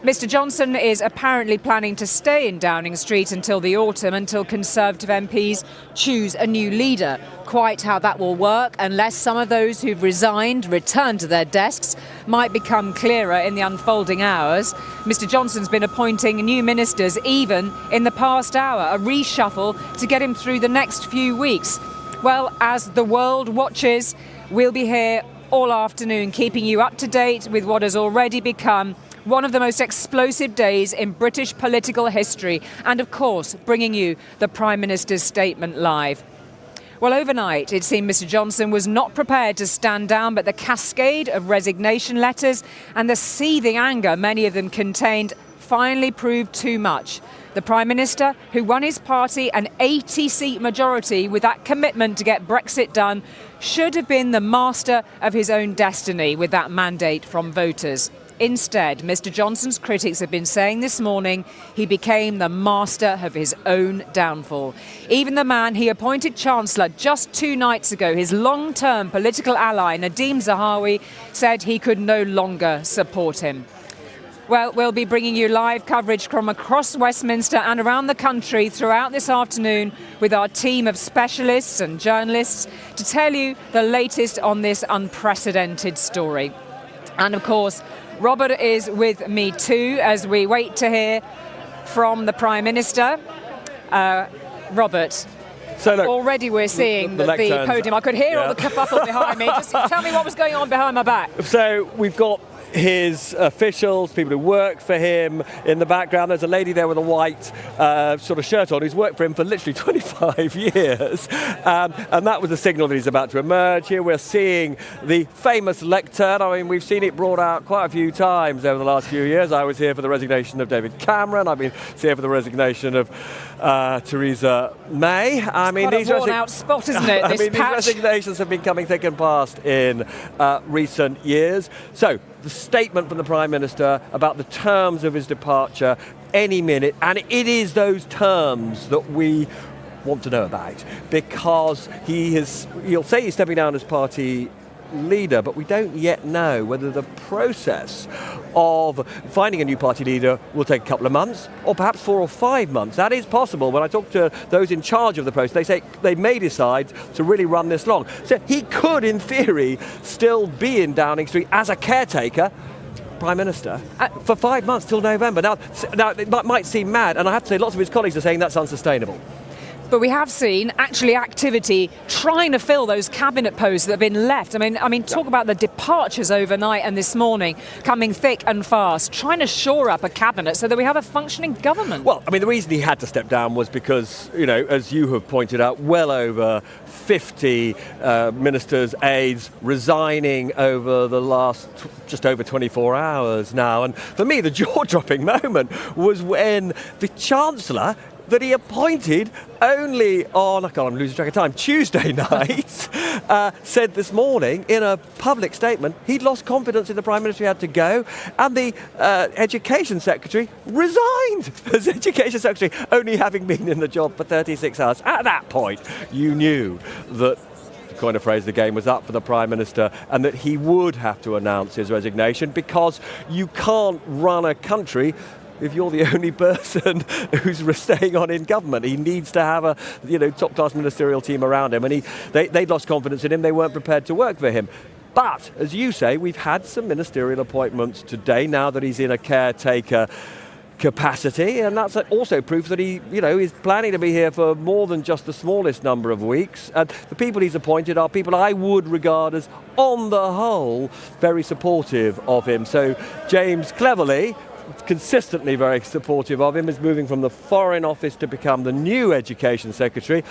Mr Johnson is apparently planning to stay in Downing Street until the autumn, until Conservative MPs choose a new leader. Quite how that will work, unless some of those who've resigned return to their desks, might become clearer in the unfolding hours. Mr Johnson's been appointing new ministers even in the past hour, a reshuffle to get him through the next few weeks. Well, as the world watches, we'll be here all afternoon keeping you up to date with what has already become one of the most explosive days in British political history, and of course bringing you the Prime Minister's statement live. Well, overnight it seemed Mr Johnson was not prepared to stand down, but the cascade of resignation letters and the seething anger many of them contained finally proved too much. The Prime Minister, who won his party an 80-seat majority with that commitment to get Brexit done, should have been the master of his own destiny with that mandate from voters. Instead, Mr Johnson's critics have been saying this morning he became the master of his own downfall. Even the man he appointed Chancellor just 2 nights ago, his long-term political ally Nadhim Zahawi, said he could no longer support him. Well, we'll be bringing you live coverage from across Westminster and around the country throughout this afternoon with our team of specialists and journalists to tell you the latest on this unprecedented story. And of course, Robert is with me too as we wait to hear from the Prime Minister. Robert, so look, already we're seeing the podium. I could hear all the kerfuffle behind me. Just tell me what was going on behind my back. So we've got his officials, people who work for him in the background. There's a lady there with a white sort of shirt on who's worked for him for literally 25 years. And that was a signal that he's about to emerge. Here we're seeing the famous lectern. I mean, we've seen it brought out quite a few times over the last few years. I was here for the resignation of David Cameron. I've been here for the resignation of Theresa May. I mean, quite a worn-out spot, isn't it, this these resignations have been coming thick and fast in recent years. So, the statement from the Prime Minister about the terms of his departure any minute, and it is those terms that we want to know about, because he'll say he's stepping down as party leader, but we don't yet know whether the process of finding a new party leader will take a couple of months or perhaps 4 or 5 months. That is possible. When I talk to those in charge of the process, they say they may decide to really run this long. So he could, in theory, still be in Downing Street as a caretaker Prime Minister for 5 months till November. Now it might seem mad, and I have to say lots of his colleagues are saying that's unsustainable. But we have seen actually activity trying to fill those cabinet posts that have been left. I mean, talk about the departures overnight and this morning coming thick and fast, trying to shore up a cabinet so that we have a functioning government. Well, I mean, the reason he had to step down was because, you know, as you have pointed out, well over 50 ministers, aides resigning over the last just over 24 hours now. And for me, the jaw-dropping moment was when the Chancellor that he appointed only on, I'm losing track of time, Tuesday night, said this morning in a public statement he'd lost confidence in the Prime Minister, he had to go, and the Education Secretary resigned as Education Secretary, only having been in the job for 36 hours. At that point, you knew that, to coin a phrase, the game was up for the Prime Minister and that he would have to announce his resignation, because you can't run a country if you're the only person who's staying on in government. He needs to have a top-class ministerial team around him, and they'd lost confidence in him. They weren't prepared to work for him. But, as you say, we've had some ministerial appointments today now that he's in a caretaker capacity, and that's also proof that he, is planning to be here for more than just the smallest number of weeks. And the people he's appointed are people I would regard as, on the whole, very supportive of him. So James Cleverly, consistently very supportive of him, is moving from the Foreign Office to become the new Education Secretary,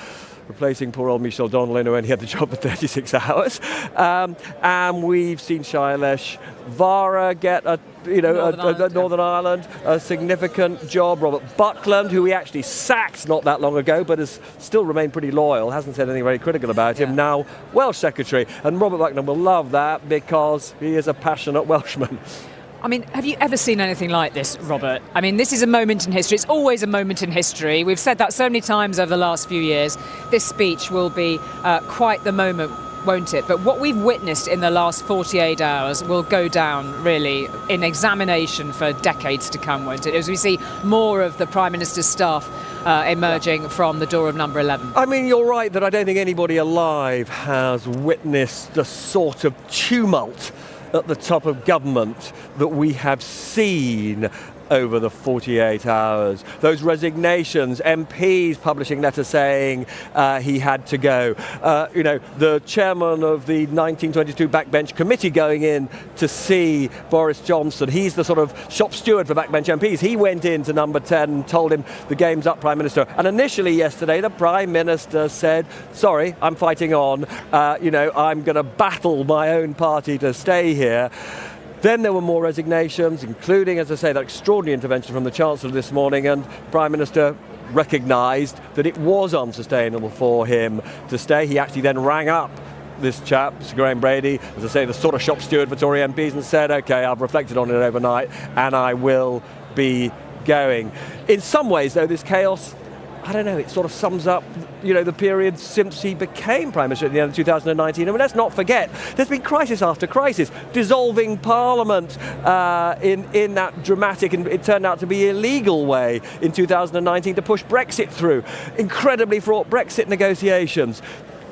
replacing poor old Michel Donelin, who only had the job for 36 hours. And we've seen Shailesh Vara get Northern Ireland, a significant job. Robert Buckland, who he actually sacked not that long ago, but has still remained pretty loyal, hasn't said anything very critical about him, now Welsh Secretary. And Robert Buckland will love that because he is a passionate Welshman. I mean, have you ever seen anything like this, Robert? I mean, this is a moment in history. It's always a moment in history. We've said that so many times over the last few years. This speech will be quite the moment. won't it? But what we've witnessed in the last 48 hours will go down, really, in examination for decades to come, won't it? As we see more of the Prime Minister's staff emerging from the door of number 11. I mean, you're right that I don't think anybody alive has witnessed the sort of tumult at the top of government that we have seen over the 48 hours. Those resignations, MPs publishing letters saying he had to go. The chairman of the 1922 Backbench Committee going in to see Boris Johnson. He's the sort of shop steward for backbench MPs. He went in to number 10 and told him, the game's up, Prime Minister. And initially yesterday, the Prime Minister said, sorry, I'm fighting on. I'm going to battle my own party to stay here. Then there were more resignations, including, as I say, that extraordinary intervention from the Chancellor this morning, and the Prime Minister recognised that it was unsustainable for him to stay. He actually then rang up this chap, Sir Graham Brady, as I say, the sort of shop steward for Tory MPs, and said, OK, I've reflected on it overnight and I will be going. In some ways, though, this chaos, I don't know, it sort of sums up, the period since he became Prime Minister at the end of 2019. I mean, let's not forget, there's been crisis after crisis. Dissolving Parliament in that dramatic, and it turned out to be illegal way in 2019 to push Brexit through. Incredibly fraught Brexit negotiations.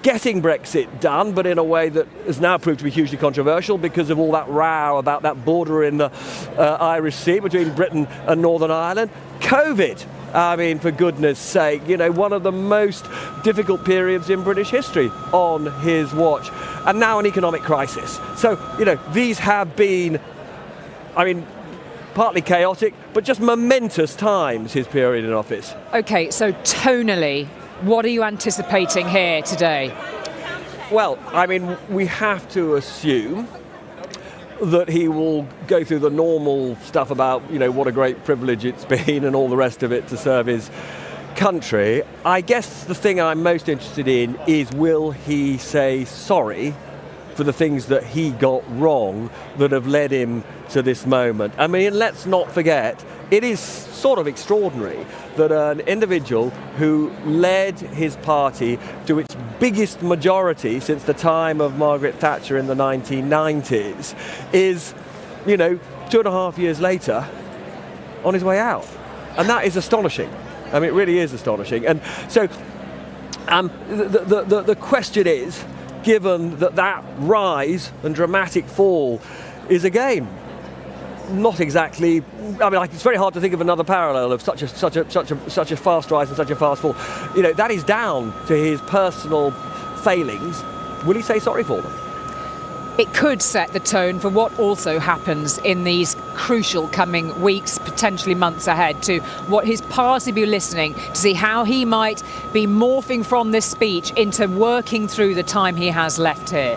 Getting Brexit done, but in a way that has now proved to be hugely controversial because of all that row about that border in the Irish Sea between Britain and Northern Ireland. COVID. I mean, for goodness sake, one of the most difficult periods in British history on his watch. And now an economic crisis. So, these have been, partly chaotic, but just momentous times, his period in office. OK, so tonally, what are you anticipating here today? Well, we have to assume that he will go through the normal stuff about, what a great privilege it's been and all the rest of it to serve his country. I guess the thing I'm most interested in is, will he say sorry for the things that he got wrong that have led him to this moment? Let's not forget, it is sort of extraordinary that an individual who led his party to its biggest majority since the time of Margaret Thatcher in the 1990s is, 2.5 years later, on his way out. And that is astonishing. It really is astonishing. And so the question is, given that rise and dramatic fall is again not exactly. It's very hard to think of another parallel of such a fast rise and such a fast fall. That is down to his personal failings. Will he say sorry for them? It could set the tone for what also happens in these crucial coming weeks, potentially months ahead, to what his party be listening to see how he might be morphing from this speech into working through the time he has left here.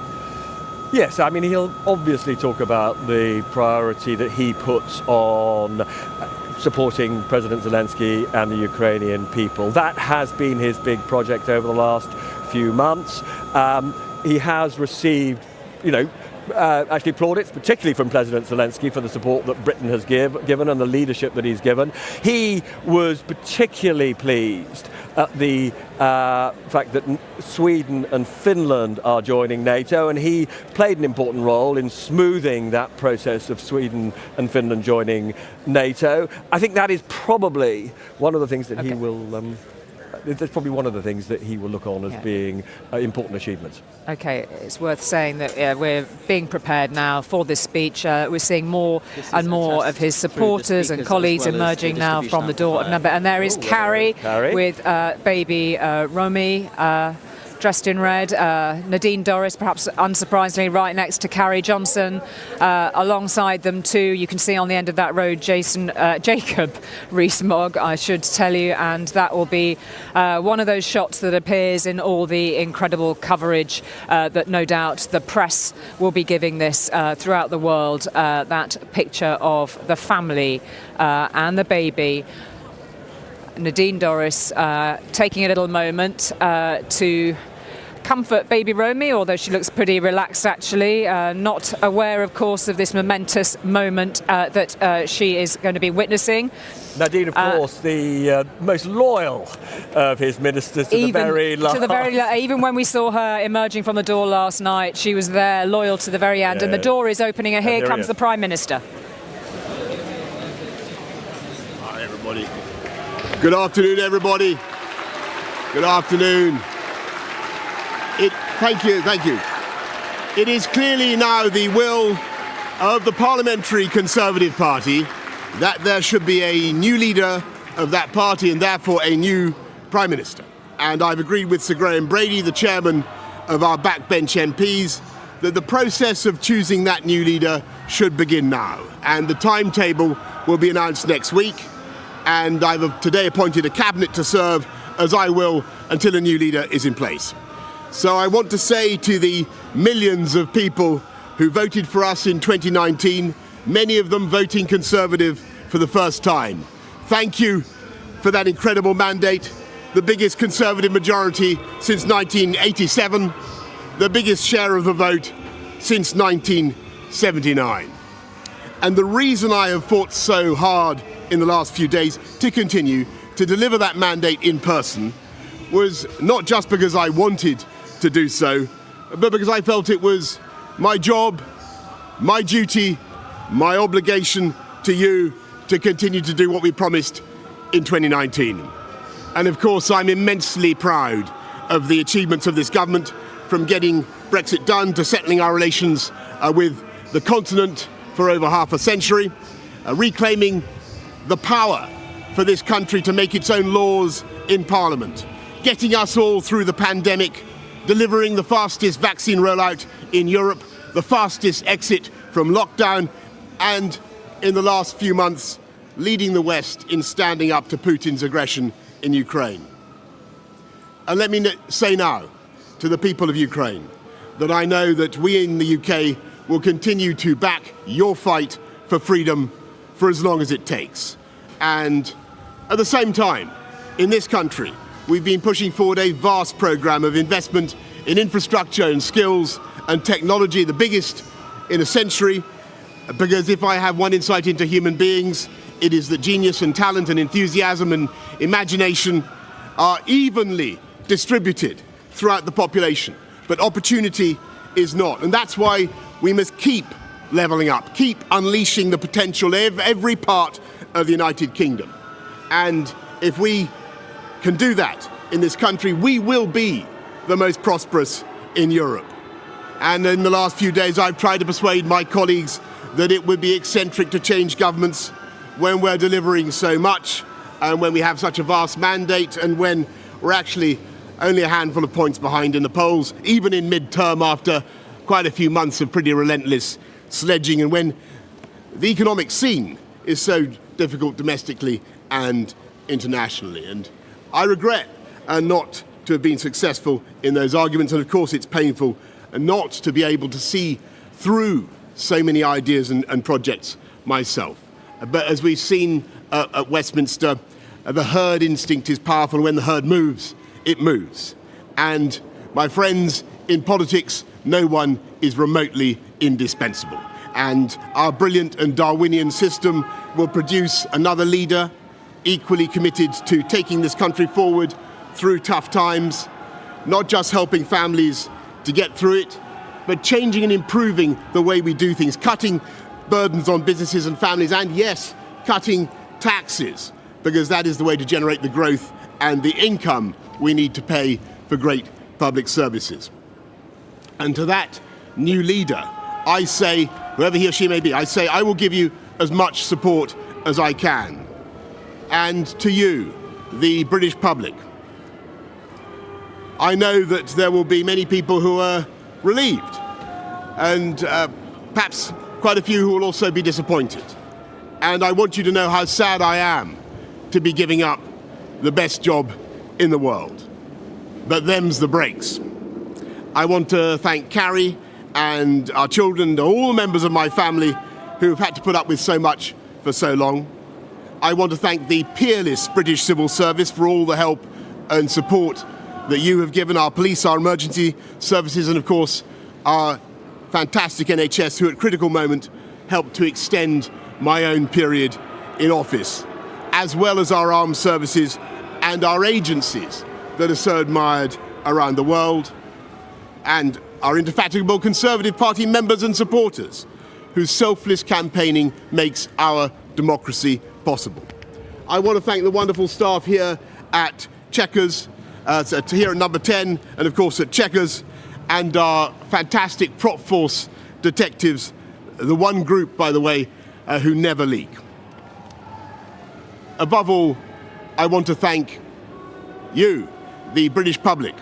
Yes, he'll obviously talk about the priority that he puts on supporting President Zelensky and the Ukrainian people. That has been his big project over the last few months. He has received, actually plaudits, particularly from President Zelensky, for the support that Britain has given and the leadership that he's given. He was particularly pleased at the fact that Sweden and Finland are joining NATO, and he played an important role in smoothing that process of Sweden and Finland joining NATO. I think that is probably one of the things that he will. That's probably one of the things that he will look on as being important achievements. OK, it's worth saying that we're being prepared now for this speech. We're seeing more and more of his supporters and colleagues emerging now from the door of number. And there is Carrie with baby Romy, dressed in red. Nadine Dorries, perhaps unsurprisingly, right next to Carrie Johnson. Alongside them too, you can see on the end of that road Jacob Rees-Mogg, I should tell you, and that will be one of those shots that appears in all the incredible coverage that no doubt the press will be giving this throughout the world. That picture of the family and the baby. Nadine Dorries taking a little moment to comfort baby Romy, although she looks pretty relaxed actually, not aware, of course, of this momentous moment that she is going to be witnessing. Nadine, of course, the most loyal of his ministers to the very last. Even when we saw her emerging from the door last night, she was there, loyal to the very end. Yeah. And the door is opening, and here comes the Prime Minister. Hi, everybody. Good afternoon, everybody. Good afternoon. Thank you. It is clearly now the will of the Parliamentary Conservative Party that there should be a new leader of that party and therefore a new Prime Minister. And I've agreed with Sir Graham Brady, the chairman of our backbench MPs, that the process of choosing that new leader should begin now. And the timetable will be announced next week. And I've today appointed a cabinet to serve, as I will, until a new leader is in place. So I want to say to the millions of people who voted for us in 2019, many of them voting Conservative for the first time, thank you for that incredible mandate, the biggest Conservative majority since 1987, the biggest share of the vote since 1979. And the reason I have fought so hard in the last few days to continue to deliver that mandate in person was not just because I wanted to do so, but because I felt it was my job, my duty, my obligation to you to continue to do what we promised in 2019. And of course, I'm immensely proud of the achievements of this government, from getting Brexit done to settling our relations with the continent for over half a century, reclaiming the power for this country to make its own laws in Parliament, getting us all through the pandemic, delivering the fastest vaccine rollout in Europe, the fastest exit from lockdown, and in the last few months, leading the West in standing up to Putin's aggression in Ukraine. And let me say now to the people of Ukraine that I know that we in the UK will continue to back your fight for freedom for as long as it takes. And at the same time, in this country, we've been pushing forward a vast programme of investment in infrastructure and skills and technology, the biggest in a century, because if I have one insight into human beings, it is that genius and talent and enthusiasm and imagination are evenly distributed throughout the population, but opportunity is not. And that's why we must keep levelling up, keep unleashing the potential of every part of the United Kingdom. And if we can do that in this country, we will be the most prosperous in Europe. And in the last few days, I've tried to persuade my colleagues that it would be eccentric to change governments when we're delivering so much, and when we have such a vast mandate, and when we're actually only a handful of points behind in the polls, even in mid-term after quite a few months of pretty relentless sledging, and when the economic scene is so difficult domestically and internationally. And I regret not to have been successful in those arguments, and of course it's painful not to be able to see through so many ideas and projects myself. But as we've seen at Westminster, the herd instinct is powerful. When the herd moves, it moves. And my friends, in politics, no one is remotely indispensable. And our brilliant and Darwinian system will produce another leader equally committed to taking this country forward through tough times, not just helping families to get through it, but changing and improving the way we do things, cutting burdens on businesses and families, and yes, cutting taxes, because that is the way to generate the growth and the income we need to pay for great public services. And to that new leader, I say, whoever he or she may be, I say I will give you as much support as I can. And to you, the British public, I know that there will be many people who are relieved, and perhaps quite a few who will also be disappointed. And I want you to know how sad I am to be giving up the best job in the world. But them's the breaks. I want to thank Carrie and our children and all the members of my family who have had to put up with so much for so long. I want to thank the peerless British civil service for all the help and support that you have given our police, our emergency services, and of course our fantastic NHS, who at critical moment helped to extend my own period in office, as well as our armed services and our agencies that are so admired around the world, and our indefatigable Conservative Party members and supporters, whose selfless campaigning makes our democracy possible. I want to thank the wonderful staff here at Chequers, here at Number 10, and of course at Chequers, and our fantastic prop force detectives, the one group, by the way, who never leak. Above all, I want to thank you, the British public,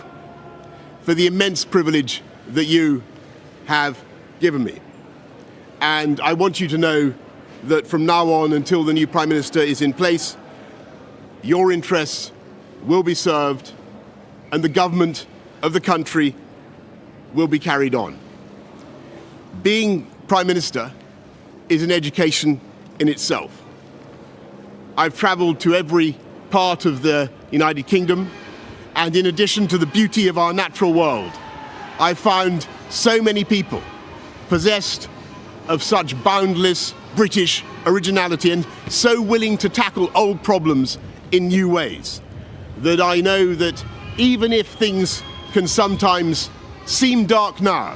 for the immense privilege that you have given me. And I want you to know that from now on until the new Prime Minister is in place, your interests will be served and the government of the country will be carried on. Being Prime Minister is an education in itself. I've travelled to every part of the United Kingdom, and in addition to the beauty of our natural world, I found so many people possessed of such boundless British originality and so willing to tackle old problems in new ways that I know that even if things can sometimes seem dark now,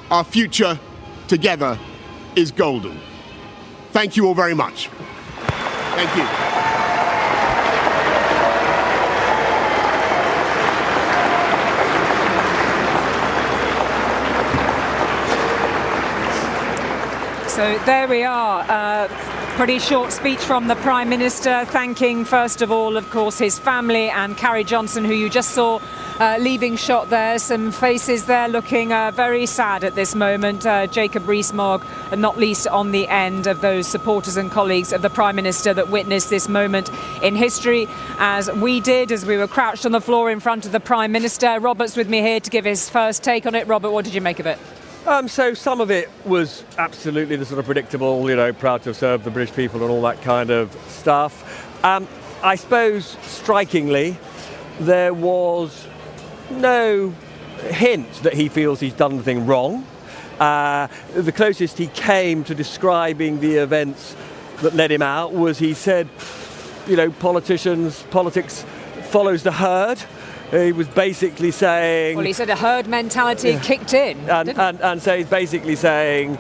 our future together is golden. Thank you all very much. Thank you. So there we are. Pretty short speech from the Prime Minister, thanking first of all, of course, his family and Carrie Johnson, who you just saw leaving shot there. Some faces there looking very sad at this moment. Jacob Rees-Mogg, not least on the end of those supporters and colleagues of the Prime Minister that witnessed this moment in history, as we did, as we were crouched on the floor in front of the Prime Minister. Robert's with me here to give his first take on it. Robert, what did you make of it? So some of it was absolutely the sort of predictable, proud to have served the British people and all that kind of stuff. I suppose, strikingly, there was no hint that he feels he's done anything wrong. The closest he came to describing the events that led him out was he said, politics follows the herd. He was basically saying... Well, he said a herd mentality kicked in. And so he's basically saying,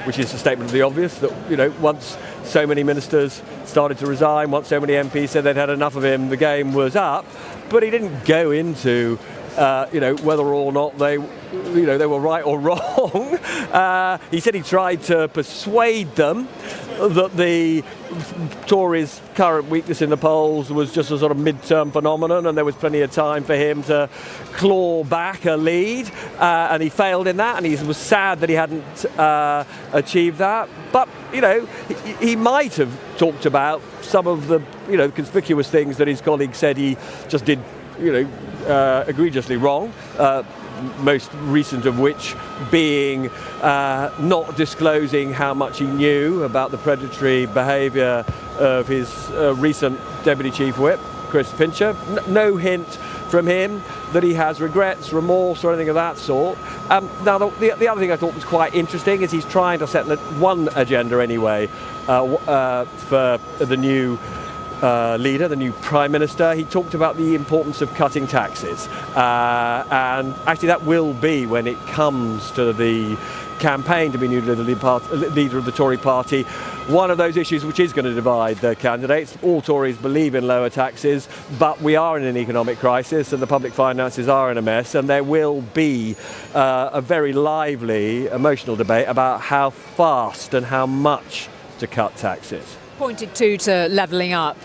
which is a statement of the obvious, that, once so many ministers started to resign, once so many MPs said they'd had enough of him, the game was up. But he didn't go into, whether or not they were right or wrong. He said he tried to persuade them that the Tories' current weakness in the polls was just a sort of mid-term phenomenon, and there was plenty of time for him to claw back a lead, and he failed in that, and he was sad that he hadn't achieved that. But he might have talked about some of the conspicuous things that his colleagues said he just did egregiously wrong. Most recent of which being not disclosing how much he knew about the predatory behaviour of his recent Deputy Chief Whip, Chris Pincher. No hint from him that he has regrets, remorse or anything of that sort. Now the other thing I thought was quite interesting is he's trying to set one agenda anyway for the new leader, the new Prime Minister. He talked about the importance of cutting taxes, and actually that will be, when it comes to the campaign to be new leader of the Tory party, one of those issues which is going to divide the candidates. All Tories believe in lower taxes, but we are in an economic crisis and the public finances are in a mess, and there will be a very lively emotional debate about how fast and how much to cut taxes. Pointed to levelling up,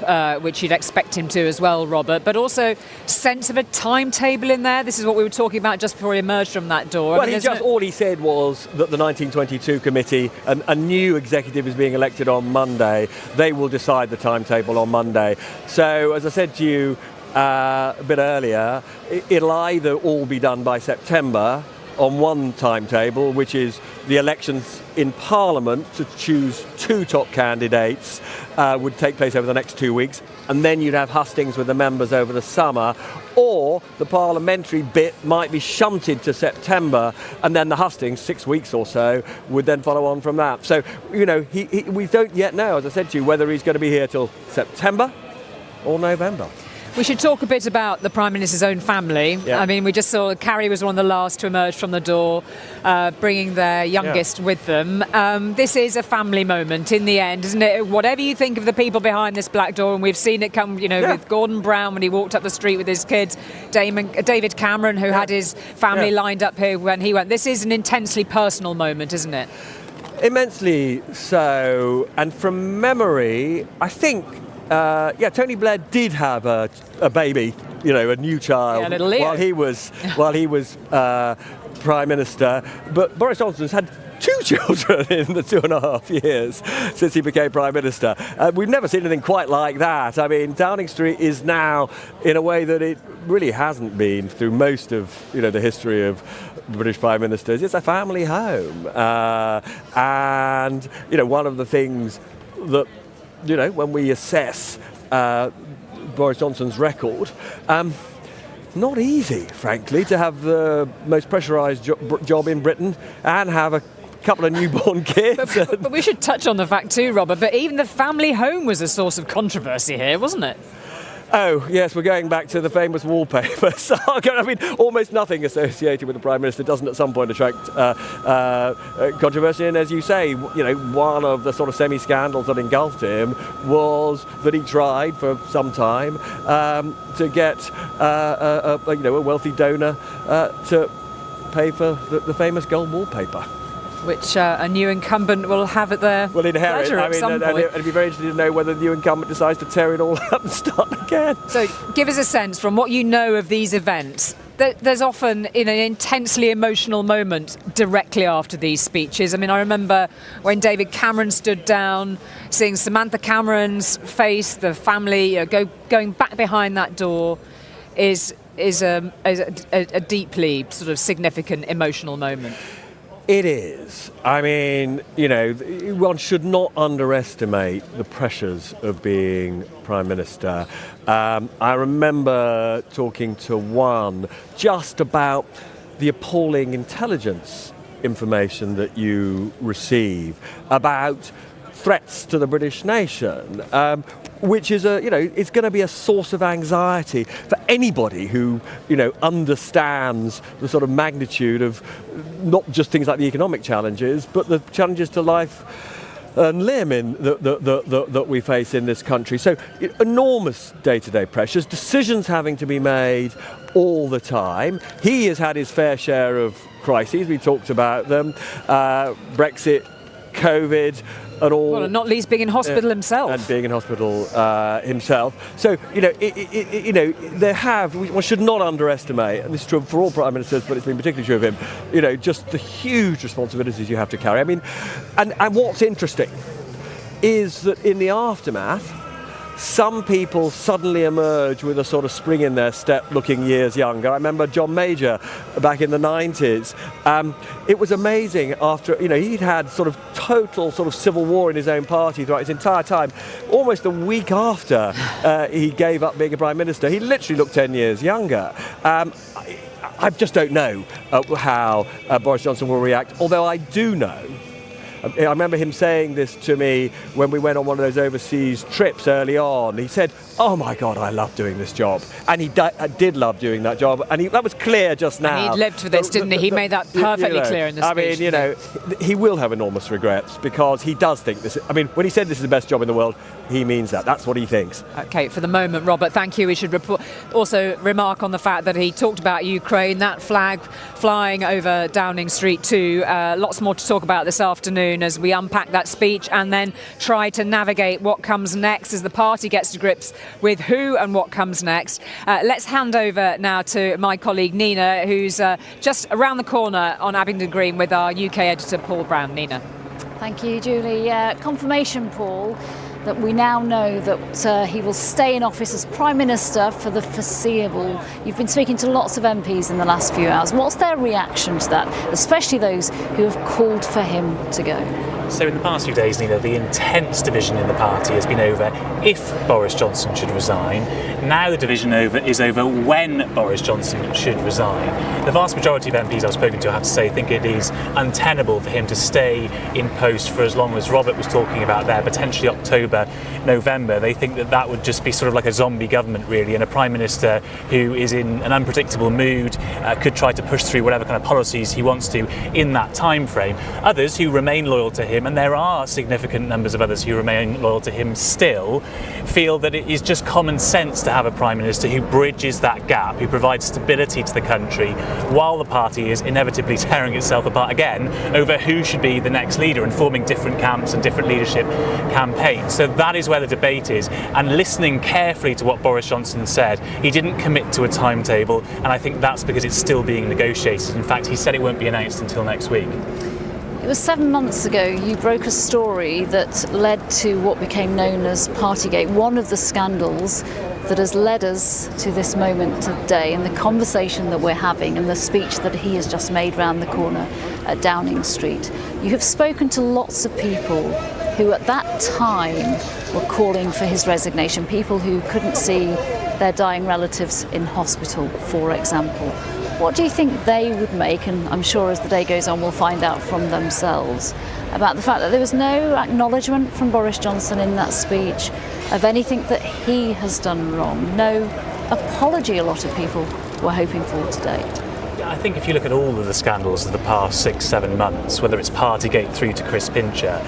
which you'd expect him to as well, Robert, but also sense of a timetable in there. This is what we were talking about just before he emerged from that door. Well, all he said was that the 1922 committee, a new executive is being elected on Monday. They will decide the timetable on Monday. So, as I said to you a bit earlier, it'll either all be done by September on one timetable, which is the elections in Parliament to choose 2 top candidates would take place over the next 2 weeks, and then you'd have hustings with the members over the summer, or the parliamentary bit might be shunted to September, and then the hustings, 6 weeks or so, would then follow on from that. So, we don't yet know, as I said to you, whether he's going to be here till September or November. We should talk a bit about the Prime Minister's own family. Yeah. I mean, we just saw Carrie was one of the last to emerge from the door, bringing their youngest with them. This is a family moment in the end, isn't it? Whatever you think of the people behind this black door, and we've seen it come, with Gordon Brown when he walked up the street with his kids, David Cameron, who had his family lined up here when he went. This is an intensely personal moment, isn't it? Immensely so, and from memory, I think Tony Blair did have a baby, a new child, little Leo. while he was Prime Minister. But Boris Johnson's had 2 children in the 2.5 years since he became Prime Minister. We've never seen anything quite like that. I mean, Downing Street is now, in a way that it really hasn't been through most of the history of British Prime Ministers, it's a family home. And one of the things that when we assess Boris Johnson's record, not easy, frankly, to have the most pressurised job in Britain and have a couple of newborn kids. But we should touch on the fact too, Robert, but even the family home was a source of controversy here, wasn't it? Oh, yes, we're going back to the famous wallpaper saga. I mean, almost nothing associated with the Prime Minister doesn't at some point attract controversy. And as you say, one of the sort of semi-scandals that engulfed him was that he tried for some time to get a wealthy donor to pay for the famous gold wallpaper, which a new incumbent will have at their pleasure at some point. It'd be very interesting to know whether the new incumbent decides to tear it all up and start again. So give us a sense, from what you know of these events, there's often an intensely emotional moment directly after these speeches. I mean, I remember when David Cameron stood down, seeing Samantha Cameron's face, the family going back behind that door is a deeply sort of significant emotional moment. It is. I mean, one should not underestimate the pressures of being Prime Minister. I remember talking to one just about the appalling intelligence information that you receive about threats to the British nation, which is it's going to be a source of anxiety for anybody who, understands the sort of magnitude of not just things like the economic challenges, but the challenges to life and limb that we face in this country. So enormous day-to-day pressures, decisions having to be made all the time. He has had his fair share of crises. We talked about them, Brexit, COVID, and all. Well, and not least being in hospital himself. And being in hospital himself. So, one should not underestimate, and this is true for all Prime Ministers, but it's been particularly true of him, just the huge responsibilities you have to carry. I mean, and what's interesting is that in the aftermath, some people suddenly emerge with a sort of spring in their step, looking years younger. I remember John Major back in the 90s. It was amazing after, he'd had sort of total sort of civil war in his own party throughout his entire time. Almost a week after he gave up being a Prime Minister, he literally looked 10 years younger. I just don't know how Boris Johnson will react, although I do know. I remember him saying this to me when we went on one of those overseas trips early on. He said, "Oh my God, I love doing this job." And he did love doing that job. And that was clear just now. And he'd lived for this, didn't he? He made that perfectly clear in the speech. I mean, he will have enormous regrets because he does think this. I mean, when he said this is the best job in the world, he means that. That's what he thinks. OK, for the moment, Robert, thank you. We should also remark on the fact that he talked about Ukraine, that flag flying over Downing Street too. Lots more to talk about this afternoon as we unpack that speech and then try to navigate what comes next as the party gets to grips with who and what comes next. Let's hand over now to my colleague Nina, who's just around the corner on Abingdon Green with our UK editor Paul Brown. Nina. Thank you, Julie. Confirmation, Paul, that we now know that he will stay in office as Prime Minister for the foreseeable. You've been speaking to lots of MPs in the last few hours. What's their reaction to that, especially those who have called for him to go? So in the past few days, Nina, the intense division in the party has been over if Boris Johnson should resign. Now the division is over when Boris Johnson should resign. The vast majority of MPs I've spoken to, I have to say, think it is untenable for him to stay in post for as long as Robert was talking about there, potentially October, November. They think that that would just be sort of like a zombie government, really, and a Prime Minister who is in an unpredictable mood, could try to push through whatever kind of policies he wants to in that time frame. Others who remain loyal to him, and there are significant numbers of others who remain loyal to him still, feel that it is just common sense to have a Prime Minister who bridges that gap, who provides stability to the country, while the party is inevitably tearing itself apart again over who should be the next leader and forming different camps and different leadership campaigns. So that is where the debate is, and listening carefully to what Boris Johnson said, he didn't commit to a timetable, and I think that's because it's still being negotiated. In fact, he said it won't be announced until next week. It was 7 months ago you broke a story that led to what became known as Partygate, one of the scandals that has led us to this moment today, and the conversation that we're having and the speech that he has just made round the corner at Downing Street. You have spoken to lots of people who at that time were calling for his resignation, people who couldn't see their dying relatives in hospital, for example. What do you think they would make, and I'm sure as the day goes on we'll find out from themselves, about the fact that there was no acknowledgement from Boris Johnson in that speech of anything that he has done wrong, no apology a lot of people were hoping for today? I think if you look at all of the scandals of the past 6-7 months, whether it's Partygate through to Chris Pincher,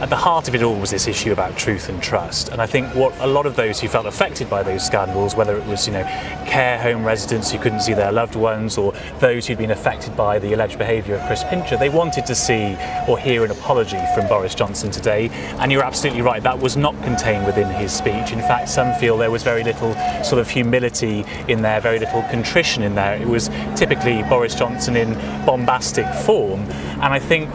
at the heart of it all was this issue about truth and trust. And I think what a lot of those who felt affected by those scandals, whether it was, care home residents who couldn't see their loved ones, or those who'd been affected by the alleged behaviour of Chris Pincher, they wanted to see or hear an apology from Boris Johnson today. And you're absolutely right, that was not contained within his speech. In fact, some feel there was very little sort of humility in there, very little contrition in there. It was typically Boris Johnson in bombastic form. And I think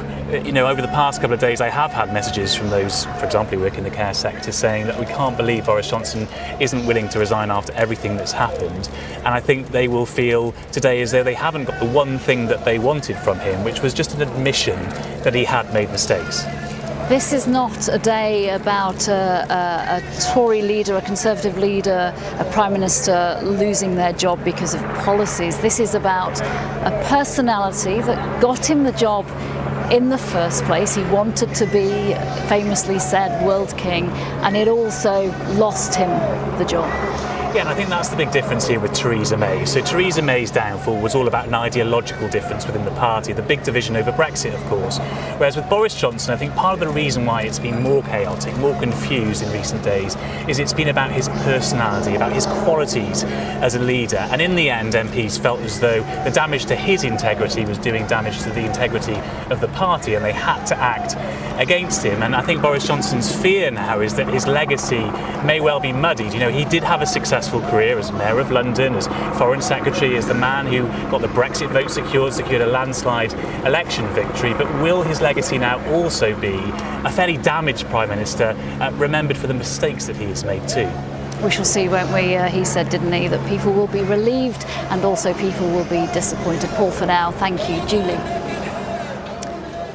over the past couple of days I have had messages from those, for example, who work in the care sector, saying that we can't believe Boris Johnson isn't willing to resign after everything that's happened. And I think they will feel today as though they haven't got the one thing that they wanted from him, which was just an admission that he had made mistakes. This is not a day about a Tory leader, a Conservative leader, a Prime Minister losing their job because of policies. This is about a personality that got him the job in the first place. He wanted to be, famously said, world king, and it also lost him the job. Yeah, and I think that's the big difference here with Theresa May. So Theresa May's downfall was all about an ideological difference within the party, the big division over Brexit, of course. Whereas with Boris Johnson, I think part of the reason why it's been more chaotic, more confused in recent days, is it's been about his personality, about his qualities as a leader. And in the end, MPs felt as though the damage to his integrity was doing damage to the integrity of the party, and they had to act against him. And I think Boris Johnson's fear now is that his legacy may well be muddied. He did have a successful career as Mayor of London, as Foreign Secretary, as the man who got the Brexit vote secured a landslide election victory. But will his legacy now also be a fairly damaged Prime Minister, remembered for the mistakes that he has made too? We shall see, won't we? He said, didn't he, that people will be relieved and also people will be disappointed. Paul, for now, thank you. Julie.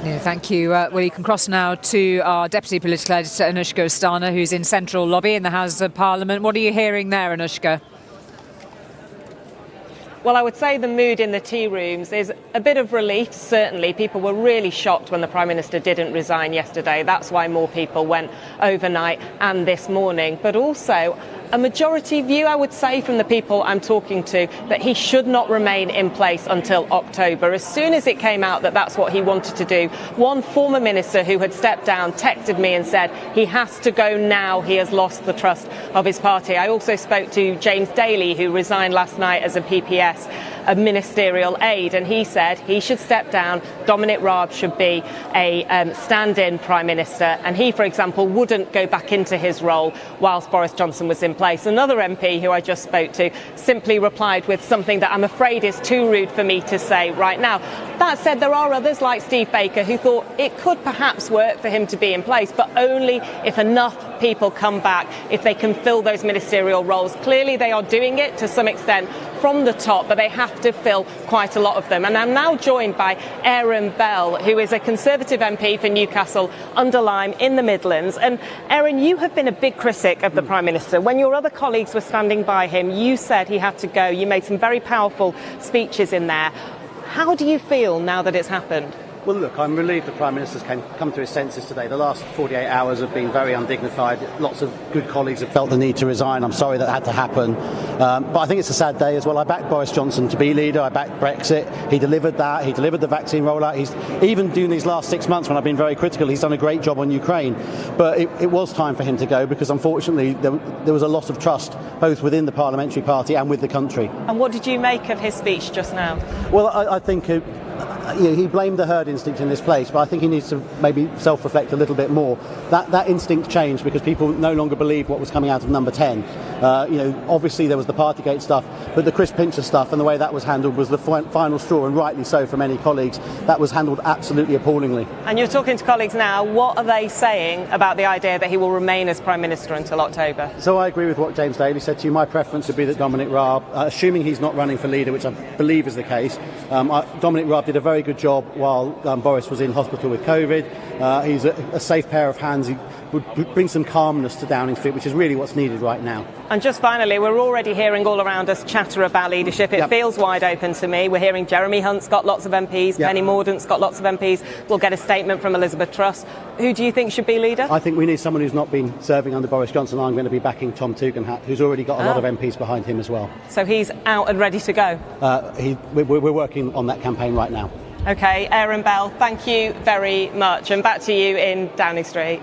No, thank you. Well, you can cross now to our Deputy Political Editor, Anushka Ostana, who's in Central Lobby in the Houses of Parliament. What are you hearing there, Anushka? Well, I would say the mood in the tea rooms is a bit of relief, certainly. People were really shocked when the Prime Minister didn't resign yesterday. That's why more people went overnight and this morning. But also a majority view, I would say, from the people I'm talking to, that he should not remain in place until October. As soon as it came out that that's what he wanted to do, one former minister who had stepped down texted me and said he has to go now. He has lost the trust of his party. I also spoke to James Daly, who resigned last night as a PPS, a ministerial aide, and he said he should step down. Dominic Raab should be a stand-in Prime Minister, and he, for example, wouldn't go back into his role whilst Boris Johnson was in place. Another MP who I just spoke to simply replied with something that I'm afraid is too rude for me to say right now. That said, there are others like Steve Baker who thought it could perhaps work for him to be in place, but only if enough people come back, if they can fill those ministerial roles. Clearly they are doing it to some extent from the top, but they have to fill quite a lot of them. And I'm now joined by Aaron Bell, who is a Conservative MP for Newcastle under Lyme in the Midlands. And Aaron, you have been a big critic of the Prime Minister. When your other colleagues were standing by him, you said he had to go. You made some very powerful speeches in there. How do you feel now that it's happened? Well, look, I'm relieved the Prime Minister's come to his senses today. The last 48 hours have been very undignified. Lots of good colleagues have felt the need to resign. I'm sorry that had to happen. But I think it's a sad day as well. I backed Boris Johnson to be leader. I backed Brexit. He delivered that. He delivered the vaccine rollout. He's even during these last 6 months when I've been very critical, he's done a great job on Ukraine. But it was time for him to go because unfortunately there was a loss of trust both within the parliamentary party and with the country. And what did you make of his speech just now? Well, I think he blamed the herd instinct in this place, but I think he needs to maybe self-reflect a little bit more. That instinct changed because people no longer believed what was coming out of number 10. Obviously there was the Partygate stuff, but the Chris Pincher stuff and the way that was handled was the final straw, and rightly so for many colleagues. That was handled absolutely appallingly. And you're talking to colleagues now. What are they saying about the idea that he will remain as Prime Minister until October? So I agree with what James Daly said to you. My preference would be that Dominic Raab, assuming he's not running for leader, which I believe is the case, Dominic Raab did a very good job while Boris was in hospital with COVID. He's a safe pair of hands. He would bring some calmness to Downing Street, which is really what's needed right now. And just finally, we're already hearing all around us chatter about leadership. It feels wide open to me. We're hearing Jeremy Hunt's got lots of MPs, Penny Mordaunt's got lots of MPs. We'll get a statement from Elizabeth Truss. Who do you think should be leader? I think we need someone who's not been serving under Boris Johnson. I'm going to be backing Tom Tugendhat, who's already got a lot of MPs behind him as well. So he's out and ready to go? We're working on that campaign right now. OK, Aaron Bell, thank you very much. And back to you in Downing Street.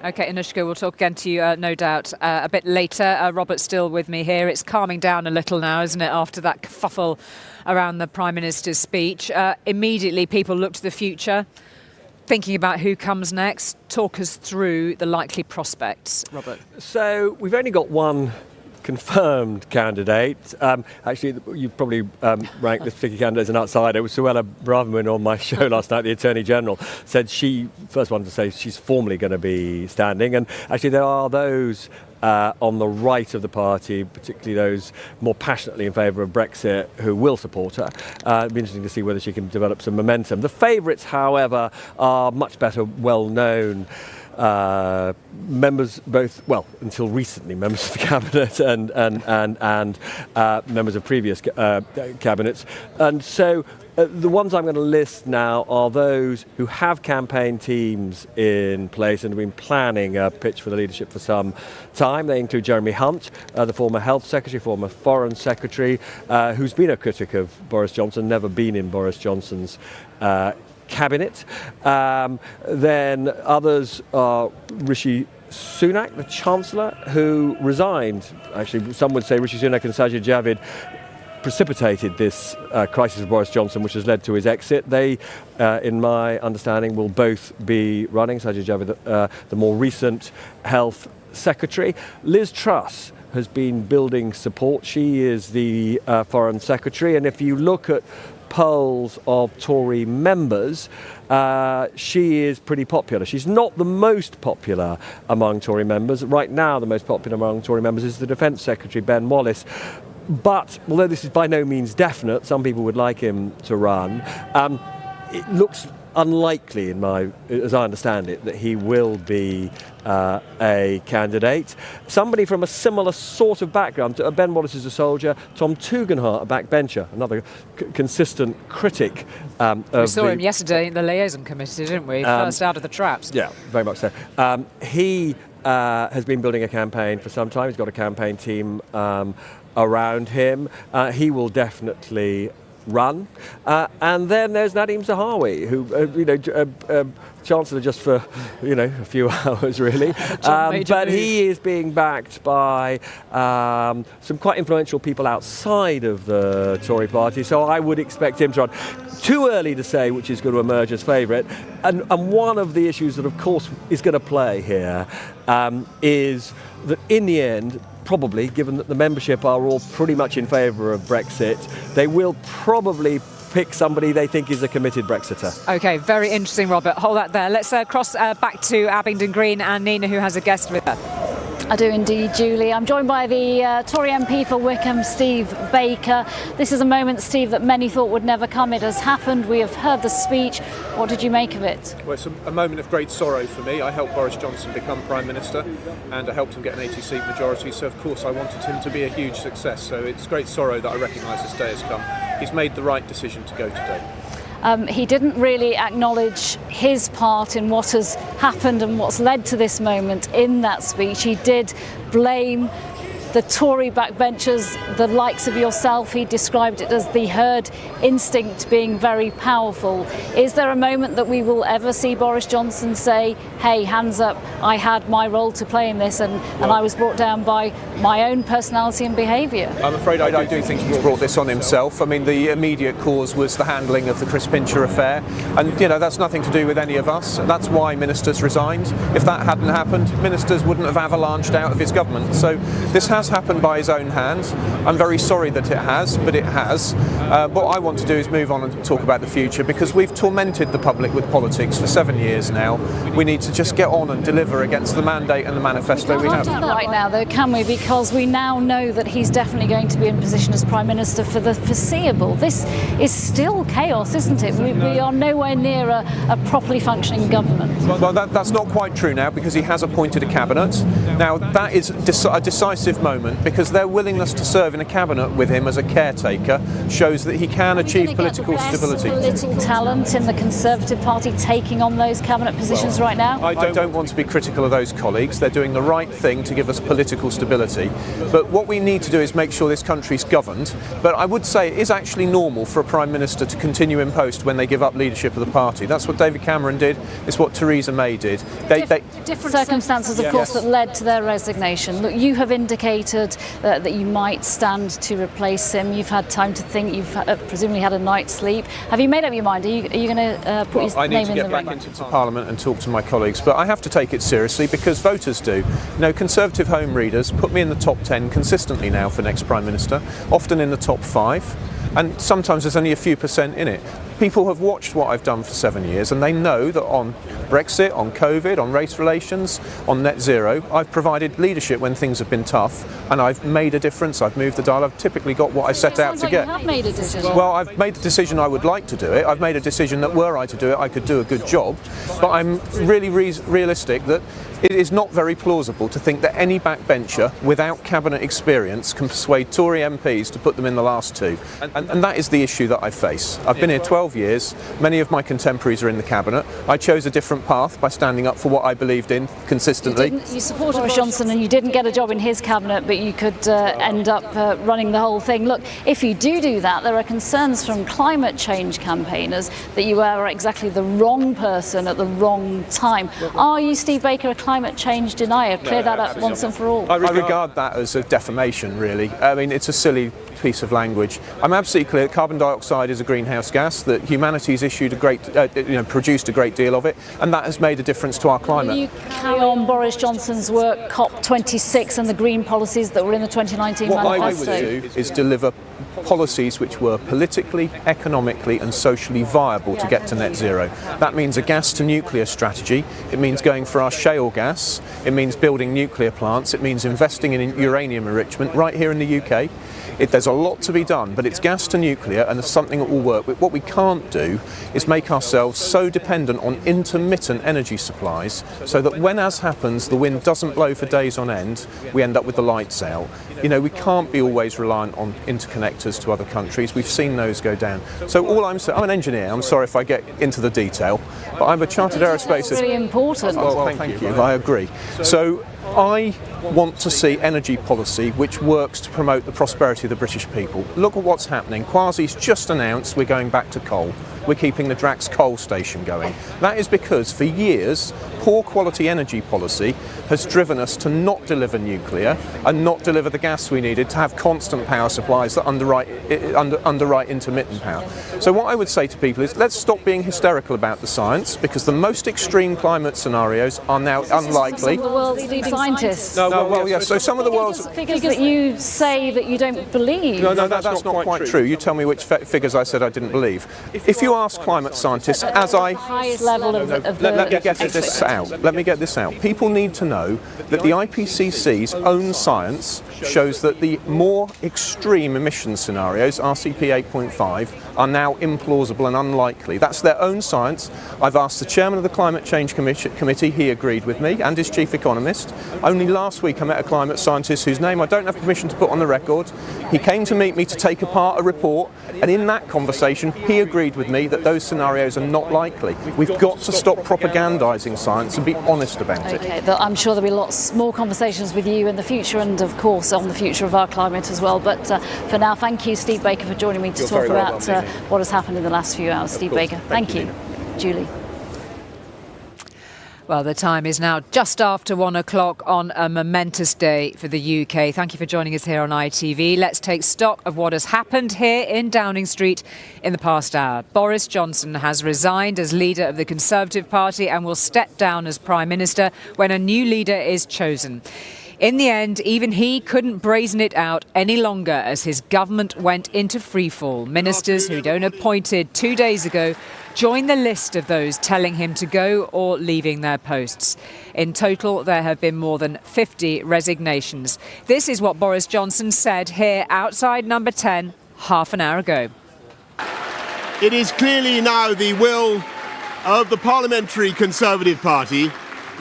OK, Anushka, we'll talk again to you, no doubt, a bit later. Robert's still with me here. It's calming down a little now, isn't it, after that kerfuffle around the Prime Minister's speech. Immediately, people look to the future, thinking about who comes next. Talk us through the likely prospects, Robert. So we've only got one confirmed candidate. Actually, you probably ranked this particular candidate as an outsider. It was Suella Braverman on my show last night, the Attorney General, said she, first one to say she's formally going to be standing. And actually there are those on the right of the party, particularly those more passionately in favour of Brexit, who will support her. It'll be interesting to see whether she can develop some momentum. The favourites, however, are much better well-known members, both, well, until recently, members of the cabinet and members of previous cabinets. And so the ones I'm going to list now are those who have campaign teams in place and have been planning a pitch for the leadership for some time. They include Jeremy Hunt, the former Health Secretary, former Foreign Secretary, who's been a critic of Boris Johnson, never been in Boris Johnson's cabinet. Then others are Rishi Sunak, the Chancellor, who resigned. Actually, some would say Rishi Sunak and Sajid Javid precipitated this crisis of Boris Johnson, which has led to his exit. They, in my understanding, will both be running. Sajid Javid, the more recent Health Secretary. Liz Truss has been building support. She is the Foreign Secretary, and if you look at polls of Tory members, she is pretty popular. She's not the most popular among Tory members. Right now, the most popular among Tory members is the Defence Secretary, Ben Wallace. But although this is by no means definite, some people would like him to run. It looks unlikely, as I understand it, that he will be a candidate. Somebody from a similar sort of background. Ben Wallace is a soldier. Tom Tugendhat, a backbencher, another consistent critic. We saw him yesterday in the liaison committee, didn't we? First out of the traps. Yeah, very much so. He has been building a campaign for some time. He's got a campaign team around him. He will definitely run. And then there's Nadhim Zahawi, who, Chancellor just for, a few hours really. But he is being backed by some quite influential people outside of the Tory party. So I would expect him to run. Too early to say which is going to emerge as favourite. And one of the issues that, of course, is going to play here is that in the end, probably, given that the membership are all pretty much in favour of Brexit, they will probably pick somebody they think is a committed Brexiter. Okay, very interesting, Robert. Hold that there. Let's cross back to Abingdon Green and Nina, who has a guest with her. I do indeed, Julie. I'm joined by the Tory MP for Wickham, Steve Baker. This is a moment, Steve, that many thought would never come. It has happened. We have heard the speech. What did you make of it? Well, it's a moment of great sorrow for me. I helped Boris Johnson become Prime Minister and I helped him get an 80-seat majority, so of course I wanted him to be a huge success. So it's great sorrow that I recognise this day has come. He's made the right decision to go today. He didn't really acknowledge his part in what has happened and what's led to this moment in that speech. He did blame the Tory backbenchers, the likes of yourself. He described it as the herd instinct being very powerful. Is there a moment that we will ever see Boris Johnson say, hey, hands up, I had my role to play in this and I was brought down by my own personality and behaviour? I'm afraid I do think he's brought this on himself. I mean, the immediate cause was the handling of the Chris Pincher affair, and that's nothing to do with any of us. That's why ministers resigned. If that hadn't happened, ministers wouldn't have avalanched out of his government. So this has happened by his own hands. I'm very sorry that it has, but it has. What I want to do is move on and talk about the future, because we've tormented the public with politics for 7 years now. We need to just get on and deliver against the mandate and the manifesto we have. We can't do that right now, though, can we? Because we now know that he's definitely going to be in position as Prime Minister for the foreseeable. This is still chaos, isn't it? We are nowhere near a properly functioning government. Well, that's not quite true now, because he has appointed a cabinet. Now, that is a decisive moment, because their willingness to serve in a cabinet with him as a caretaker shows that he can achieve political stability. Political talent in the Conservative Party taking on those cabinet positions right now? I don't want to be critical of those colleagues. They're doing the right thing to give us political stability. But what we need to do is make sure this country's governed. But I would say it is actually normal for a Prime Minister to continue in post when they give up leadership of the party. That's what David Cameron did. It's what Theresa May did. Different circumstances, of course, that led to their resignation. Look, you have indicated that you might stand to replace him. You've had time to think. You've presumably had a night's sleep. Have you made up your mind? Are you going to put his name in the ring? I need to get back into Parliament and talk to my colleagues, but I have to take it seriously because voters do. Conservative home readers put me in the top 10 consistently now for next Prime Minister, often in the top 5, and sometimes there's only a few percent in it. People have watched what I've done for 7 years and they know that on Brexit, on COVID, on race relations, on net zero, I've provided leadership when things have been tough and I've made a difference. I've moved the dial. I've typically got what I set out to get. You have made a decision. Well, I've made the decision I would like to do it. I've made a decision that were I to do it, I could do a good job. But I'm really realistic that it is not very plausible to think that any backbencher without cabinet experience can persuade Tory MPs to put them in the last two. And that is the issue that I face. I've been here 12 years. Many of my contemporaries are in the cabinet. I chose a different path by standing up for what I believed in consistently. You supported Boris Johnson and you didn't get a job in his cabinet, but you could end up running the whole thing. Look, if you do that, there are concerns from climate change campaigners that you are exactly the wrong person at the wrong time. Are you, Steve Baker, a climate change denier? Clear that up once and for all. I regard that as a defamation, really. I mean, it's a silly piece of language. I'm absolutely clear that carbon dioxide is a greenhouse gas, that humanity's issued produced a great deal of it, and that has made a difference to our climate. Will you carry on Boris Johnson's work, COP26 and the green policies that were in the 2019 manifesto? What I would do is deliver policies which were politically, economically and socially viable to get to net zero. That means a gas to nuclear strategy, it means going for our shale gas, it means building nuclear plants, it means investing in uranium enrichment right here in the UK. There's a lot to be done, but it's gas to nuclear and it's something that will work. What we can't do is make ourselves so dependent on intermittent energy supplies so that when, as happens, the wind doesn't blow for days on end, we end up with the lights out. We can't be always reliant on interconnectors to other countries. We've seen those go down. So all I'm saying, I'm an engineer, I'm sorry if I get into the detail, but I'm a chartered aerospace... That's really important. Well, thank you. I agree. So I want to see energy policy which works to promote the prosperity of the British people. Look at what's happening. Kwasi's just announced we're going back to coal. we're keeping the Drax coal station going. That is because for years, poor quality energy policy has driven us to not deliver nuclear and not deliver the gas we needed to have constant power supplies that underwrite intermittent power. So what I would say to people is let's stop being hysterical about the science, because the most extreme climate scenarios are now unlikely. Some of the world's leading scientists. So some of the world's Figures that you say that you don't believe. No, that's not quite true. You tell me which figures I said I didn't believe. If you ask climate scientists, as I... Highest level of Let me get this out. People need to know that the IPCC's own science shows that the more extreme emission scenarios, RCP 8.5, are now implausible and unlikely. That's their own science. I've asked the chairman of the Climate Change Committee, he agreed with me, and his chief economist. Only last week I met a climate scientist whose name I don't have permission to put on the record. He came to meet me to take apart a report, and in that conversation he agreed with me that those scenarios are not likely. We've got to stop propagandising science and be honest about it. Okay, I'm sure there'll be lots more conversations with you in the future, and of course on the future of our climate as well. But for now, thank you, Steve Baker, for joining me to talk about what has happened in the last few hours. Steve Baker, thank you. Julie. Well, the time is now just after 1 o'clock on a momentous day for the UK. Thank you for joining us here on ITV. Let's take stock of what has happened here in Downing Street in the past hour. Boris Johnson has resigned as leader of the Conservative Party and will step down as Prime Minister when a new leader is chosen. In the end, even he couldn't brazen it out any longer as his government went into freefall. Ministers who'd only appointed 2 days ago joined the list of those telling him to go or leaving their posts. In total, there have been more than 50 resignations. This is what Boris Johnson said here outside Number 10 half an hour ago. It is clearly now the will of the Parliamentary Conservative Party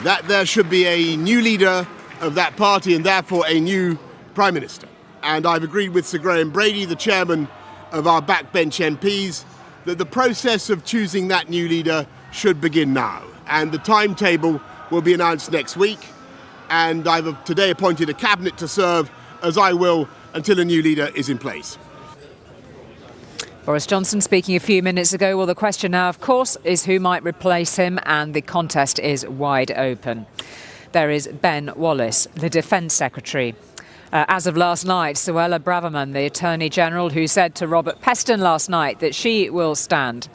that there should be a new leader of that party and therefore a new Prime Minister. And I've agreed with Sir Graham Brady, the chairman of our backbench MPs, that the process of choosing that new leader should begin now. And the timetable will be announced next week. And I've today appointed a cabinet to serve, as I will, until a new leader is in place. Boris Johnson speaking a few minutes ago. Well, the question now, of course, is who might replace him, and the contest is wide open. There is Ben Wallace, the Defence Secretary. As of last night, Suella Braverman, the Attorney General, who said to Robert Peston last night that she will stand.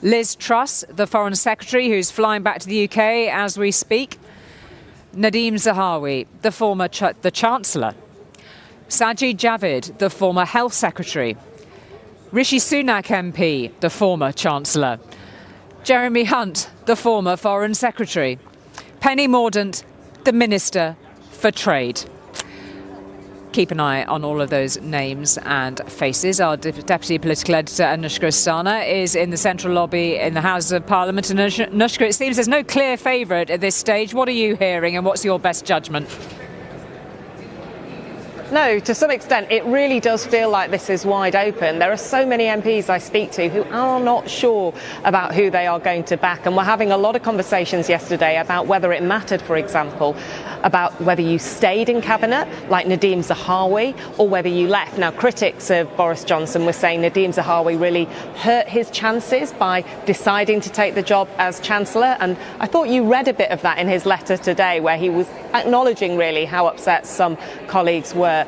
Liz Truss, the Foreign Secretary, who's flying back to the UK as we speak. Nadeem Zahawi, the former the Chancellor. Sajid Javid, the former Health Secretary. Rishi Sunak MP, the former Chancellor. Jeremy Hunt, the former Foreign Secretary. Penny Mordaunt, the Minister for Trade. Keep an eye on all of those names and faces. Our Deputy Political Editor, Anushka Astana, is in the central lobby in the Houses of Parliament. And Anushka, it seems there's no clear favourite at this stage. What are you hearing and what's your best judgment? No, to some extent, it really does feel like this is wide open. There are so many MPs I speak to who are not sure about who they are going to back. And we're having a lot of conversations yesterday about whether it mattered, for example, about whether you stayed in cabinet, like Nadeem Zahawi, or whether you left. Now, critics of Boris Johnson were saying Nadeem Zahawi really hurt his chances by deciding to take the job as Chancellor. And I thought you read a bit of that in his letter today, where he was acknowledging really how upset some colleagues were.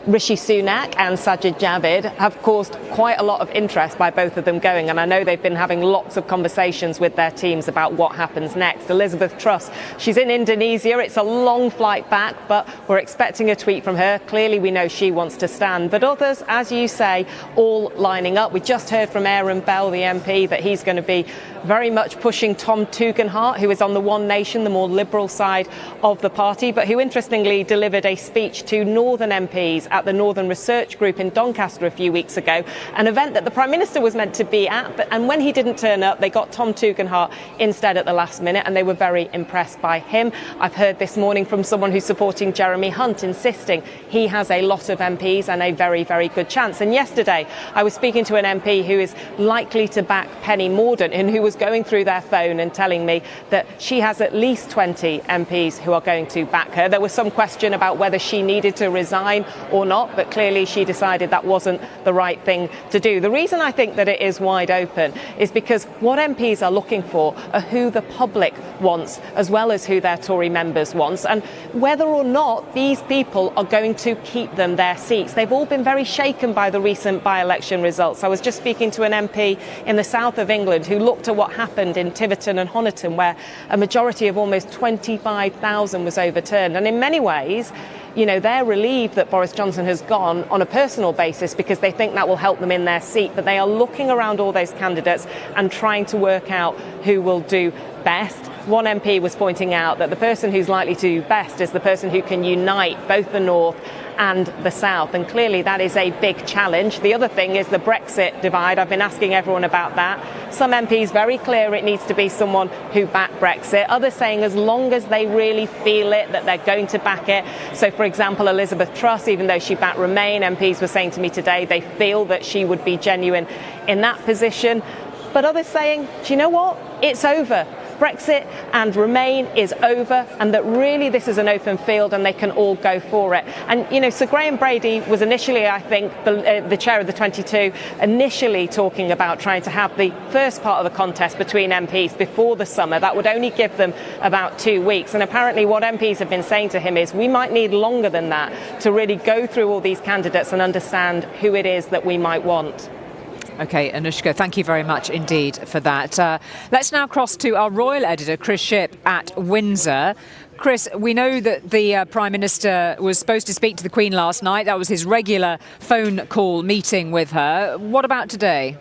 Rishi Sunak and Sajid Javid have caused quite a lot of interest by both of them going, and I know they've been having lots of conversations with their teams about what happens next. Elizabeth Truss, she's in Indonesia. It's a long flight back, but we're expecting a tweet from her. Clearly we know she wants to stand, but others, as you say, all lining up. We just heard from Aaron Bell, the MP, that he's going to be very much pushing Tom Tugendhat, who is on the One Nation, the more liberal side of the party, but who interestingly delivered a speech to Northern MPs at the Northern Research Group in Doncaster a few weeks ago, an event that the Prime Minister was meant to be at, and when he didn't turn up, they got Tom Tugendhat instead at the last minute, and they were very impressed by him. I've heard this morning from someone who's supporting Jeremy Hunt, insisting he has a lot of MPs and a very, very good chance. And yesterday, I was speaking to an MP who is likely to back Penny Mordaunt, and who was going through their phone and telling me that she has at least 20 MPs who are going to back her. There was some question about whether she needed to resign or or not, but clearly she decided that wasn't the right thing to do. The reason I think that it is wide open is because what MPs are looking for are who the public wants, as well as who their Tory members want, and whether or not these people are going to keep them their seats. They've all been very shaken by the recent by-election results. I was just speaking to an MP in the south of England who looked at what happened in Tiverton and Honiton, where a majority of almost 25,000 was overturned. And in many ways, you know, they're relieved that Boris Johnson has gone on a personal basis because they think that will help them in their seat. But they are looking around all those candidates and trying to work out who will do best. One MP was pointing out that the person who's likely to do best is the person who can unite both the North and the South, and clearly that is a big challenge. The other thing is the Brexit divide. I've been asking everyone about that. Some MPs very clear it needs to be someone who backed Brexit. Others saying as long as they really feel it, that they're going to back it. So, for example, Elizabeth Truss, even though she backed Remain, MPs were saying to me today they feel that she would be genuine in that position. But others saying, do you know what? It's over. Brexit and Remain is over, and that really this is an open field and they can all go for it. And, you know, Sir Graham Brady was initially, I think, the chair of the 22, initially talking about trying to have the first part of the contest between MPs before the summer. That would only give them about 2 weeks. And apparently what MPs have been saying to him is we might need longer than that to really go through all these candidates and understand who it is that we might want. OK, Anushka, thank you very much indeed for that. Let's now cross to our royal editor, Chris Shipp at Windsor. Chris, we know that the Prime Minister was supposed to speak to the Queen last night. That was his regular phone call meeting with her. What about today?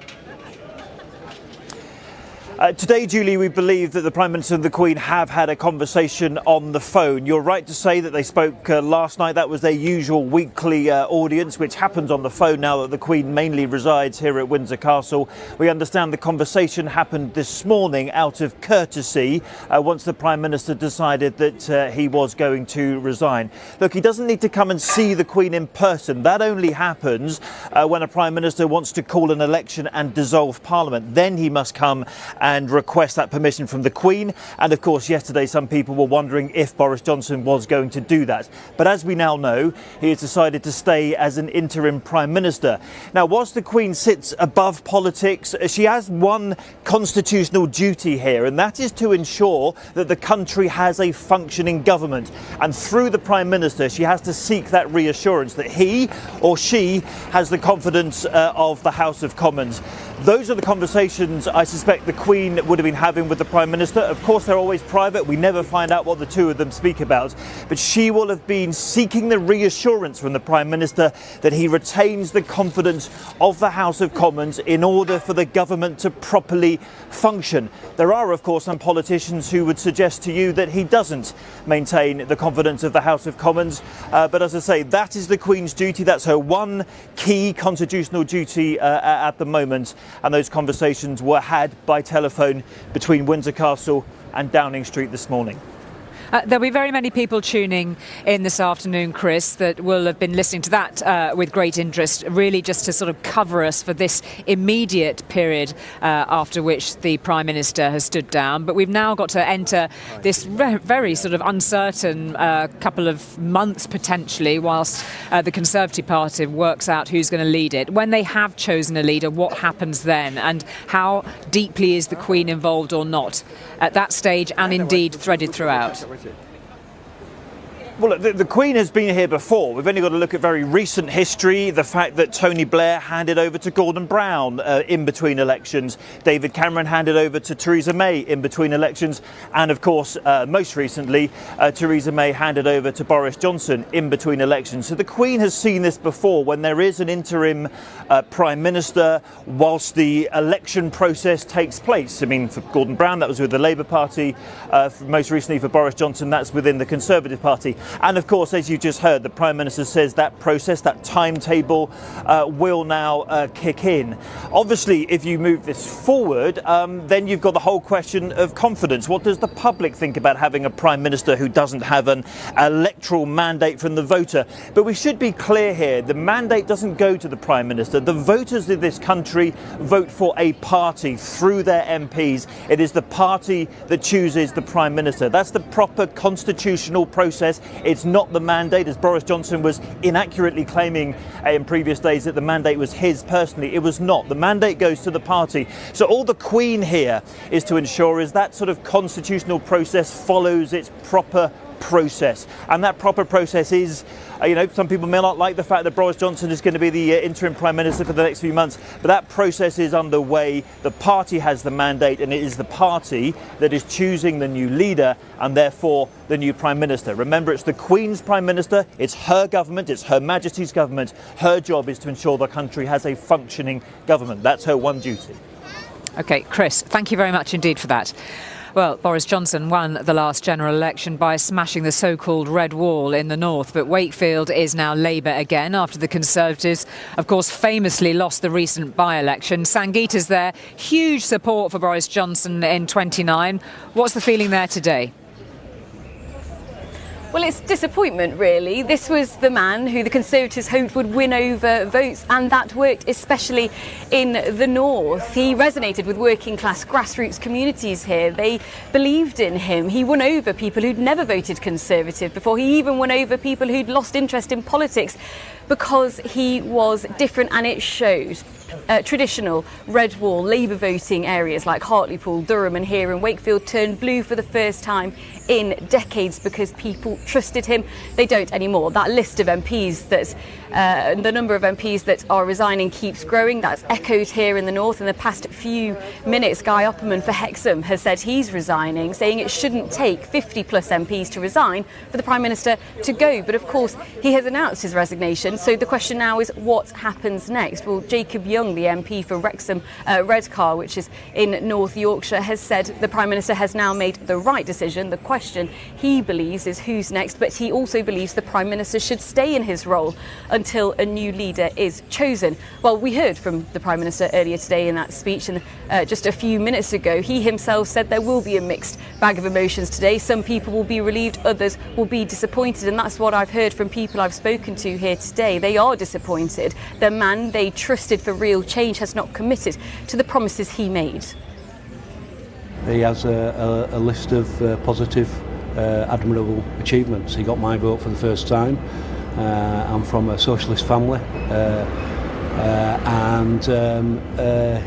Today, Julie, we believe that the Prime Minister and the Queen have had a conversation on the phone. You're right to say that they spoke last night. That was their usual weekly audience, which happens on the phone now that the Queen mainly resides here at Windsor Castle. We understand the conversation happened this morning out of courtesy once the Prime Minister decided that he was going to resign. Look, he doesn't need to come and see the Queen in person. That only happens when a Prime Minister wants to call an election and dissolve Parliament. Then he must come and request that permission from the Queen. And of course, yesterday some people were wondering if Boris Johnson was going to do that. But as we now know, he has decided to stay as an interim Prime Minister. Now, whilst the Queen sits above politics, she has one constitutional duty here, and that is to ensure that the country has a functioning government. And through the Prime Minister, she has to seek that reassurance that he or she has the confidence of the House of Commons. Those are the conversations I suspect the Queen would have been having with the Prime Minister. Of course, they're always private. We never find out what the two of them speak about. But she will have been seeking the reassurance from the Prime Minister that he retains the confidence of the House of Commons in order for the government to properly function. There are, of course, some politicians who would suggest to you that he doesn't maintain the confidence of the House of Commons. But as I say, that is the Queen's duty. That's her one key constitutional duty at the moment. And those conversations were had by telephone between Windsor Castle and Downing Street this morning. There'll be very many people tuning in this afternoon, Chris, that will have been listening to that with great interest, really just to sort of cover us for this immediate period after which the Prime Minister has stood down. But we've now got to enter this very sort of uncertain couple of months potentially whilst the Conservative Party works out who's going to lead it. When they have chosen a leader, what happens then? And how deeply is the Queen involved or not at that stage and indeed threaded throughout? Well, the Queen has been here before. We've only got to look at very recent history. The fact that Tony Blair handed over to Gordon Brown in between elections. David Cameron handed over to Theresa May in between elections. And of course, most recently, Theresa May handed over to Boris Johnson in between elections. So the Queen has seen this before when there is an interim Prime Minister whilst the election process takes place. I mean, for Gordon Brown, that was with the Labour Party. Most recently for Boris Johnson, that's within the Conservative Party. And of course, as you just heard, the Prime Minister says that process, that timetable will now kick in. Obviously, if you move this forward, then you've got the whole question of confidence. What does the public think about having a Prime Minister who doesn't have an electoral mandate from the voter? But we should be clear here, the mandate doesn't go to the Prime Minister. The voters in this country vote for a party through their MPs. It is the party that chooses the Prime Minister. That's the proper constitutional process. It's not the mandate, as Boris Johnson was inaccurately claiming in previous days that the mandate was his personally. It was not. The mandate goes to the party. So all the Queen here is to ensure is that sort of constitutional process follows its proper process, and that proper process is, some people may not like the fact that Boris Johnson is going to be the interim Prime Minister for the next few months, but that process is underway. The party has the mandate, and it is the party that is choosing the new leader and therefore the new Prime Minister. Remember, it's the Queen's Prime Minister, it's her government, it's Her Majesty's government. Her job is to ensure the country has a functioning government. That's her one duty. OK, Chris, thank you very much indeed for that. Well, Boris Johnson won the last general election by smashing the so-called Red Wall in the north, but Wakefield is now Labour again after the Conservatives, of course, famously lost the recent by-election. Sangeeta's there, huge support for Boris Johnson in 29. What's the feeling there today? Well, it's disappointment, really. This was the man who the Conservatives hoped would win over votes, and that worked, especially in the north. He resonated with working class grassroots communities here. They believed in him. He won over people who'd never voted Conservative before. He even won over people who'd lost interest in politics because he was different, and it showed. Traditional Red Wall Labour voting areas like Hartlepool, Durham and here in Wakefield turned blue for the first time in decades because people trusted him. They don't anymore. That list of MPs, the number of MPs that are resigning keeps growing. That's echoed here in the north. In the past few minutes, Guy Opperman for Hexham has said he's resigning, saying it shouldn't take 50 plus MPs to resign for the Prime Minister to go. But of course, he has announced his resignation. So the question now is what happens next? Well, Jacob Young, the MP for Wrexham Redcar, which is in North Yorkshire, has said the Prime Minister has now made the right decision. The question he believes is who's next, but he also believes the Prime Minister should stay in his role until a new leader is chosen. Well, we heard from the Prime Minister earlier today in that speech, and just a few minutes ago, he himself said there will be a mixed bag of emotions today. Some people will be relieved, others will be disappointed, and that's what I've heard from people I've spoken to here today. They are disappointed. The man they trusted for real change has not committed to the promises he made. He has a list of positive, admirable achievements. He got my vote for the first time. I'm from a socialist family, and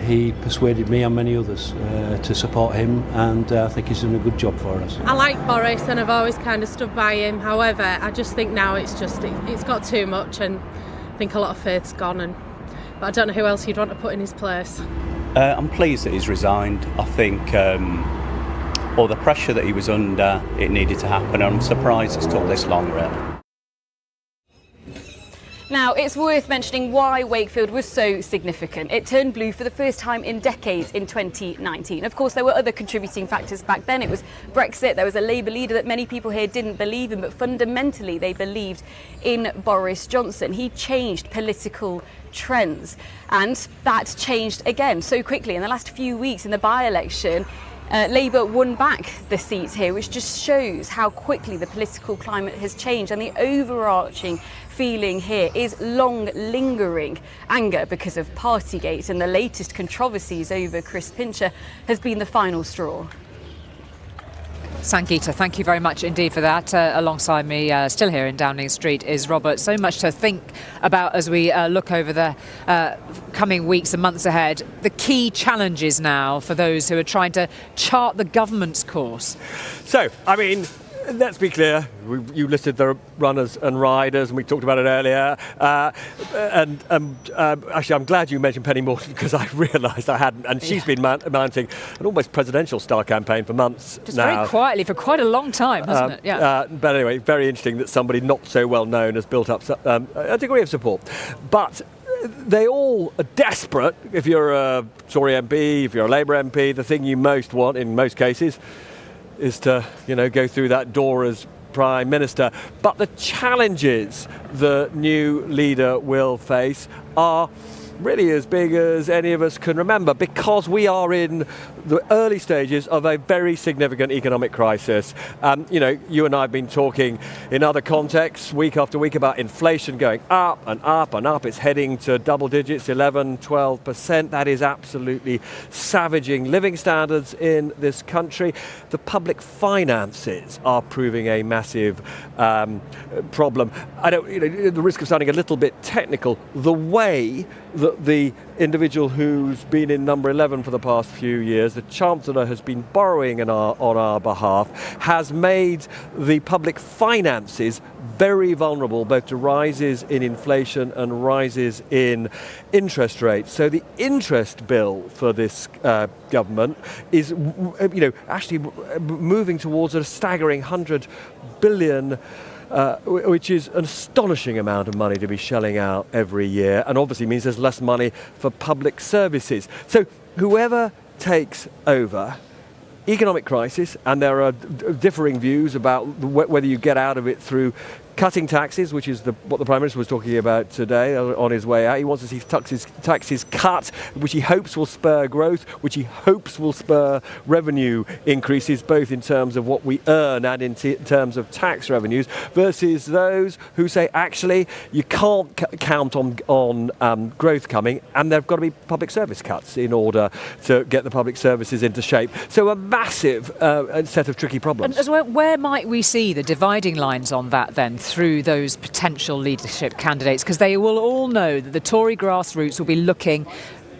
he persuaded me and many others to support him, and I think he's done a good job for us. I like Boris and I've always kind of stood by him. However, I just think now it's got too much, and I think a lot of faith's gone, but I don't know who else you'd want to put in his place. I'm pleased that he's resigned. I think all the pressure that he was under, it needed to happen. I'm surprised it's took this long, really. Now, it's worth mentioning why Wakefield was so significant. It turned blue for the first time in decades in 2019. Of course, there were other contributing factors back then. It was Brexit. There was a Labour leader that many people here didn't believe in, but fundamentally they believed in Boris Johnson. He changed political trends, and that changed again so quickly. In the last few weeks in the by-election, Labour won back the seats here, which just shows how quickly the political climate has changed, and the overarching feeling here is long lingering anger because of Partygate, and the latest controversies over Chris Pincher has been the final straw. Sangeeta, thank you very much indeed for that. Alongside me, still here in Downing Street, is Robert. So much to think about as we look over the coming weeks and months ahead. The key challenges now for those who are trying to chart the government's course. So, I mean, let's be clear, you listed the runners and riders, and we talked about it earlier. Actually, I'm glad you mentioned Penny Morton, because I realised I hadn't, and she's been mounting an almost presidential style campaign for months just now. Very quietly for quite a long time, hasn't it? Yeah. But anyway, very interesting that somebody not so well known has built up a degree of support. But they all are desperate. If you're a Tory MP, if you're a Labour MP, the thing you most want in most cases is to, go through that door as Prime Minister. But the challenges the new leader will face are really as big as any of us can remember, because we are in the early stages of a very significant economic crisis. You and I have been talking in other contexts week after week about inflation going up and up and up. It's heading to double digits, 11, 12%. That is absolutely savaging living standards in this country. The public finances are proving a massive problem. The risk of sounding a little bit technical, the way that the individual who's been in number 11 for the past few years, the Chancellor, has been borrowing on our behalf, has made the public finances very vulnerable both to rises in inflation and rises in interest rates. So the interest bill for this government is actually moving towards a staggering 100 billion which is an astonishing amount of money to be shelling out every year, and obviously means there's less money for public services. So whoever takes over, economic crisis, and there are differing views about whether you get out of it through cutting taxes, which is what the Prime Minister was talking about today on his way out. He wants to see taxes cut, which he hopes will spur growth, which he hopes will spur revenue increases, both in terms of what we earn and in terms of tax revenues, versus those who say, actually, you can't count on growth coming, and there have got to be public service cuts in order to get the public services into shape. So a massive set of tricky problems. And as well, where might we see the dividing lines on that then, through those potential leadership candidates? Because they will all know that the Tory grassroots will be looking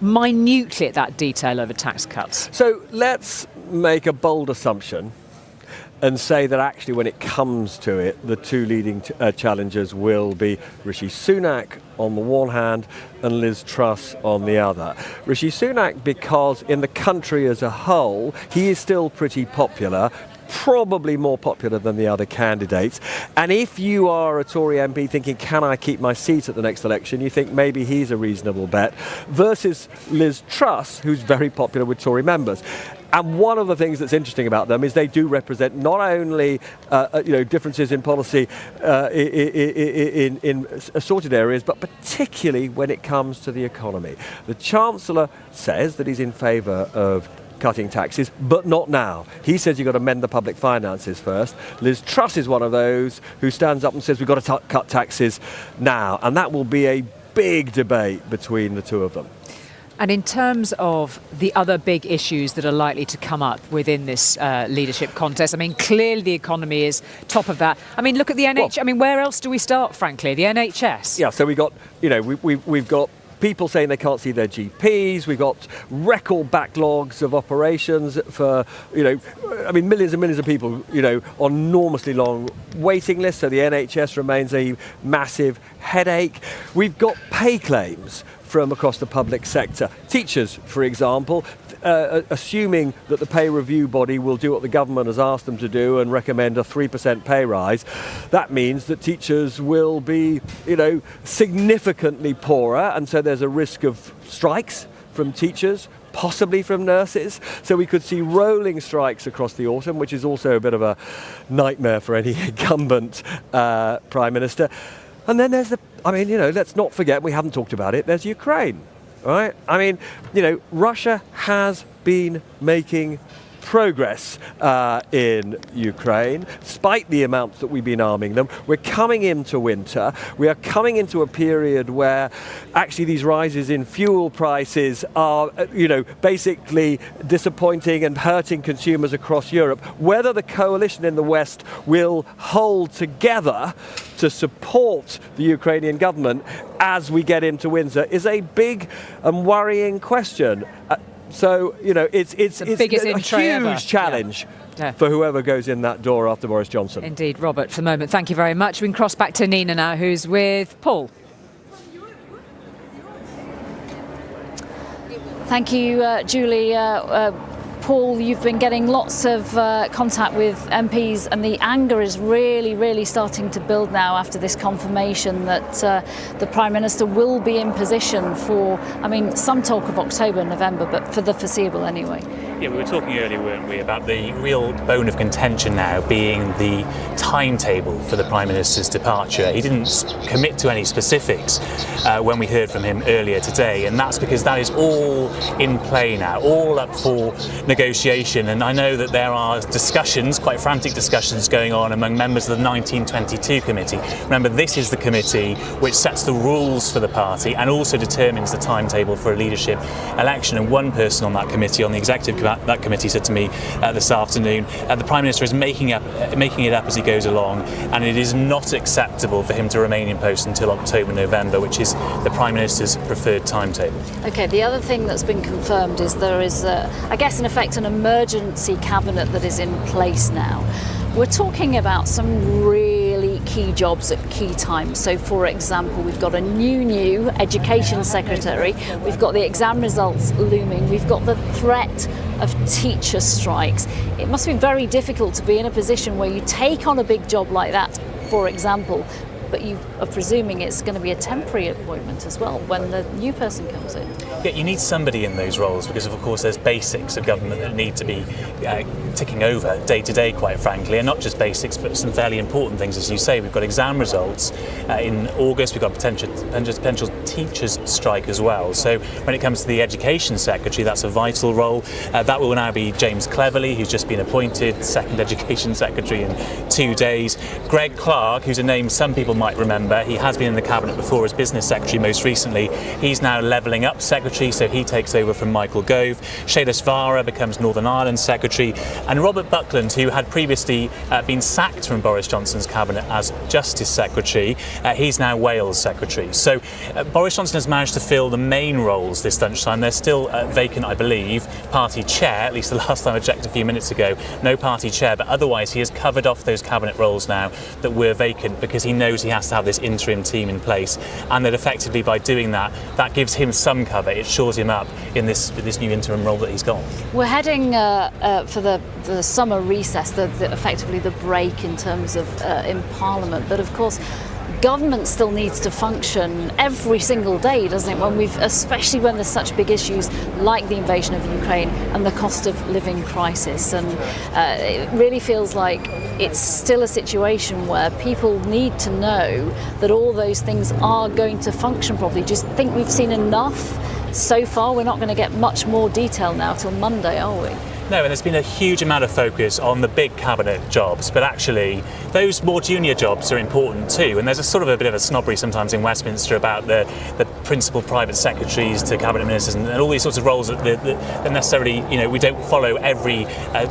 minutely at that detail over tax cuts. So let's make a bold assumption and say that actually when it comes to it, the two leading challengers will be Rishi Sunak on the one hand and Liz Truss on the other. Rishi Sunak, because in the country as a whole, he is still pretty popular, probably more popular than the other candidates. And if you are a Tory MP thinking, can I keep my seat at the next election, you think maybe he's a reasonable bet, versus Liz Truss, who's very popular with Tory members. And one of the things that's interesting about them is they do represent not only differences in policy in assorted areas, but particularly when it comes to the economy. The Chancellor says that he's in favour of cutting taxes, but not now. He says you've got to mend the public finances first. Liz Truss is one of those who stands up and says we've got to cut taxes now. And that will be a big debate between the two of them. And in terms of the other big issues that are likely to come up within this leadership contest, I mean, clearly the economy is top of that. I mean, look at the NHS. I mean, where else do we start, frankly? The NHS. Yeah, so we've got people saying they can't see their GPs. We've got record backlogs of operations for, millions and millions of people, on enormously long waiting lists. So the NHS remains a massive headache. We've got pay claims from across the public sector. Teachers, for example, assuming that the pay review body will do what the government has asked them to do and recommend a 3% pay rise, that means that teachers will be, significantly poorer, and so there's a risk of strikes from teachers, possibly from nurses. So we could see rolling strikes across the autumn, which is also a bit of a nightmare for any incumbent Prime Minister. And then there's let's not forget, we haven't talked about it, there's Ukraine, right? I mean, Russia has been making progress in Ukraine, despite the amounts that we've been arming them. We're coming into winter. We are coming into a period where actually these rises in fuel prices are, basically disappointing and hurting consumers across Europe. Whether the coalition in the West will hold together to support the Ukrainian government as we get into winter is a big and worrying question. So, it's a huge challenge for whoever goes in that door after Boris Johnson. Indeed, Robert, for the moment, thank you very much. We can cross back to Nina now, who's with Paul. Thank you, Julie. Paul, you've been getting lots of contact with MPs, and the anger is really starting to build now after this confirmation that the Prime Minister will be in position for, some talk of October, November, but for the foreseeable anyway. Yeah, we were talking earlier, weren't we, about the real bone of contention now being the timetable for the Prime Minister's departure. He didn't commit to any specifics when we heard from him earlier today, and that's because that is all in play now, all up for negotiation. And I know that there are discussions, quite frantic discussions, going on among members of the 1922 committee. Remember, this is the committee which sets the rules for the party and also determines the timetable for a leadership election. And one person on that committee, on the executive that committee, said to me this afternoon, the Prime Minister is making it up as he goes along, and it is not acceptable for him to remain in post until October, November, which is the Prime Minister's preferred timetable. Okay, the other thing that's been confirmed is there is, I guess in effect, an emergency cabinet that is in place now. We're talking about some really key jobs at key times. So, for example, we've got a new education secretary, we've got the exam results looming, we've got the threat of teacher strikes. It must be very difficult to be in a position where you take on a big job like that, for example, but you are presuming it's going to be a temporary appointment as well when the new person comes in. Yeah, you need somebody in those roles because, of course, there's basics of government that need to be ticking over day to day, quite frankly, and not just basics, but some fairly important things. As you say, we've got exam results in August, we've got potential teachers' strike as well. So when it comes to the Education Secretary, that's a vital role. That will now be James Cleverly, who's just been appointed second Education Secretary in 2 days. Greg Clark, who's a name some people might remember, he has been in the Cabinet before as Business Secretary most recently. He's now Levelling Up Secretary, so he takes over from Michael Gove. Shailesh Vara becomes Northern Ireland Secretary, and Robert Buckland, who had previously been sacked from Boris Johnson's Cabinet as Justice Secretary, he's now Wales Secretary. So Boris Johnson has managed to fill the main roles this lunchtime. They're still vacant, I believe. Party Chair, at least the last time I checked a few minutes ago, no Party Chair, but otherwise he has covered off those Cabinet roles now that were vacant because he knows he has to have this interim team in place, and that effectively by doing that, that gives him some cover. It shores him up in this new interim role that he's got. We're heading for the summer recess, effectively the break in terms of in Parliament, but of course government still needs to function every single day, doesn't it, especially when there's such big issues like the invasion of Ukraine and the cost of living crisis. And it really feels like it's still a situation where people need to know that all those things are going to function properly. Just think we've seen enough so far. We're not going to get much more detail now till Monday, are we? No, and there's been a huge amount of focus on the big cabinet jobs, but actually those more junior jobs are important too. And there's a sort of a bit of a snobbery sometimes in Westminster about the principal private secretaries to cabinet ministers and all these sorts of roles that necessarily, we don't follow every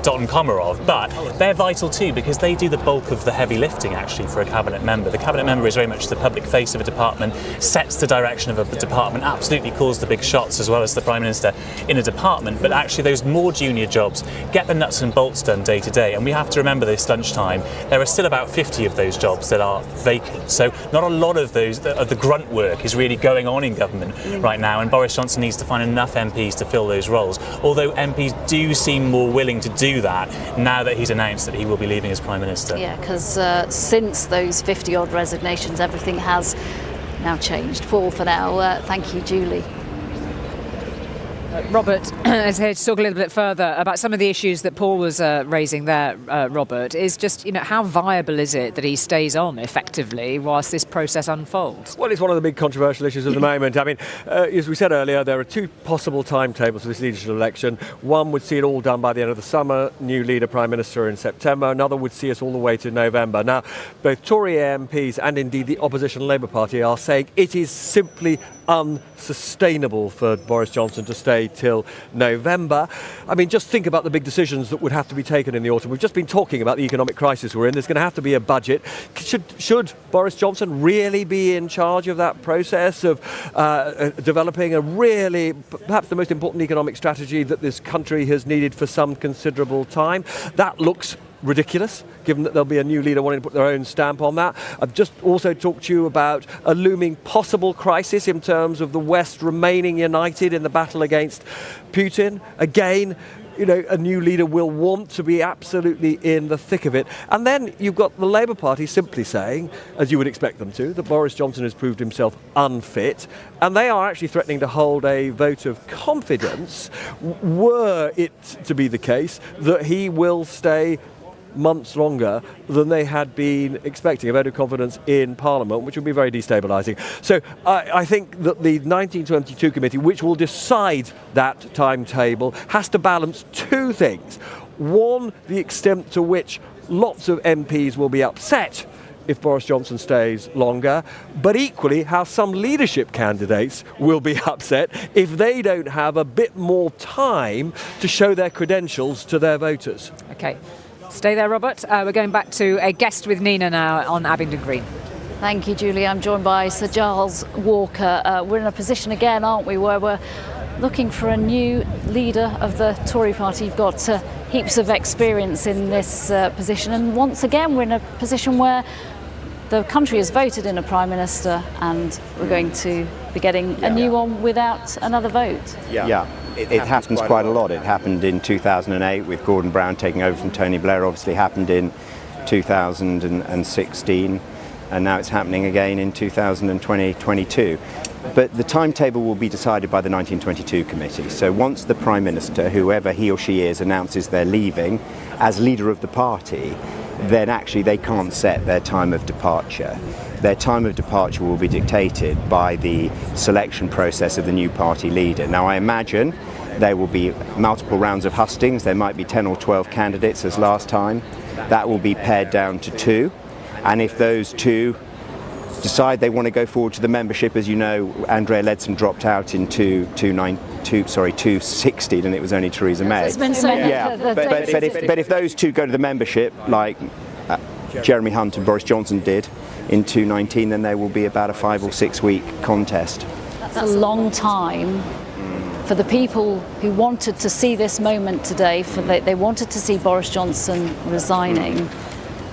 dot and comma of, but they're vital too because they do the bulk of the heavy lifting actually for a cabinet member. The cabinet member is very much the public face of a department, sets the direction of a department, absolutely calls the big shots as well as the Prime Minister in a department, but actually those more junior jobs get the nuts and bolts done day to day. And we have to remember this lunchtime, there are still about 50 of those jobs that are vacant. So not a lot of the grunt work is really going on in government right now, and Boris Johnson needs to find enough MPs to fill those roles. Although MPs do seem more willing to do that now that he's announced that he will be leaving as Prime Minister. Yeah, because since those 50-odd resignations, everything has now changed. Paul, for now, thank you, Julie. Robert is here to talk a little bit further about some of the issues that Paul was raising there, Robert, is just, how viable is it that he stays on effectively whilst this process unfolds? Well, it's one of the big controversial issues of the moment. I mean, as we said earlier, there are two possible timetables for this leadership election. One would see it all done by the end of the summer, new leader, Prime Minister in September. Another would see us all the way to November. Now, both Tory MPs and indeed the opposition Labour Party are saying it is simply unsustainable for Boris Johnson to stay till November. I mean, just think about the big decisions that would have to be taken in the autumn. We've just been talking about the economic crisis we're in. There's going to have to be a budget. Should Boris Johnson really be in charge of that process of developing a really, perhaps the most important economic strategy that this country has needed for some considerable time? That looks ridiculous, given that there'll be a new leader wanting to put their own stamp on that. I've just also talked to you about a looming possible crisis in terms of the West remaining united in the battle against Putin. Again, a new leader will want to be absolutely in the thick of it. And then you've got the Labour Party simply saying, as you would expect them to, that Boris Johnson has proved himself unfit, and they are actually threatening to hold a vote of confidence were it to be the case that he will stay months longer than they had been expecting, a vote of confidence in Parliament, which would be very destabilising. So I think that the 1922 committee, which will decide that timetable, has to balance two things. One, the extent to which lots of MPs will be upset if Boris Johnson stays longer, but equally how some leadership candidates will be upset if they don't have a bit more time to show their credentials to their voters. Okay. Stay there, Robert. We're going back to a guest with Nina now on Abingdon Green. Thank you, Julie. I'm joined by Sir Giles Walker. We're in a position again, aren't we, where we're looking for a new leader of the Tory party. You've got heaps of experience in this position, and once again we're in a position where the country has voted in a Prime Minister, and we're going to be getting a new one without another vote. Yeah. It happens quite a lot. It happened in 2008 with Gordon Brown taking over from Tony Blair, obviously happened in 2016, and now it's happening again in 2022. But the timetable will be decided by the 1922 committee. So once the Prime Minister, whoever he or she is, announces they're leaving as leader of the party, then actually they can't set their time of departure. Their time of departure will be dictated by the selection process of the new party leader. Now, I imagine there will be multiple rounds of hustings. There might be 10 or 12 candidates as last time. That will be pared down to 2. And if those 2 decide they want to go forward to the membership, as you know, Andrea Leadsom dropped out in 2016, and it was only Theresa May. It's been so but if those 2 go to the membership, like Jeremy Hunt and Boris Johnson did in 2019, then there will be about a 5 or 6 week contest. That's a long time for the people who wanted to see this moment today. They wanted to see Boris Johnson resigning,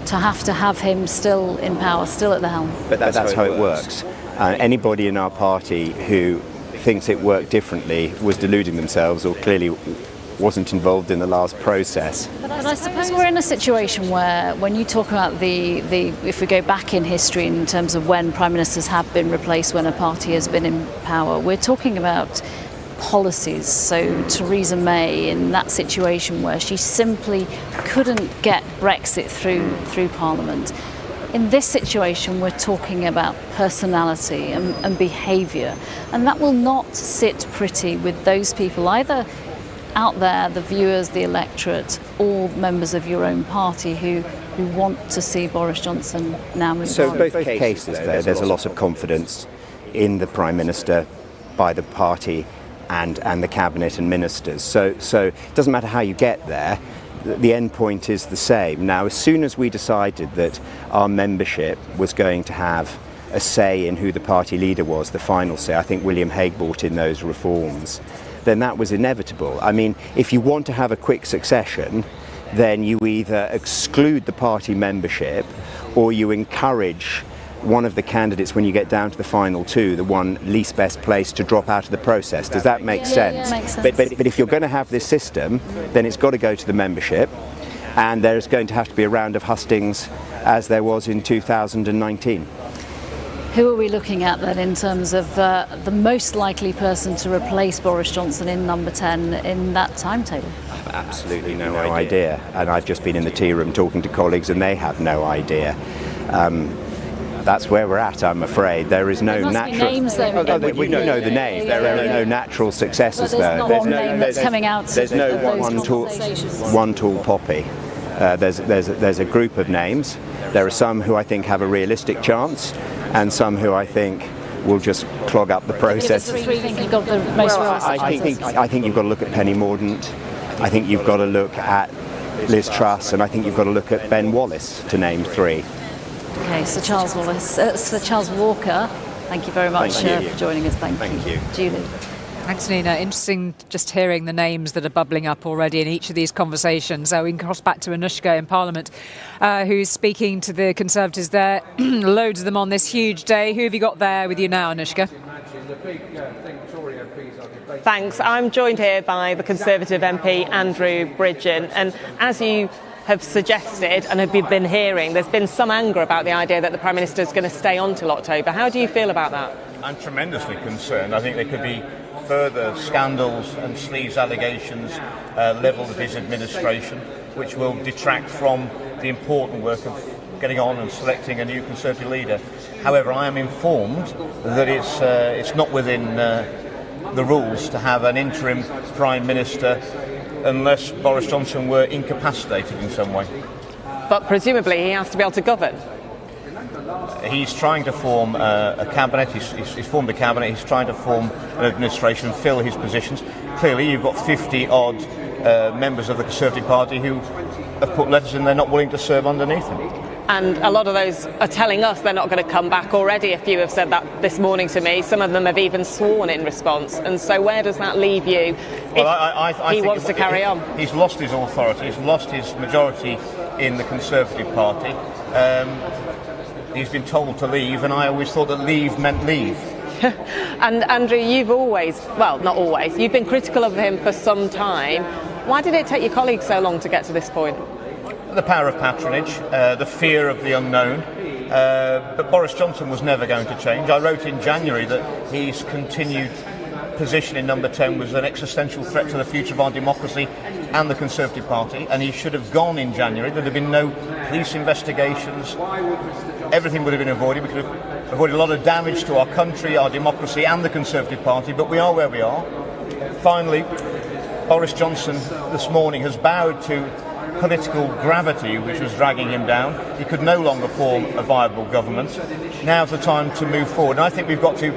to have him still in power, still at the helm. But that's how it works. Anybody in our party who thinks it worked differently was deluding themselves, or clearly wasn't involved in the last process. But I suppose we're in a situation where, when you talk about if we go back in history in terms of when Prime Ministers have been replaced, when a party has been in power, we're talking about policies. So Theresa May, in that situation where she simply couldn't get Brexit through Parliament. In this situation, we're talking about personality and behaviour, and that will not sit pretty with those people, either out there, the viewers, the electorate, or members of your own party who want to see Boris Johnson now move on. So both cases there's a loss of confidence in the Prime Minister by the party and the Cabinet and ministers. So it doesn't matter how you get there, the end point is the same. Now, as soon as we decided that our membership was going to have a say in who the party leader was, the final say, I think William Hague brought in those reforms, then that was inevitable. I mean, if you want to have a quick succession, then you either exclude the party membership or you encourage one of the candidates, when you get down to the final 2, the one least best placed, to drop out of the process. Does that make sense? Yeah, makes sense. But if you're going to have this system, then it's got to go to the membership, and there's going to have to be a round of hustings as there was in 2019. Who are we looking at then in terms of the most likely person to replace Boris Johnson in number 10 in that timetable? I have absolutely no idea. And I've just been in the tea room talking to colleagues, and they have no idea. That's where we're at, I'm afraid. There is no natural... names, though. We know the names. There are no natural successors there. There's no name that's coming out. There's no one tall poppy. There's a group of names. There are some who I think have a realistic chance, and some who I think will just clog up the process. I think you've got the most I think you've got to look at Penny Mordaunt. I think you've got to look at Liz Truss, and I think you've got to look at Ben Wallace, to name 3. Okay, Sir Charles Wallace, Sir Charles Walker, thank you very much for joining us. Thank you. Julie. Thanks, Nina. Interesting just hearing the names that are bubbling up already in each of these conversations. So we can cross back to Anushka in Parliament, who's speaking to the Conservatives there. Loads of them on this huge day. Who have you got there with you now, Anushka? Thanks. I'm joined here by the Conservative MP Andrew Bridgen, and as you have suggested and have been hearing, there's been some anger about the idea that the Prime Minister is going to stay on till October. How do you feel about that? I'm tremendously concerned. I think there could be further scandals and sleaze allegations levelled at his administration, which will detract from the important work of getting on and selecting a new Conservative leader. However, I am informed that it's not within the rules to have an interim Prime Minister unless Boris Johnson were incapacitated in some way. But presumably he has to be able to govern. He's trying to form a cabinet, he's formed a cabinet, he's trying to form an administration and fill his positions. Clearly you've got 50-odd members of the Conservative Party who have put letters in they're not willing to serve underneath him. And a lot of those are telling us they're not going to come back already. A few have said that this morning to me. Some of them have even sworn in response. And so where does that leave you if he wants to carry on? He's lost his authority, he's lost his majority in the Conservative Party. He's been told to leave, and I always thought that leave meant leave. And Andrew, you've always, well, not always, you've been critical of him for some time. Why did it take your colleagues so long to get to this point? The power of patronage, the fear of the unknown. But Boris Johnson was never going to change. I wrote in January that his continued position in number 10 was an existential threat to the future of our democracy and the Conservative Party, and he should have gone in January. There'd have been no police investigations. Everything would have been avoided. We could have avoided a lot of damage to our country, our democracy and the Conservative Party, but we are where we are. Finally, Boris Johnson this morning has bowed to political gravity which was dragging him down. He could no longer form a viable government. Now's the time to move forward. And I think we've got to,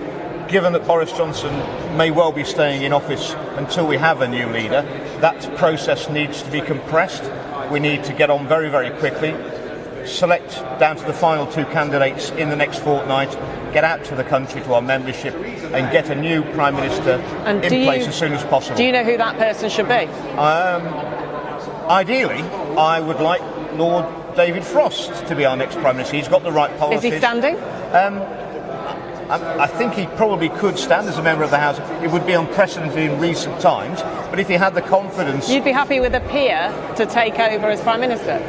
given that Boris Johnson may well be staying in office until we have a new leader, that process needs to be compressed. We need to get on very, very quickly, select down to the final two candidates in the next fortnight, get out to the country, to our membership, and get a new Prime Minister in place as soon as possible. Do you know who that person should be? Ideally, I would like Lord David Frost to be our next Prime Minister. He's got the right policies. Is he standing? I think he probably could stand as a member of the House. It would be unprecedented in recent times, but if he had the confidence... You'd be happy with a peer to take over as Prime Minister?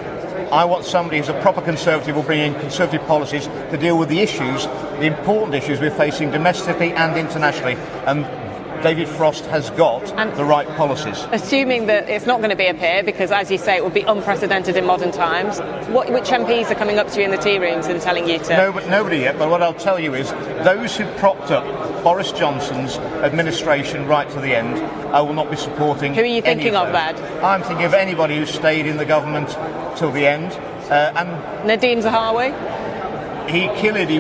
I want somebody who's a proper Conservative, will bring in Conservative policies to deal with the issues, the important issues we're facing domestically and internationally. And David Frost has got the right policies. Assuming that it's not going to be a peer, because as you say, it would be unprecedented in modern times, which MPs are coming up to you in the tea rooms and telling you to? Nobody yet, but what I'll tell you is those who propped up Boris Johnson's administration right to the end, I will not be supporting. Who are you thinking of, Lad? I'm thinking of anybody who stayed in the government till the end. And Nadhim Zahawi? He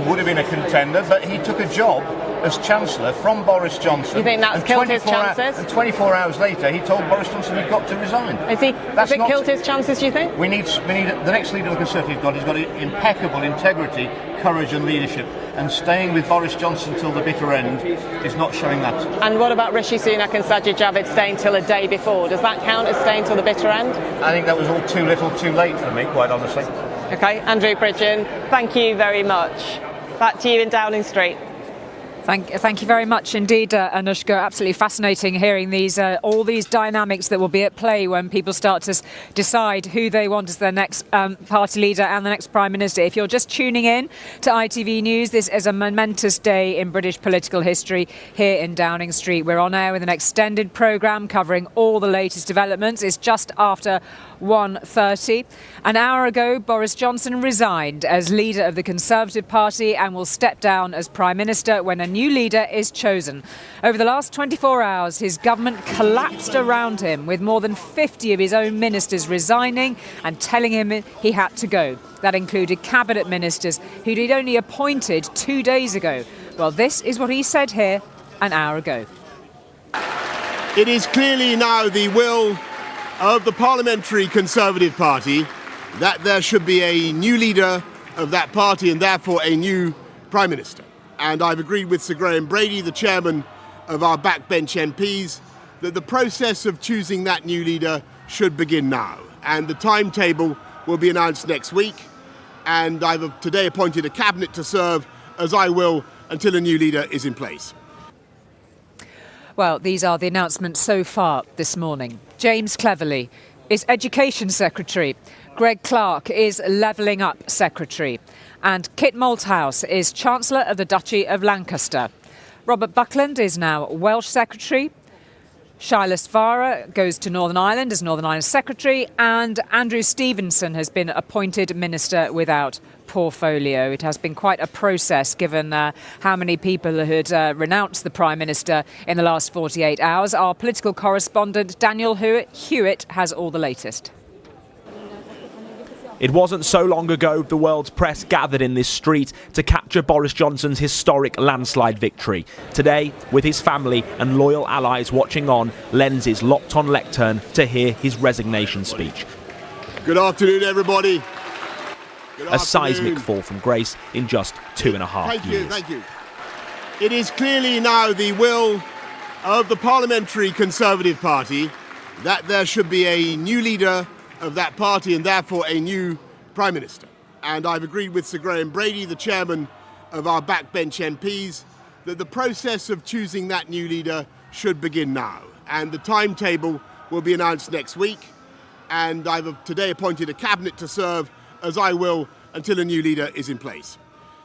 would have been a contender, but he took a job as Chancellor from Boris Johnson. You think that's killed his chances? And 24 hours later, he told Boris Johnson he'd got to resign. Has it killed his chances, do you think? We need the next leader of the Conservative Party. He's got impeccable integrity, courage and leadership. And staying with Boris Johnson till the bitter end is not showing that. And what about Rishi Sunak and Sajid Javid staying till a day before? Does that count as staying till the bitter end? I think that was all too little, too late for me, quite honestly. OK, Andrew Bridgen, thank you very much. Back to you in Downing Street. Thank you very much indeed, Anushka. Absolutely fascinating hearing these all these dynamics that will be at play when people start to decide who they want as their next party leader and the next Prime Minister. If you're just tuning in to ITV News, this is a momentous day in British political history here in Downing Street. We're on air with an extended programme covering all the latest developments. It's just after 1:30. An hour ago, Boris Johnson resigned as leader of the Conservative Party and will step down as Prime Minister when a new leader is chosen. Over the last 24 hours, his government collapsed around him, with more than 50 of his own ministers resigning and telling him he had to go. That included cabinet ministers who'd he'd only appointed 2 days ago. Well, this is what he said here an hour ago. It is clearly now the will of the Parliamentary Conservative Party that there should be a new leader of that party and therefore a new Prime Minister. And I've agreed with Sir Graham Brady, the chairman of our backbench MPs that the process of choosing that new leader should begin now. And the timetable will be announced next week. And I've today appointed a cabinet to serve, as I will, until a new leader is in place. Well, these are the announcements so far this morning. James Cleverly is Education Secretary. Greg Clark is Levelling Up Secretary. And Kit Malthouse is Chancellor of the Duchy of Lancaster. Robert Buckland is now Welsh Secretary. Silas Vara goes to Northern Ireland as Northern Ireland Secretary, and Andrew Stevenson has been appointed Minister without portfolio. It has been quite a process given how many people had renounced the Prime Minister in the last 48 hours. Our political correspondent Daniel Hewitt has all the latest. It wasn't so long ago the world's press gathered in this street to capture Boris Johnson's historic landslide victory. Today, with his family and loyal allies watching on, lenses locked on lectern to hear his resignation speech. Good afternoon, everybody. Good a seismic fall from grace in just 2.5 years. Thank you. It is clearly now the will of the Parliamentary Conservative Party that there should be a new leader of that party and therefore a new Prime Minister. And I've agreed with Sir Graham Brady, the chairman of our backbench MPs, that the process of choosing that new leader should begin now. And the timetable will be announced next week. And I've today appointed a cabinet to serve, as I will, until a new leader is in place.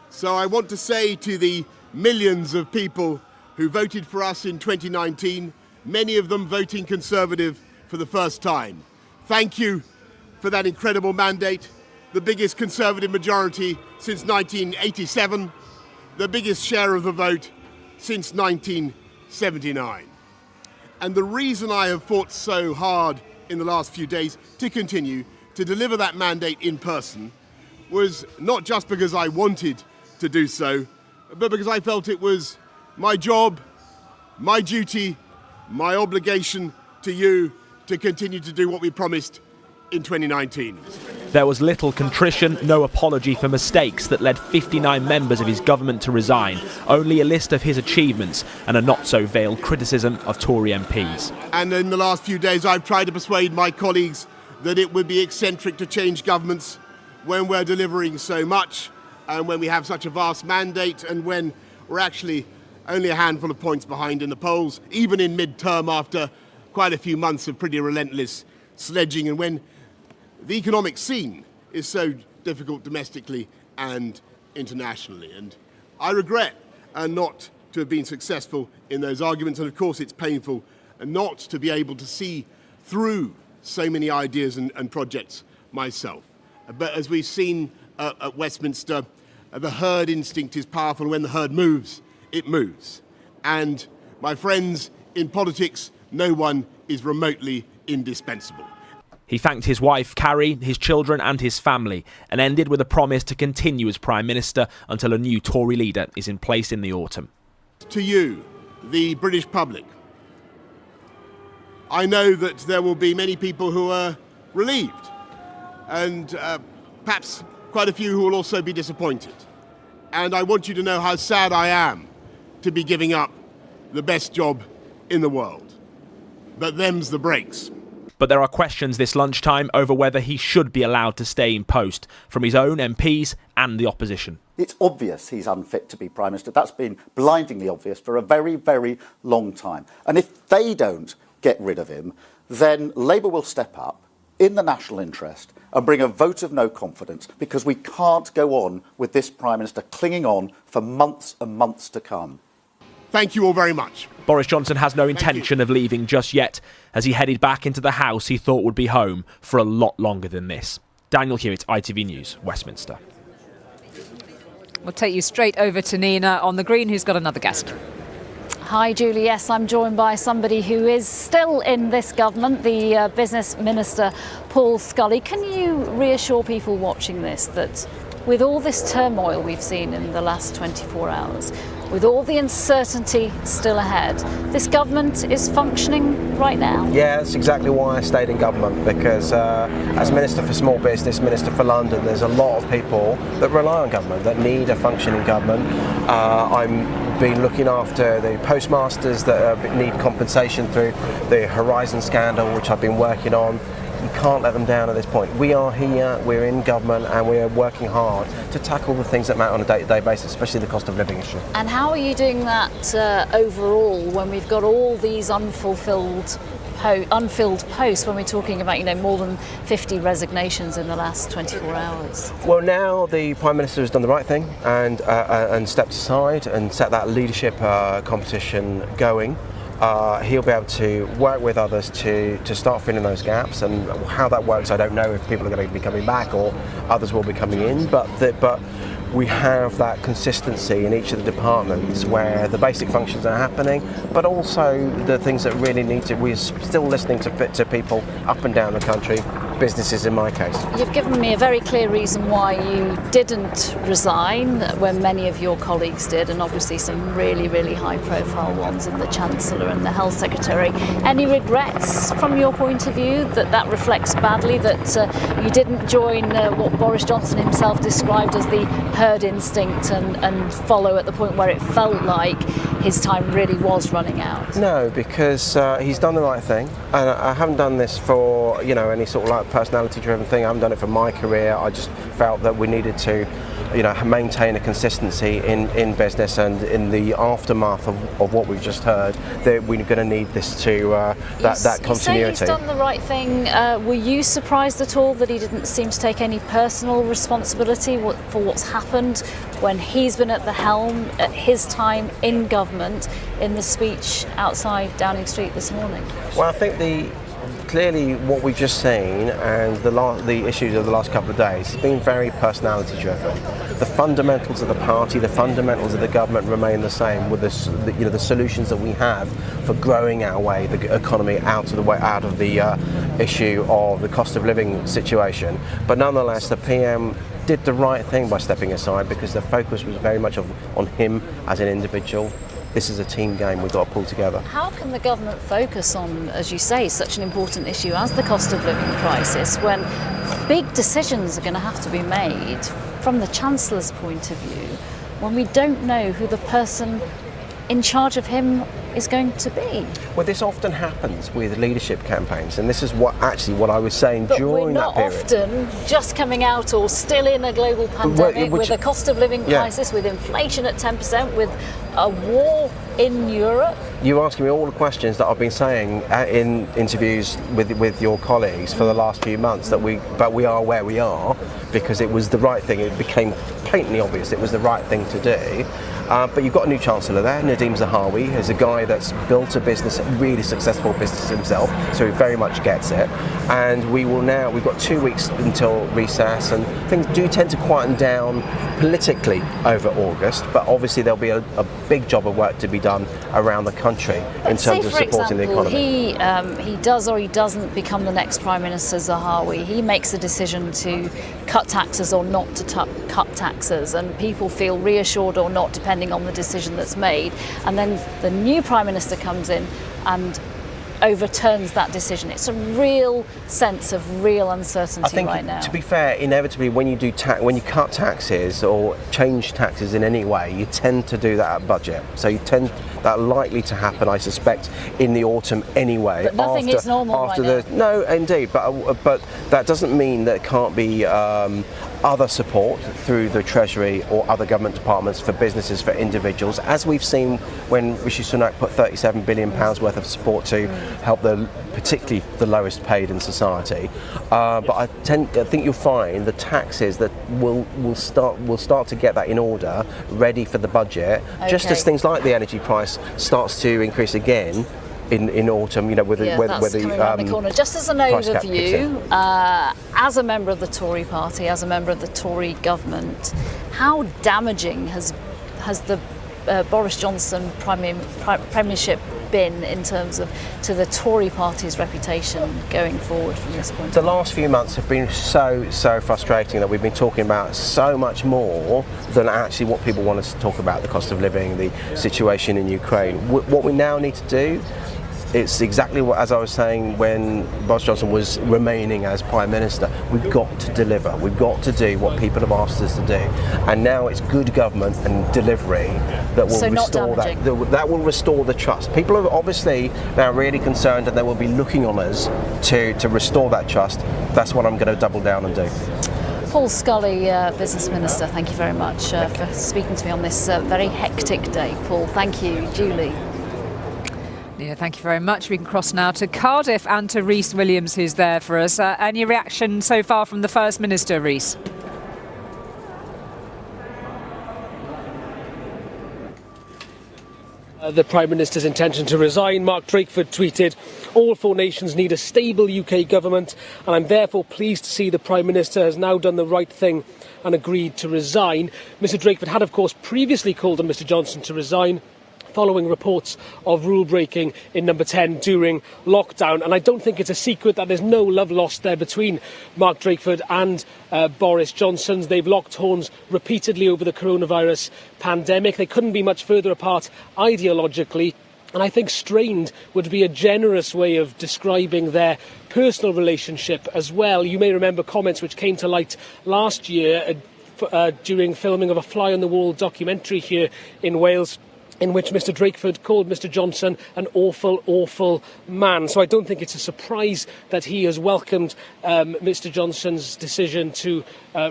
So I want to say to the millions of people who voted for us in 2019, many of them voting Conservative for the first time, thank you for that incredible mandate, the biggest Conservative majority since 1987, the biggest share of the vote since 1979. And the reason I have fought so hard in the last few days to continue to deliver that mandate in person was not just because I wanted to do so, but because I felt it was my job, my duty, my obligation to you to continue to do what we promised in 2019. There was little contrition, no apology for mistakes that led 59 members of his government to resign, only a list of his achievements and a not-so-veiled criticism of Tory MPs. And in the last few days I've tried to persuade my colleagues that it would be eccentric to change governments when we're delivering so much and when we have such a vast mandate and when we're actually only a handful of points behind in the polls, even in mid-term after quite a few months of pretty relentless sledging, and when the economic scene is so difficult domestically and internationally. And I regret not to have been successful in those arguments, and of course it's painful not to be able to see through so many ideas and projects myself. But as we've seen at Westminster, the herd instinct is powerful. When the herd moves, it moves. And my friends, in politics, no one is remotely indispensable. He thanked his wife, Carrie, his children and his family, and ended with a promise to continue as Prime Minister until a new Tory leader is in place in the autumn. To you, the British public, I know that there will be many people who are relieved, and perhaps quite a few who will also be disappointed. And I want you to know how sad I am to be giving up the best job in the world. But them's the breaks. But there are questions this lunchtime over whether he should be allowed to stay in post from his own MPs and the opposition. It's obvious he's unfit to be Prime Minister. That's been blindingly obvious for a very, very long time. And if they don't get rid of him, then Labour will step up in the national interest and bring a vote of no confidence, because we can't go on with this Prime Minister clinging on for months and months to come. Thank you all very much. Boris Johnson has no intention of leaving just yet, as he headed back into the house he thought would be home for a lot longer than this. Daniel Hewitt, ITV News, Westminster. We'll take you straight over to Nina on the green, who's got another guest. Hi, Julie. Yes, I'm joined by somebody who is still in this government, the Business Minister, Paul Scully. Can you reassure people watching this that with all this turmoil we've seen in the last 24 hours, with all the uncertainty still ahead, this government is functioning right now? Yeah, that's exactly why I stayed in government, because as Minister for Small Business, Minister for London, there's a lot of people that rely on government, that need a functioning government. I've been looking after the postmasters that need compensation through the Horizon scandal, which I've been working on. You can't let them down at this point. We are here, we're in government, and we're working hard to tackle the things that matter on a day-to-day basis, especially the cost of living issue. And how are you doing that overall when we've got all these unfilled posts, when we're talking about more than 50 resignations in the last 24 hours? Well, now the Prime Minister has done the right thing and stepped aside and set that leadership competition going. He'll be able to work with others to start filling those gaps, and how that works, I don't know if people are going to be coming back or others will be coming in, but we have that consistency in each of the departments where the basic functions are happening, but also the things that really need to. We're still listening to people up and down the country, businesses in my case. You've given me a very clear reason why you didn't resign when many of your colleagues did, and obviously some really, really high-profile ones in the Chancellor and the Health Secretary. Any regrets from your point of view that reflects badly that you didn't join what Boris Johnson himself described as the herd instinct and follow at the point where it felt like his time really was running out? No, because he's done the right thing, and I haven't done this for any sort of like personality-driven thing. I haven't done it for my career. I just felt that we needed to maintain a consistency in business, and in the aftermath of what we've just heard, that we're going to need this to that continuity. You say he's done the right thing. Were you surprised at all that he didn't seem to take any personal responsibility for what's happened when he's been at the helm at his time in government, in the speech outside Downing Street this morning? Well, I think clearly what we've just seen and the issues of the last couple of days has been very personality driven. The fundamentals of the party, the fundamentals of the government remain the same, with the solutions that we have for growing our way, the economy out of the issue of the cost of living situation. But nonetheless, the PM did the right thing by stepping aside, because the focus was very much on him as an individual. This is a team game we've got to pull together. How can the government focus on, as you say, such an important issue as the cost of living crisis when big decisions are going to have to be made from the Chancellor's point of view, when we don't know who the person in charge of him is going to be? Well, this often happens with leadership campaigns, and this is what I was saying during that period. But we're not often just coming out or still in a global pandemic with a cost of living crisis, with inflation at 10%, with a war in Europe. You're asking me all the questions that I've been saying in interviews with your colleagues for the last few months, but we are where we are because it was the right thing. It became blatantly obvious it was the right thing to do. But you've got a new Chancellor there, Nadhim Zahawi, who's a guy that's built a business, a really successful business himself, so he very much gets it. And we've got 2 weeks until recess, and things do tend to quieten down politically over August, but obviously there'll be a big job of work to be done around the country in terms of supporting the economy. He does or he doesn't become the next Prime Minister, Zahawi. He makes a decision to cut taxes or not to cut taxes, and people feel reassured or not depending on the decision that's made. And then the new Prime Minister comes in and overturns that decision. It's a real sense of real uncertainty right now. To be fair, inevitably when you cut taxes or change taxes in any way, you tend to do that at budget. So that likely to happen, I suspect, in the autumn anyway. But nothing is normal right now. No, indeed, but that doesn't mean that it can't be other support through the Treasury or other government departments for businesses, for individuals, as we've seen when Rishi Sunak put £37 billion worth of support to help particularly the lowest paid in society. But I think you'll find the taxes that will start to get that in order, ready for the budget, just as things like the energy price starts to increase again in autumn, with the coming around the corner. Just as an overview, as a member of the Tory party, as a member of the Tory government, how damaging has the Boris Johnson premiership been in terms of to the Tory party's reputation going forward from this point? The last few months have been so frustrating that we've been talking about so much more than actually what people want us to talk about, the cost of living, the situation in Ukraine. What we now need to do, it's exactly what, as I was saying when Boris Johnson was remaining as Prime Minister, we've got to deliver. We've got to do what people have asked us to do. And now it's good government and delivery that will restore that will restore the trust. People are obviously now really concerned and they will be looking on us to restore that trust. That's what I'm going to double down and do. Paul Scully, Business Minister, thank you very much for speaking to me on this very hectic day. Paul, thank you. Julie. Yeah, thank you very much. We can cross now to Cardiff and to Rhys Williams, who's there for us. Any reaction so far from the First Minister, Rhys? The Prime Minister's intention to resign. Mark Drakeford tweeted, "All four nations need a stable UK government, and I'm therefore pleased to see the Prime Minister has now done the right thing and agreed to resign." Mr Drakeford had, of course, previously called on Mr Johnson to resign following reports of rule breaking in Number 10 during lockdown. And I don't think it's a secret that there's no love lost there between Mark Drakeford and Boris Johnson. They've locked horns repeatedly over the coronavirus pandemic. They couldn't be much further apart ideologically. And I think strained would be a generous way of describing their personal relationship as well. You may remember comments which came to light last year during filming of a fly-on-the-wall documentary here in Wales, in which Mr Drakeford called Mr Johnson an awful, awful man. So I don't think it's a surprise that he has welcomed Mr Johnson's decision to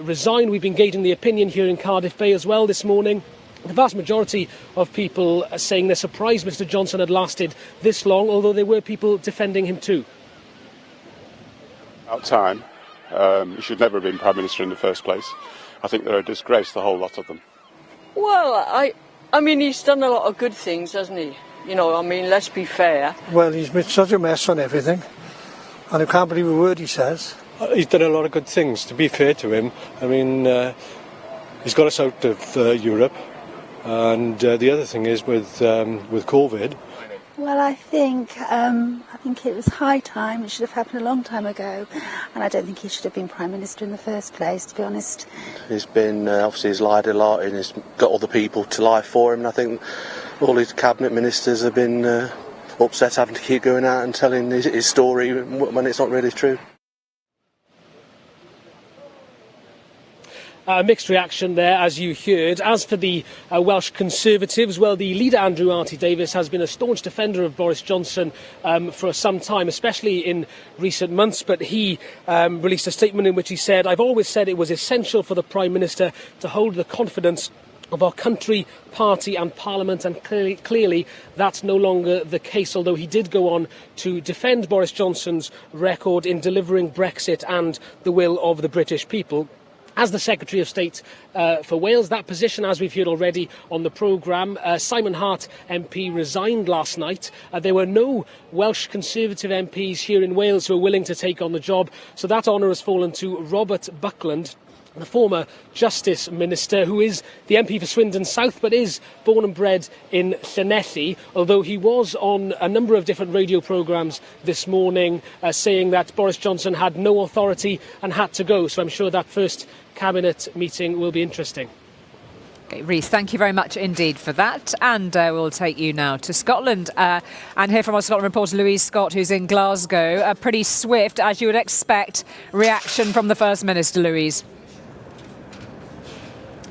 resign. We've been gauging the opinion here in Cardiff Bay as well this morning. The vast majority of people are saying they're surprised Mr Johnson had lasted this long, although there were people defending him too. About time. He should never have been Prime Minister in the first place. I think they're a disgrace, the whole lot of them. Well, I mean, he's done a lot of good things, hasn't he? You know, I mean, let's be fair. Well, he's made such a mess on everything, and I can't believe a word he says. He's done a lot of good things, to be fair to him. I mean, he's got us out of Europe, and the other thing is with COVID. Well, I think it was high time. It should have happened a long time ago, and I don't think he should have been Prime Minister in the first place, to be honest. He's been, obviously he's lied a lot and he's got other people to lie for him, and I think all his cabinet ministers have been upset having to keep going out and telling his story when it's not really true. Mixed reaction there, as you heard. As for the Welsh Conservatives, well, the leader, Andrew Davies, has been a staunch defender of Boris Johnson for some time, especially in recent months. But he released a statement in which he said, "I've always said it was essential for the Prime Minister to hold the confidence of our country, party and parliament, and clearly that's no longer the case," although he did go on to defend Boris Johnson's record in delivering Brexit and the will of the British people. As the Secretary of State for Wales, that position, as we've heard already on the programme, Simon Hart MP resigned last night. There were no Welsh Conservative MPs here in Wales who are willing to take on the job, so that honour has fallen to Robert Buckland, the former Justice Minister, who is the MP for Swindon South but is born and bred in Llanelli, although he was on a number of different radio programmes this morning saying that Boris Johnson had no authority and had to go. So I'm sure that first Cabinet meeting will be interesting. Okay, Rhys, thank you very much indeed for that. And we'll take you now to Scotland and hear from our Scotland reporter Louise Scott, who's in Glasgow. A pretty swift, as you would expect, reaction from the First Minister, Louise.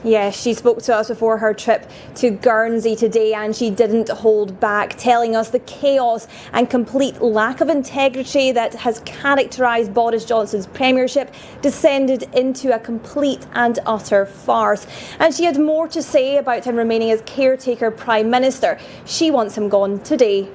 Yes, she spoke to us before her trip to Guernsey today, and she didn't hold back, telling us the chaos and complete lack of integrity that has characterised Boris Johnson's premiership descended into a complete and utter farce. And she had more to say about him remaining as caretaker Prime Minister. She wants him gone today.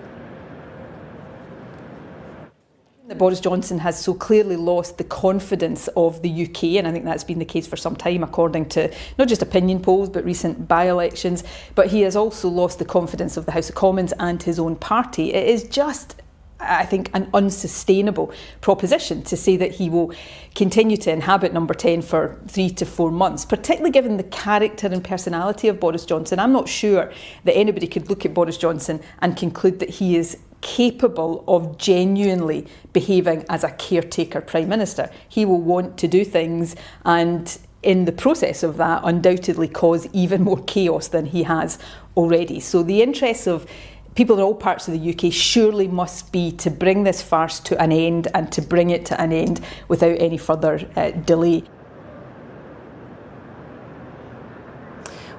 That Boris Johnson has so clearly lost the confidence of the UK, and I think that's been the case for some time, according to not just opinion polls but recent by-elections, but he has also lost the confidence of the House of Commons and his own party. It is just I think, an unsustainable proposition to say that he will continue to inhabit number 10 for 3 to 4 months, particularly given the character and personality of Boris Johnson. I'm not sure that anybody could look at Boris Johnson and conclude that he is capable of genuinely behaving as a caretaker Prime Minister. He will want to do things and in the process of that undoubtedly cause even more chaos than he has already. So the interests of people in all parts of the UK surely must be to bring this farce to an end and to bring it to an end without any further delay.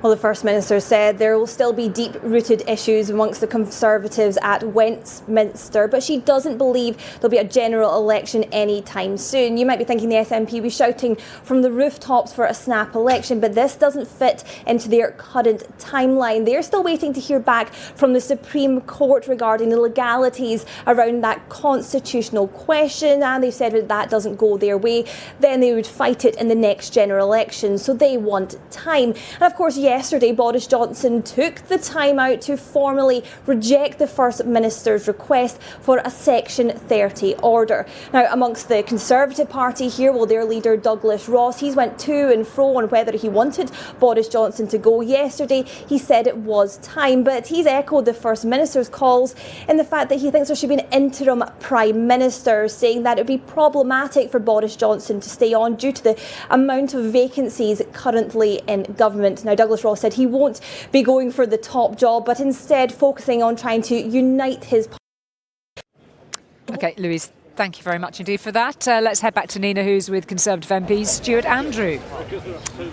Well, the First Minister said there will still be deep-rooted issues amongst the Conservatives at Westminster, but she doesn't believe there'll be a general election anytime soon. You might be thinking the SNP will be shouting from the rooftops for a snap election, but this doesn't fit into their current timeline. They're still waiting to hear back from the Supreme Court regarding the legalities around that constitutional question, and they've said that that doesn't go their way, then they would fight it in the next general election. So they want time. And of course, yesterday, Boris Johnson took the time out to formally reject the First Minister's request for a Section 30 order. Now, amongst the Conservative Party here, well, their leader Douglas Ross, he's went to and fro on whether he wanted Boris Johnson to go. Yesterday, he said it was time, but he's echoed the First Minister's calls in the fact that he thinks there should be an interim Prime Minister, saying that it would be problematic for Boris Johnson to stay on due to the amount of vacancies currently in government. Now, Douglas Ross said he won't be going for the top job, but instead focusing on trying to unite his party. OK, Louise, thank you very much indeed for that. Let's head back to Nina, who's with Conservative MP Stuart Andrew.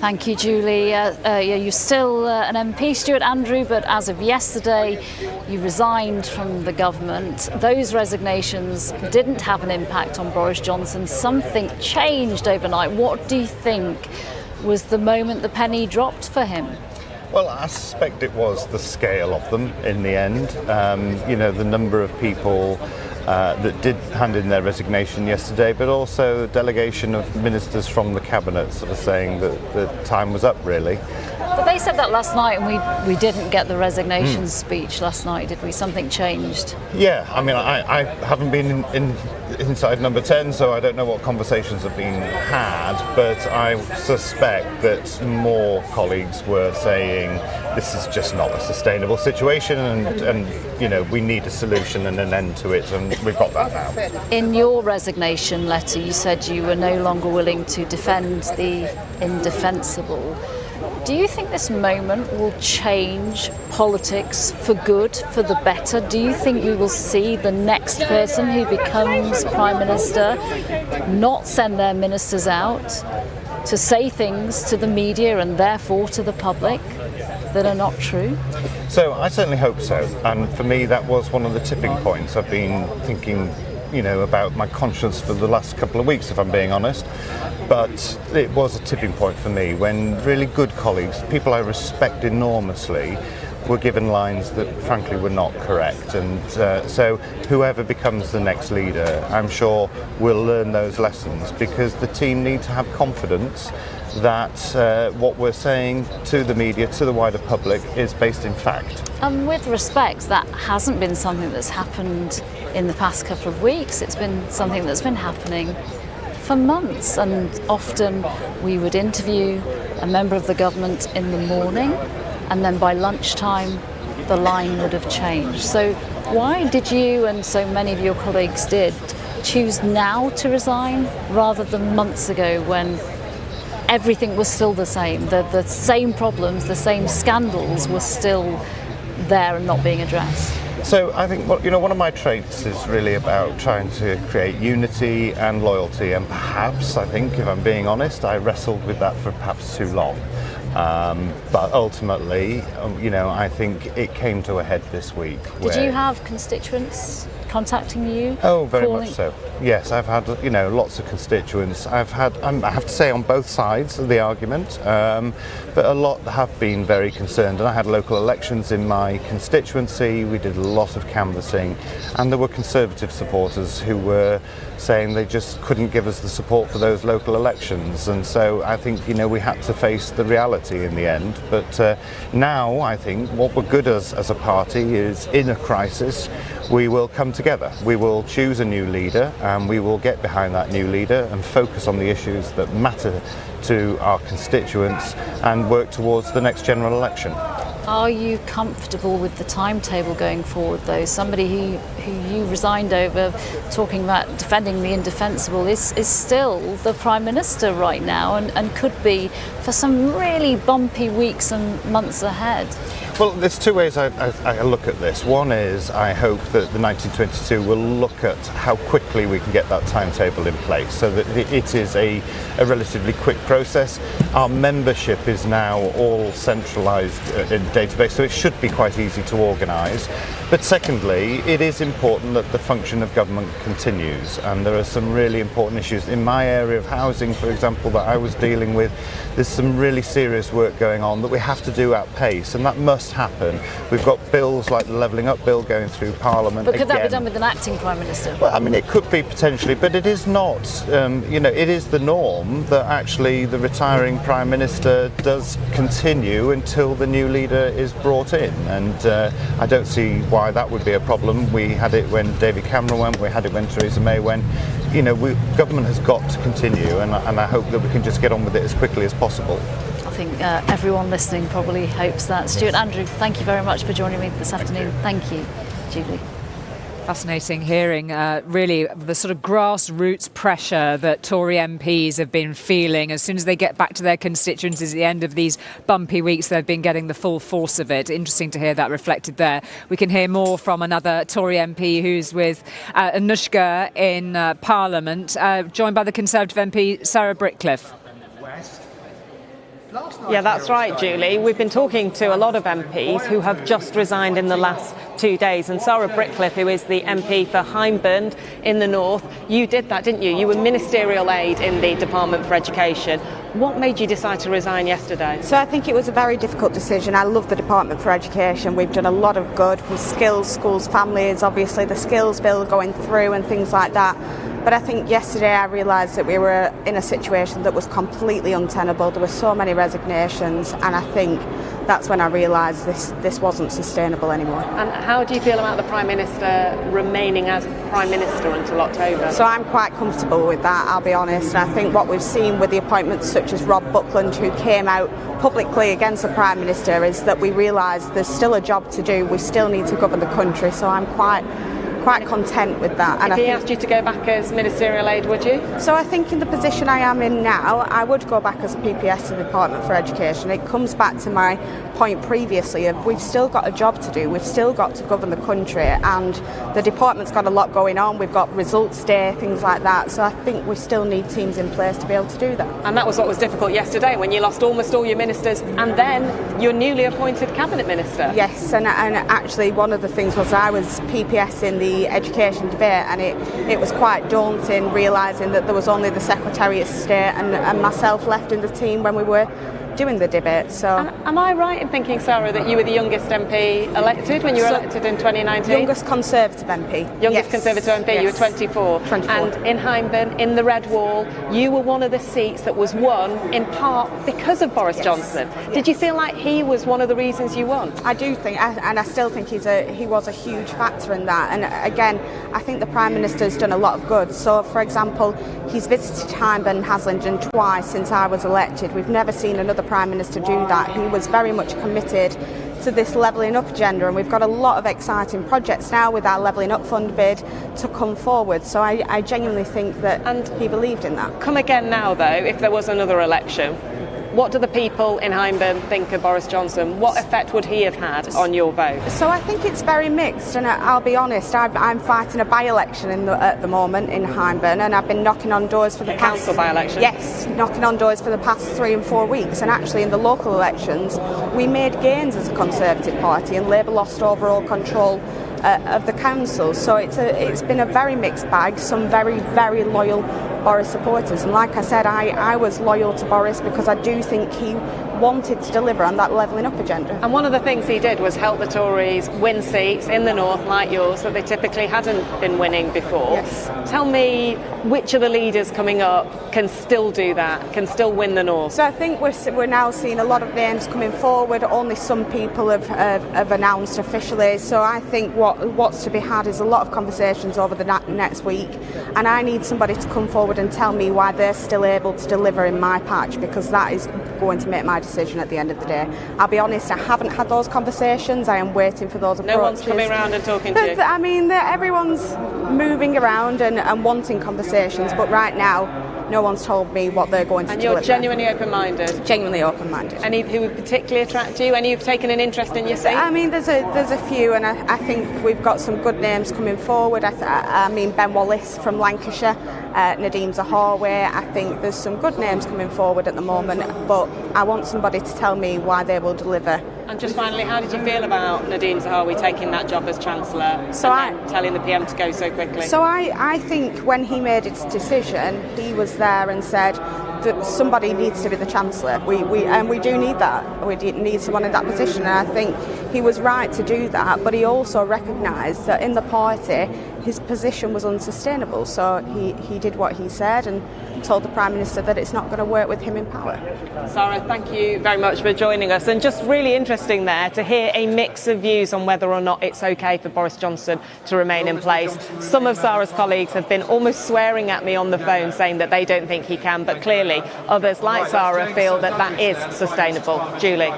Thank you, Julie. You're still an MP, Stuart Andrew, but as of yesterday, you resigned from the government. Those resignations didn't have an impact on Boris Johnson. Something changed overnight. What do you think was the moment the penny dropped for him? Well, I suspect it was the scale of them in the end. The number of people that did hand in their resignation yesterday, but also a delegation of ministers from the cabinet sort of saying that the time was up, really. But they said that last night, and we didn't get the resignation speech last night, did we? Something changed. Yeah, I mean, I haven't been inside number 10, so I don't know what conversations have been had, but I suspect that more colleagues were saying this is just not a sustainable situation, and we need a solution and an end to it, and we've got that now. In your resignation letter, you said you were no longer willing to defend the indefensible. Do you think this moment will change politics for good, for the better? Do you think we will see the next person who becomes Prime Minister not send their ministers out to say things to the media and therefore to the public that are not true? So I certainly hope so. And for me, that was one of the tipping points. I've been thinking about my conscience for the last couple of weeks, if I'm being honest. But it was a tipping point for me when really good colleagues, people I respect enormously, were given lines that frankly were not correct. And so whoever becomes the next leader, I'm sure will learn those lessons, because the team need to have confidence that what we're saying to the media, to the wider public, is based in fact. And with respect, that hasn't been something that's happened in the past couple of weeks. It's been something that's been happening for months, and often we would interview a member of the government in the morning, and then by lunchtime the line would have changed. So why did you, and so many of your colleagues did, choose now to resign rather than months ago when everything was still the same? The same problems, the same scandals were still there and not being addressed. So I think one of my traits is really about trying to create unity and loyalty, and perhaps, I think, if I'm being honest, I wrestled with that for perhaps too long. But ultimately, I think it came to a head this week. Did you have constituents contacting you? Oh, very much so. Yes, I've had lots of constituents. I have to say, on both sides of the argument, but a lot have been very concerned. And I had local elections in my constituency. We did a lot of canvassing, and there were Conservative supporters who were saying they just couldn't give us the support for those local elections. And so I think we had to face the reality reality in the end. But now I think what we're good as a party is, in a crisis, we will come together. We will choose a new leader, and we will get behind that new leader and focus on the issues that matter to our constituents and work towards the next general election. Are you comfortable with the timetable going forward, though? Somebody who you resigned over, talking about defending the indefensible, is still the Prime Minister right now and could be for some really bumpy weeks and months ahead. Well, there's two ways I look at this. One is I hope that the 1922 will look at how quickly we can get that timetable in place so that it is a relatively quick process. Our membership is now all centralised in a database, so it should be quite easy to organise. But secondly, it is important that the function of government continues, and there are some really important issues. In my area of housing, for example, that I was dealing with, there's some really serious work going on that we have to do at pace, and that must happen. We've got bills like the Levelling Up Bill going through Parliament. But could that be again. done with an acting Prime Minister? Well, I mean, it could be potentially, but it is not. It is the norm that actually the retiring Prime Minister does continue until the new leader is brought in, and I don't see why that would be a problem. We had it when David Cameron went, we had it when Theresa May went. Government has got to continue, and I hope that we can just get on with it as quickly as possible. I think everyone listening probably hopes that. Stuart, Andrew, thank you very much for joining me this afternoon. Thank you, Julie. Fascinating hearing, really, the sort of grassroots pressure that Tory MPs have been feeling. As soon as they get back to their constituencies at the end of these bumpy weeks, they've been getting the full force of it. Interesting to hear that reflected there. We can hear more from another Tory MP who's with Anushka in Parliament, joined by the Conservative MP Sarah Brickcliffe. Yeah, that's right, Julie. We've been talking to a lot of MPs who have just resigned in the last 2 days. And Sarah Brickcliffe, who is the MP for Hyndburn in the north, you did that, didn't you? You were ministerial aide in the Department for Education. What made you decide to resign yesterday? So I think it was a very difficult decision. I love the Department for Education. We've done a lot of good with skills, schools, families, obviously the skills bill going through and things like that. But I think yesterday I realised that we were in a situation that was completely untenable. There were so many resignations, and I think that's when I realised this wasn't sustainable anymore. And how do you feel about the Prime Minister remaining as Prime Minister until October? So I'm quite comfortable with that, I'll be honest. And I think what we've seen with the appointments such as Rob Buckland, who came out publicly against the Prime Minister, is that we realise there's still a job to do. We still need to govern the country. So I'm quite content with that. And if he asked you to go back as ministerial aide, would you? So I think in the position I am in now, I would go back as a PPS to the Department for Education. It comes back to my point previously of we've still got a job to do, we've still got to govern the country, and the department's got a lot going on. We've got results day, things like that, so I think we still need teams in place to be able to do that. And that was what was difficult yesterday, when you lost almost all your ministers and then your newly appointed cabinet minister. Yes, and actually one of the things was I was PPS in the education debate, and it was quite daunting realising that there was only the Secretary of State and myself left in the team when we were doing the debate. So, am I right in thinking, Sarah, that you were the youngest MP elected when you were elected in 2019? Youngest Conservative MP. Youngest Conservative MP, yes. You were 24. 24. And in Hyndburn, in the Red Wall, you were one of the seats that was won in part because of Boris Johnson. Did you feel like he was one of the reasons you won? I do think, and I still think he was a huge factor in that. And again, I think the Prime Minister's done a lot of good. So, for example, he's visited Hyndburn and Heseltine twice since I was elected. We've never seen another Prime Minister do that. He was very much committed to this levelling up agenda, and we've got a lot of exciting projects now with our levelling up fund bid to come forward. So I genuinely think that he believed in that. Come again now, though, if there was another election. What do the people in Hyndburn think of Boris Johnson? What effect would he have had on your vote? So I think it's very mixed, and I'll be honest, I'm fighting a by-election at the moment in Hyndburn, and I've been knocking on doors for the past... Council by-election? Yes, knocking on doors for the past 3 and 4 weeks, and actually in the local elections we made gains as a Conservative Party, and Labour lost overall control of the council. So it's been a very mixed bag. Some very, very loyal Boris supporters, and like I said, I was loyal to Boris because I do think he wanted to deliver on that levelling up agenda. And one of the things he did was help the Tories win seats in the north like yours that they typically hadn't been winning before. Yes. Tell me which of the leaders coming up can still do that, can still win the north? So I think we're now seeing a lot of names coming forward. Only some people have announced officially. So I think what's to be had is a lot of conversations over the next week, and I need somebody to come forward and tell me why they're still able to deliver in my patch, because that is going to make my decision at the end of the day. I'll be honest, I haven't had those conversations. I am waiting for those approaches. No one's coming around and talking to you? I mean, everyone's moving around and wanting conversations, but right now no one's told me what they're going to do. And you're genuinely open-minded? Genuinely open-minded. Any who would particularly attract you? Any who've taken an interest in your seat? I mean, there's a few, and I think we've got some good names coming forward. I mean, Ben Wallace from Lancashire, Nadine Zahawi. I think there's some good names coming forward at the moment, but I want somebody to tell me why they will deliver. And just finally, how did you feel about Nadine Zahawi taking that job as Chancellor and then telling the PM to go so quickly? So I think when he made his decision, he was there and said that somebody needs to be the Chancellor. We do need that. We need someone in that position, and I think he was right to do that, but he also recognised that in the party his position was unsustainable, so he did what he said and told the Prime Minister that it's not going to work with him in power. Sarah, thank you very much for joining us, and just really interesting there to hear a mix of views on whether or not it's okay for Boris Johnson to remain in place. Some of Sarah's colleagues have been almost swearing at me on the phone saying that they don't think he can, but clearly others like Sarah feel that that is sustainable. Julie.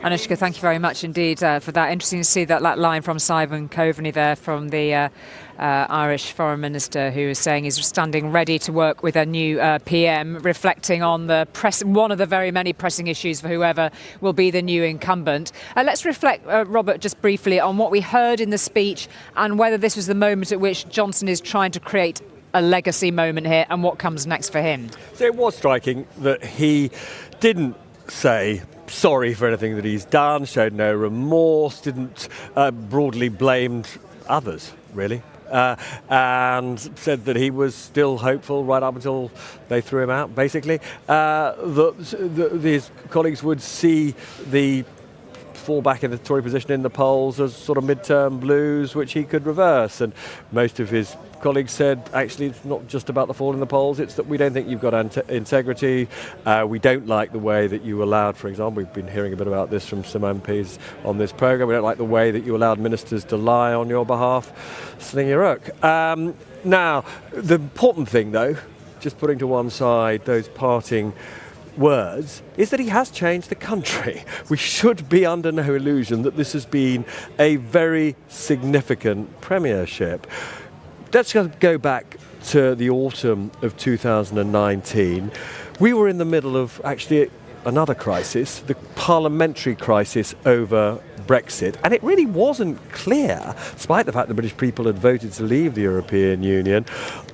Anushka, thank you very much indeed for that. Interesting to see that line from Simon Coveney there from the Irish Foreign Minister, who is saying he's standing ready to work with a new PM, reflecting on one of the very many pressing issues for whoever will be the new incumbent. Let's reflect, Robert, just briefly on what we heard in the speech and whether this was the moment at which Johnson is trying to create a legacy moment here and what comes next for him. So it was striking that he didn't say sorry for anything that he's done, showed no remorse, didn't broadly blamed others, really. And said that he was still hopeful right up until they threw him out, basically. That his colleagues would see the fall back in the Tory position in the polls as sort of midterm blues, which he could reverse. And most of his colleagues said, actually, it's not just about the fall in the polls, it's that we don't think you've got integrity. We don't like the way that you allowed, for example, we've been hearing a bit about this from some MPs on this programme, we don't like the way that you allowed ministers to lie on your behalf. Sling your hook. Now, the important thing, though, just putting to one side those parting words, is that he has changed the country. We should be under no illusion that this has been a very significant premiership. Let's go back to the autumn of 2019. We were in the middle of actually another crisis, the parliamentary crisis over Brexit, and it really wasn't clear, despite the fact the British people had voted to leave the European Union,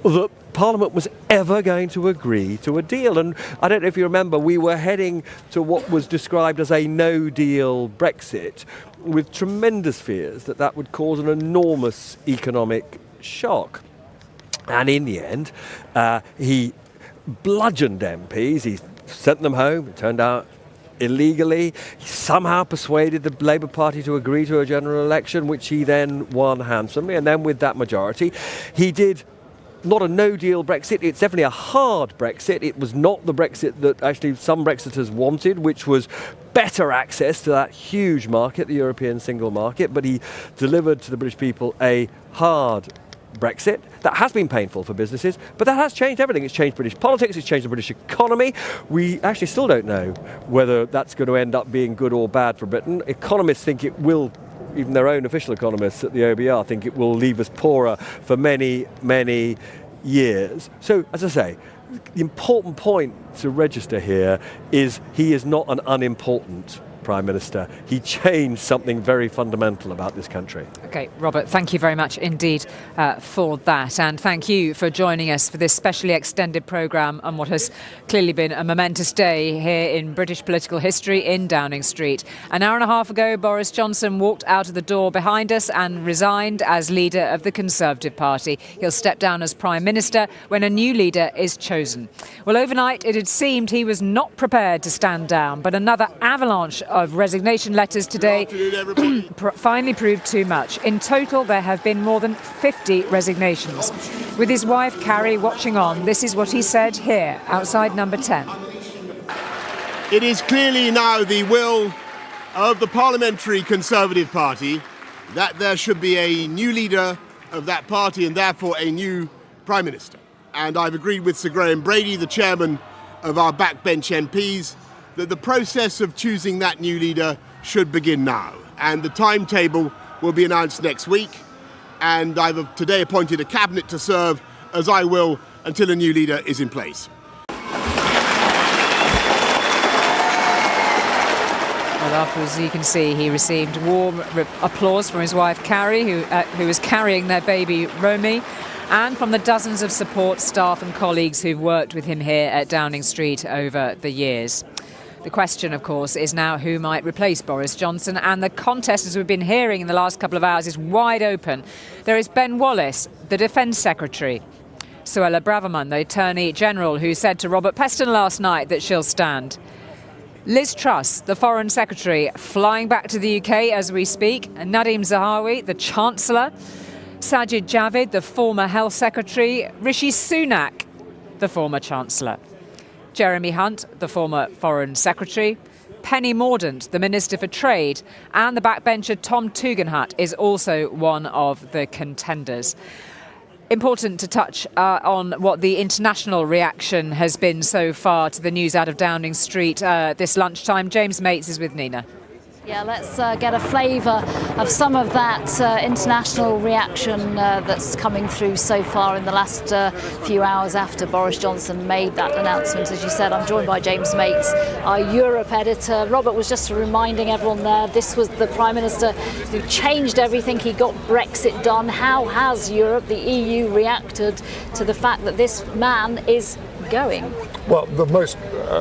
that Parliament was ever going to agree to a deal. And I don't know if you remember, we were heading to what was described as a no-deal Brexit, with tremendous fears that that would cause an enormous economic shock. And in the end, he bludgeoned MPs, he sent them home, it turned out illegally. He somehow persuaded the Labour Party to agree to a general election, which he then won handsomely. And then with that majority, he did not a no-deal Brexit, it's definitely a hard Brexit. It was not the Brexit that actually some Brexiters wanted, which was better access to that huge market, the European single market, but he delivered to the British people a hard Brexit. That has been painful for businesses, but that has changed everything. It's changed British politics, it's changed the British economy. We actually still don't know whether that's going to end up being good or bad for Britain. Economists think it will, even their own official economists at the OBR think it will leave us poorer for many, many years. So, as I say, the important point to register here is he is not an unimportant Prime Minister, he changed something very fundamental about this country. OK, Robert, thank you very much indeed for that. And thank you for joining us for this specially extended programme on what has clearly been a momentous day here in British political history in Downing Street. An hour and a half ago, Boris Johnson walked out of the door behind us and resigned as leader of the Conservative Party. He'll step down as Prime Minister when a new leader is chosen. Well, overnight it had seemed he was not prepared to stand down, but another avalanche of resignation letters today finally proved too much. In total, there have been more than 50 resignations. With his wife Carrie watching on, this is what he said here outside number 10. It is clearly now the will of the Parliamentary Conservative Party that there should be a new leader of that party and therefore a new Prime Minister. And I've agreed with Sir Graham Brady, the chairman of our backbench MPs, that the process of choosing that new leader should begin now. And the timetable will be announced next week. And I've today appointed a cabinet to serve, as I will, until a new leader is in place. Well, afterwards, as you can see, he received warm applause from his wife Carrie, who was carrying their baby Romy, and from the dozens of support staff and colleagues who've worked with him here at Downing Street over the years. The question, of course, is now who might replace Boris Johnson, and the contest, as we've been hearing in the last couple of hours, is wide open. There is Ben Wallace, the Defence Secretary, Suella Braverman, the Attorney General, who said to Robert Peston last night that she'll stand. Liz Truss, the Foreign Secretary, flying back to the UK as we speak, and Nadhim Zahawi, the Chancellor, Sajid Javid, the former Health Secretary, Rishi Sunak, the former Chancellor, Jeremy Hunt, the former Foreign Secretary, Penny Mordaunt, the Minister for Trade, and the backbencher Tom Tugendhat is also one of the contenders. Important to touch on what the international reaction has been so far to the news out of Downing Street this lunchtime. James Mates is with Nina. Yeah, let's get a flavour of some of that international reaction that's coming through so far in the last few hours after Boris Johnson made that announcement. As you said, I'm joined by James Mates, our Europe editor. Robert was just reminding everyone there, this was the Prime Minister who changed everything. He got Brexit done. How has Europe, the EU, reacted to the fact that this man is going? Well, the most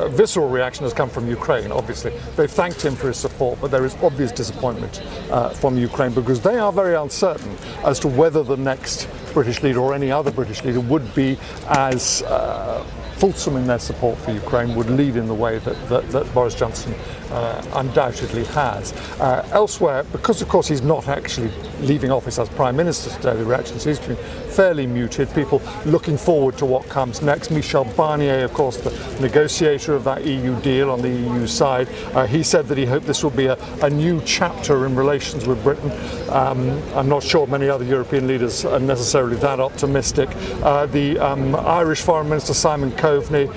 visceral reaction has come from Ukraine, obviously. They've thanked him for his support, but there is obvious disappointment from Ukraine because they are very uncertain as to whether the next British leader or any other British leader would be as fulsome in their support for Ukraine, would lead in the way that Boris Johnson undoubtedly has. Elsewhere, because of course he's not actually leaving office as Prime Minister today, the reaction seems to be fairly muted. People looking forward to what comes next. Michel Barnier, of course, the negotiator of that EU deal on the EU side, he said that he hoped this would be a new chapter in relations with Britain. I'm not sure many other European leaders are necessarily that optimistic. The Irish Foreign Minister Simon Coveney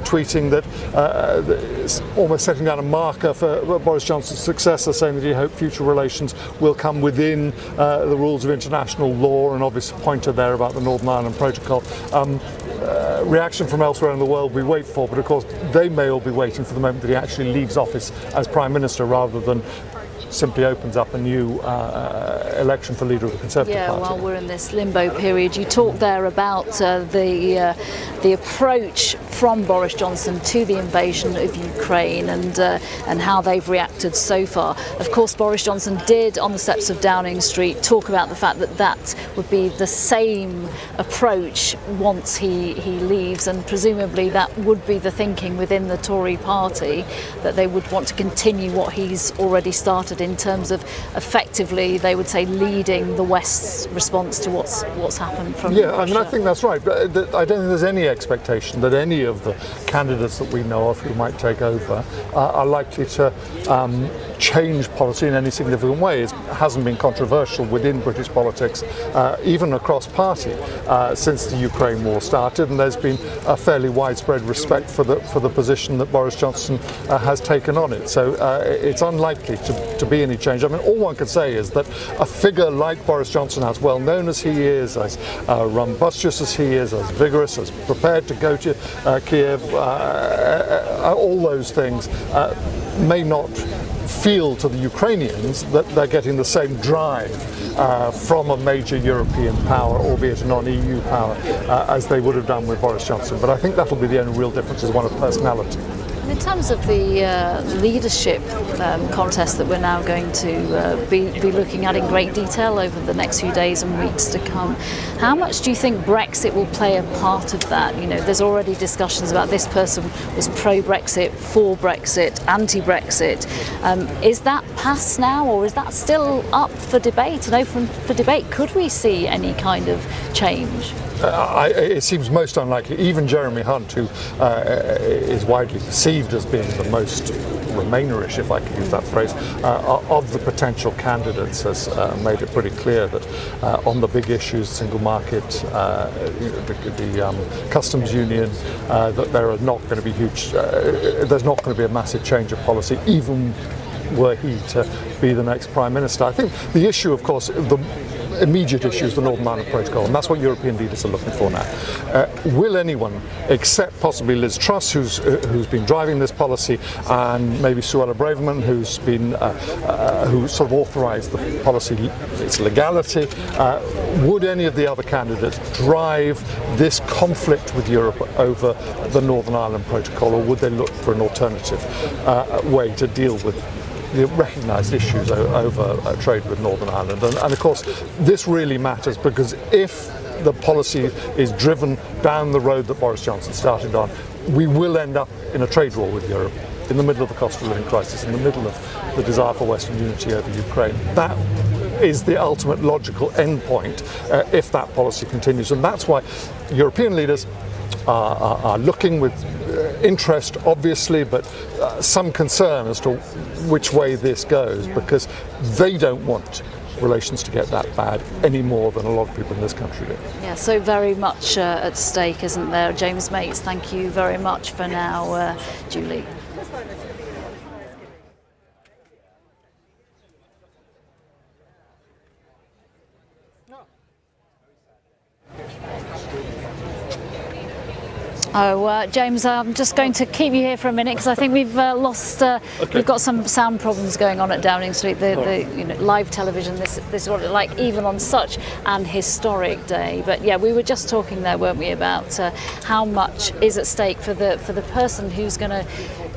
tweeting that almost setting down a marker for Boris Johnson's successor, saying that he hoped future relations will come within the rules of international law, and obviously pointed there about the Northern Ireland Protocol. Reaction from elsewhere in the world we wait for, but of course they may all be waiting for the moment that he actually leaves office as Prime Minister rather than simply opens up a new election for leader of the Conservative Party. While we're in this limbo period, you talked there about the approach from Boris Johnson to the invasion of Ukraine and how they've reacted so far. Of course, Boris Johnson did, on the steps of Downing Street, talk about the fact that that would be the same approach once he leaves, and presumably that would be the thinking within the Tory party, that they would want to continue what he's already started in terms of effectively, they would say, leading the West's response to what's happened from Russia. I mean, I think that's right. But I don't think there's any expectation that any of the candidates that we know of who might take over are likely to change policy in any significant way. It hasn't been controversial within British politics, even across party, since the Ukraine war started, and there's been a fairly widespread respect for the position that Boris Johnson has taken on it. So it's unlikely to be any change. I mean, all one can say is that a figure like Boris Johnson, as well known as he is, as rumbustious as he is, as vigorous, as prepared to go to Kiev, all those things may not feel to the Ukrainians that they're getting the same drive from a major European power, albeit a non-EU power, as they would have done with Boris Johnson. But I think that'll be the only real difference, is one of personality. In terms of the leadership contest that we're now going to be looking at in great detail over the next few days and weeks to come, how much do you think Brexit will play a part of that? You know, there's already discussions about this person was pro-Brexit, for Brexit, anti-Brexit. Is that past now, or is that still up for debate and open for debate? Could we see any kind of change? It seems most unlikely. Even Jeremy Hunt, who is widely perceived as being the most Remainerish, if I can use that phrase, of the potential candidates, has made it pretty clear that on the big issues, single market, the customs union, that there are not going to be there's not going to be a massive change of policy, even were he to be the next Prime Minister. I think the issue, of course, the immediate issue is the Northern Ireland Protocol, and that's what European leaders are looking for now. Will anyone, except possibly Liz Truss, who's been driving this policy, and maybe Suella Braverman, who's been who sort of authorised the policy, its legality, would any of the other candidates drive this conflict with Europe over the Northern Ireland Protocol, or would they look for an alternative way to deal with the recognised issues over trade with Northern Ireland? And of course, this really matters, because if the policy is driven down the road that Boris Johnson started on, we will end up in a trade war with Europe, in the middle of the cost of living crisis, in the middle of the desire for Western unity over Ukraine. That is the ultimate logical endpoint if that policy continues. And that's why European leaders are looking with interest, obviously, but some concern as to which way this goes, because they don't want relations to get that bad any more than a lot of people in this country do. Yeah, so very much at stake, isn't there? James Mates, thank you very much for now. Julie. James, I'm just going to keep you here for a minute, because I think we've lost. We've got some sound problems going on at Downing Street. The live television. This is what it's like, even on such an historic day. But yeah, we were just talking there, weren't we, about how much is at stake for the person who's going to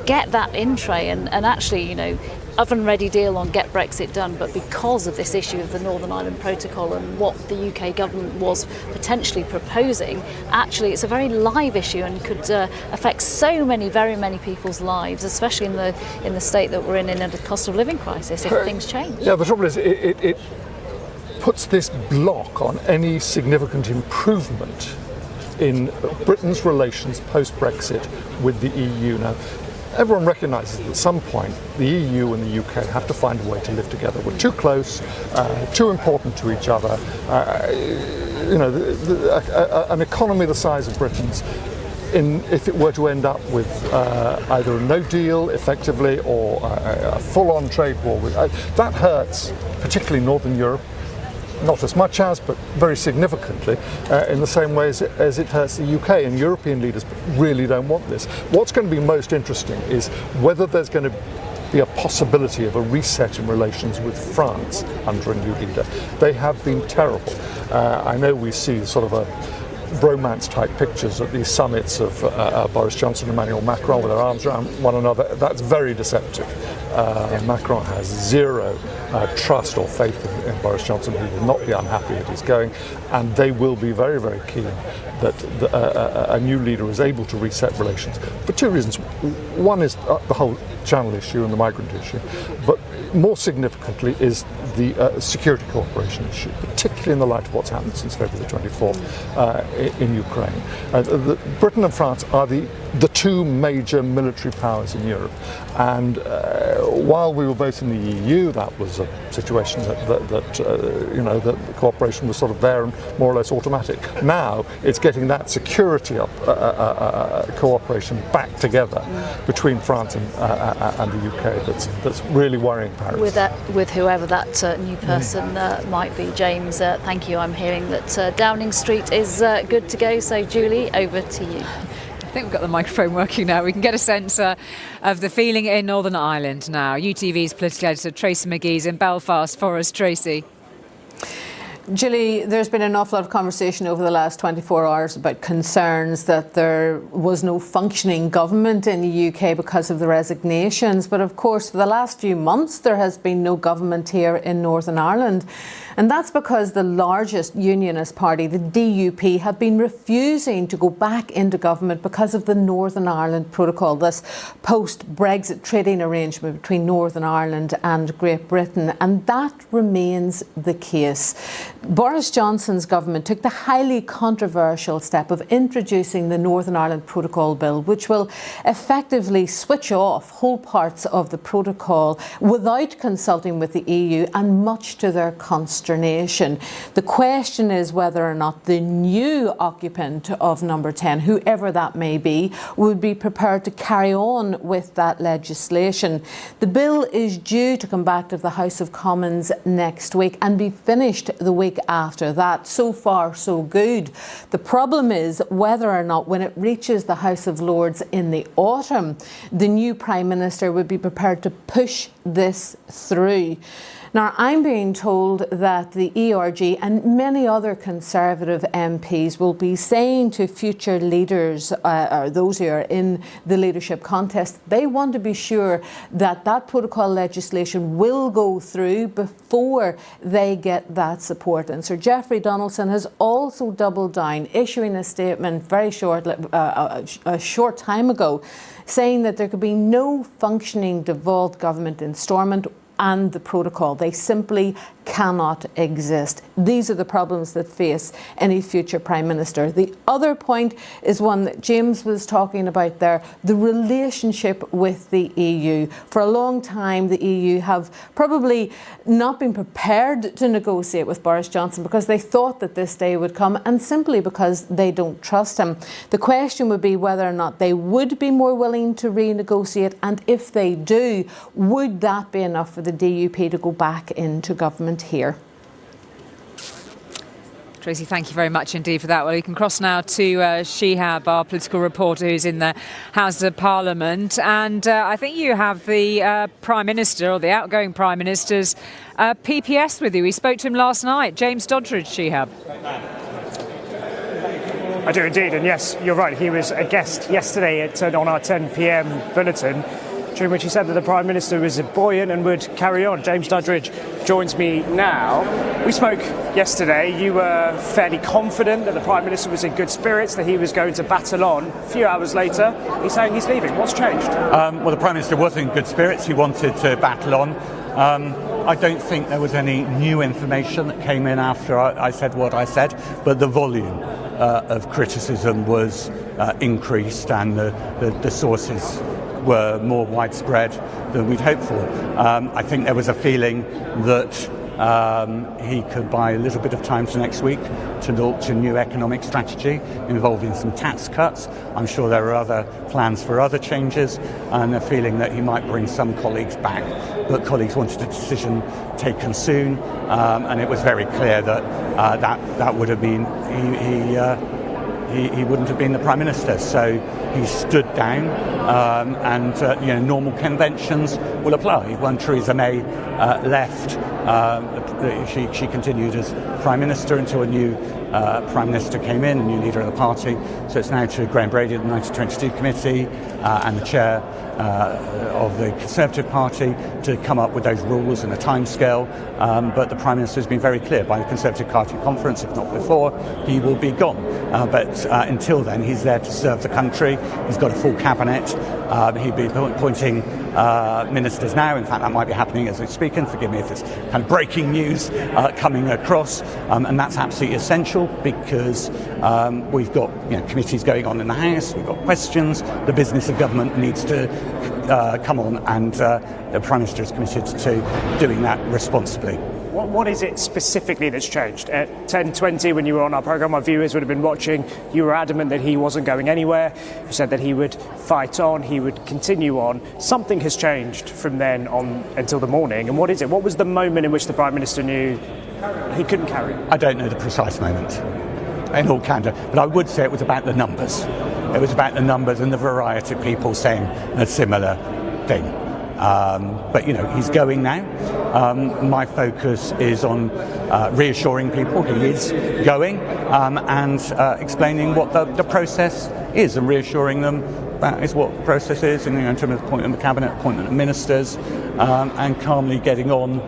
get that in tray and actually, oven-ready deal on get Brexit done, but because of this issue of the Northern Ireland Protocol and what the UK government was potentially proposing, actually it's a very live issue and could affect very many people's lives, especially in the state that we're in a cost of living crisis, if things change. Yeah, the trouble is it puts this block on any significant improvement in Britain's relations post-Brexit with the EU. Now, everyone recognises that at some point the EU and the UK have to find a way to live together. We're too close, too important to each other. An economy the size of Britain's, if it were to end up with either a no deal effectively or a full-on trade war, that hurts particularly Northern Europe. Not as much as, but very significantly, in the same way as it hurts the UK, and European leaders really don't want this. What's going to be most interesting is whether there's going to be a possibility of a reset in relations with France under a new leader. They have been terrible. I know we see sort of a bromance type pictures at these summits of Boris Johnson and Emmanuel Macron with their arms around one another. That's very deceptive. Macron has zero trust or faith in Boris Johnson. He will not be unhappy that he's going, and they will be very, very keen that a new leader is able to reset relations for two reasons. One is the whole Channel issue and the migrant issue, but more significantly is the security cooperation issue, particularly in the light of what's happened since February the 24th in Ukraine. Britain and France are the two major military powers in Europe, and while we were both in the EU, that was a situation that the cooperation was sort of there and more or less automatic. Now it's getting that security cooperation back together between France and the UK that's really worrying Paris. With whoever that new person might be. James, thank you. I'm hearing that Downing Street is good to go, so Julie, over to you. think we've got the microphone working now. We can get a sense of the feeling in Northern Ireland now. UTV's political editor Tracy McGee's in Belfast for us. Tracy. Gilly, there's been an awful lot of conversation over the last 24 hours about concerns that there was no functioning government in the UK because of the resignations. But of course, for the last few months, there has been no government here in Northern Ireland. And that's because the largest unionist party, the DUP, have been refusing to go back into government because of the Northern Ireland Protocol, this post-Brexit trading arrangement between Northern Ireland and Great Britain. And that remains the case. Boris Johnson's government took the highly controversial step of introducing the Northern Ireland Protocol Bill, which will effectively switch off whole parts of the protocol without consulting with the EU, and much to their consternation. The question is whether or not the new occupant of number 10, whoever that may be, would be prepared to carry on with that legislation. The bill is due to come back to the House of Commons next week and be finished the week after that. So far, so good. The problem is whether or not, when it reaches the House of Lords in the autumn, the new Prime Minister would be prepared to push this through. Now, I'm being told that the ERG and many other Conservative MPs will be saying to future leaders, or those who are in the leadership contest, they want to be sure that that protocol legislation will go through before they get that support. And Sir Geoffrey Donaldson has also doubled down, issuing a statement very a short time ago, saying that there could be no functioning devolved government in Stormont and the protocol. They simply cannot exist. These are the problems that face any future Prime Minister. The other point is one that James was talking about there, the relationship with the EU. For a long time, the EU have probably not been prepared to negotiate with Boris Johnson because they thought that this day would come, and simply because they don't trust him. The question would be whether or not they would be more willing to renegotiate, and if they do, would that be enough for the DUP to go back into government here? Tracy, thank you very much indeed for that. Well, you can cross now to Shihab, our political reporter who's in the House of Parliament. And I think you have the Prime Minister, or the outgoing Prime Minister's PPS with you. We spoke to him last night. James Doddridge, Shihab. I do indeed, and yes, you're right. He was a guest yesterday on our 10 p.m. bulletin, during which he said that the Prime Minister was buoyant and would carry on. James Doddridge joins me now. We spoke yesterday. You were fairly confident that the Prime Minister was in good spirits, that he was going to battle on. A few hours later, he's saying he's leaving. What's changed? Well, the Prime Minister was in good spirits. He wanted to battle on. I don't think there was any new information that came in after I said what I said, but the volume of criticism was increased, and the sources were more widespread than we'd hoped for. I think there was a feeling that he could buy a little bit of time to next week to launch a new economic strategy involving some tax cuts. I'm sure there are other plans for other changes, and a feeling that he might bring some colleagues back. But colleagues wanted a decision taken soon, and it was very clear that that would have been he wouldn't have been the Prime Minister. So he stood down, and normal conventions will apply. When Theresa May left, she continued as Prime Minister until a new Prime Minister came in, a new leader of the party. So it's now to Graham Brady of the 1922 Committee and the chair of the Conservative Party to come up with those rules and a timescale. But the Prime Minister has been very clear by the Conservative Party conference, if not before, he will be gone. But until then, he's there to serve the country. He's got a full cabinet. He'll be appointing ministers now. In fact, that might be happening as we're speaking. Forgive me if it's kind of breaking news coming across. And that's absolutely essential because we've got committees going on in the House. We've got questions. The business of government needs to come on, and the Prime Minister is committed to doing that responsibly. What is it specifically that's changed? At 10:20, when you were on our programme, our viewers would have been watching, you were adamant that he wasn't going anywhere. You said that he would fight on, he would continue on. Something has changed from then on until the morning. And what is it? What was the moment in which the Prime Minister knew he couldn't carry? I don't know the precise moment, in all candour, but I would say it was about the numbers. It was about the numbers and the variety of people saying a similar thing. But he's going now. My focus is on reassuring people he is going and explaining what the process is and reassuring them that is what the process is in terms of appointment of the cabinet, appointment of ministers, and calmly getting on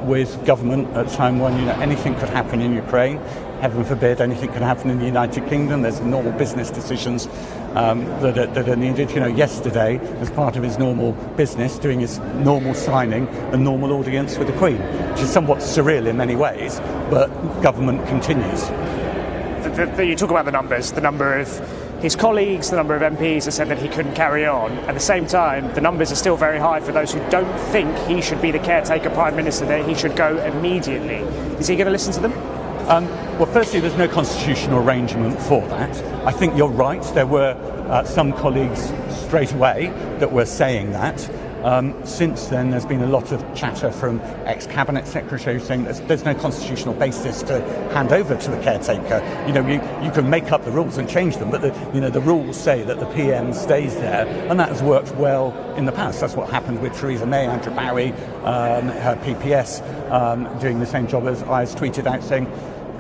with government at a time when anything could happen in Ukraine. Heaven forbid anything could happen in the United Kingdom. There's normal business decisions that are needed. Yesterday, as part of his normal business, doing his normal signing and normal audience with the Queen, which is somewhat surreal in many ways, but government continues. You talk about the numbers, the number of his colleagues, the number of MPs have said that he couldn't carry on. At the same time, the numbers are still very high for those who don't think he should be the caretaker Prime Minister, that he should go immediately. Is he going to listen to them? Well, firstly, there's no constitutional arrangement for that. I think you're right. There were some colleagues straight away that were saying that. Since then, there's been a lot of chatter from ex-cabinet secretaries saying there's no constitutional basis to hand over to the caretaker. You can make up the rules and change them, but the rules say that the PM stays there, and that has worked well in the past. That's what happened with Theresa May, Andrew Bowie, her PPS, doing the same job as I was tweeted out saying,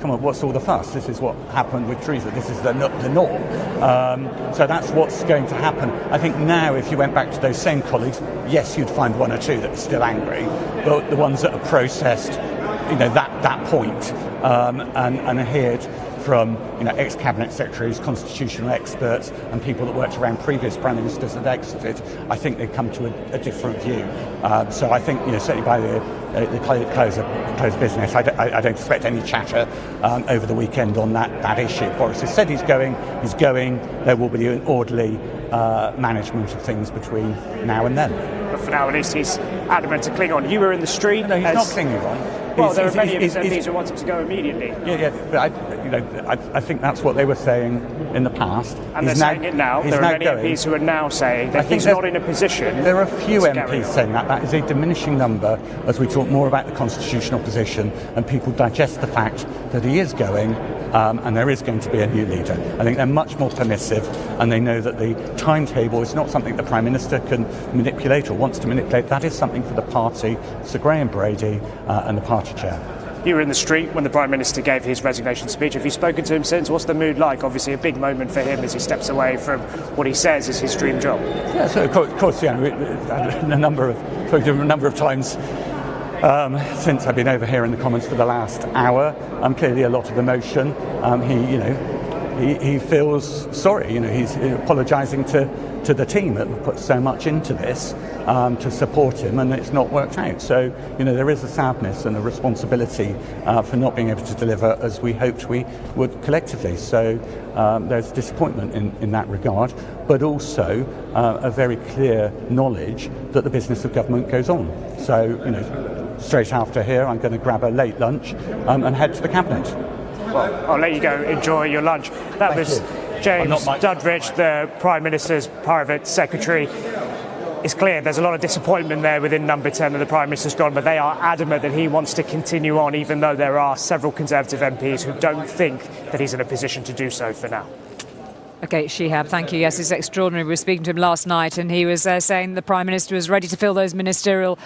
come on, what's all the fuss? This is what happened with Theresa. This is the norm. So that's what's going to happen. I think now, if you went back to those same colleagues, yes, you'd find one or two that are still angry, but the ones that have processed, that point and adhered from ex-cabinet secretaries, constitutional experts, and people that worked around previous prime ministers that exited, I think they've come to a different view. So I think certainly by the close of business, I don't expect any chatter over the weekend on that issue. Boris has said he's going. There will be an orderly management of things between now and then. But for now, at least he's adamant to cling on. You were in the street. No, he's not clinging on. Well, there are many of his MPs who want him to go immediately. Yeah, but I think that's what they were saying in the past. And they're saying it now. There are many MPs who are now saying that he's not in a position. There are a few MPs saying that. That is a diminishing number as we talk more about the constitutional position and people digest the fact that he is going and there is going to be a new leader. I think they're much more permissive and they know that the timetable is not something the Prime Minister can manipulate or wants to manipulate. That is something for the party, Sir Graham Brady and the party chair. You were in the street when the Prime Minister gave his resignation speech. Have you spoken to him since? What's the mood like? Obviously a big moment for him as he steps away from what he says is his dream job. Yeah, so of course, a number of times since I've been over here in the Commons for the last hour. Clearly a lot of emotion. He feels sorry. He's apologising to the team that have put so much into this to support him, and it's not worked out. So there is a sadness and a responsibility for not being able to deliver as we hoped we would collectively. So there's disappointment in that regard, but also a very clear knowledge that the business of government goes on. So straight after here, I'm going to grab a late lunch and head to the cabinet. Well, I'll let you go enjoy your lunch. That was James Duddridge, the Prime Minister's private secretary. It's clear there's a lot of disappointment there within Number 10 that the Prime Minister's gone, but they are adamant that he wants to continue on, even though there are several Conservative MPs who don't think that he's in a position to do so for now. OK, Shihab, thank you. Yes, it's extraordinary. We were speaking to him last night and he was saying the Prime Minister was ready to fill those ministerial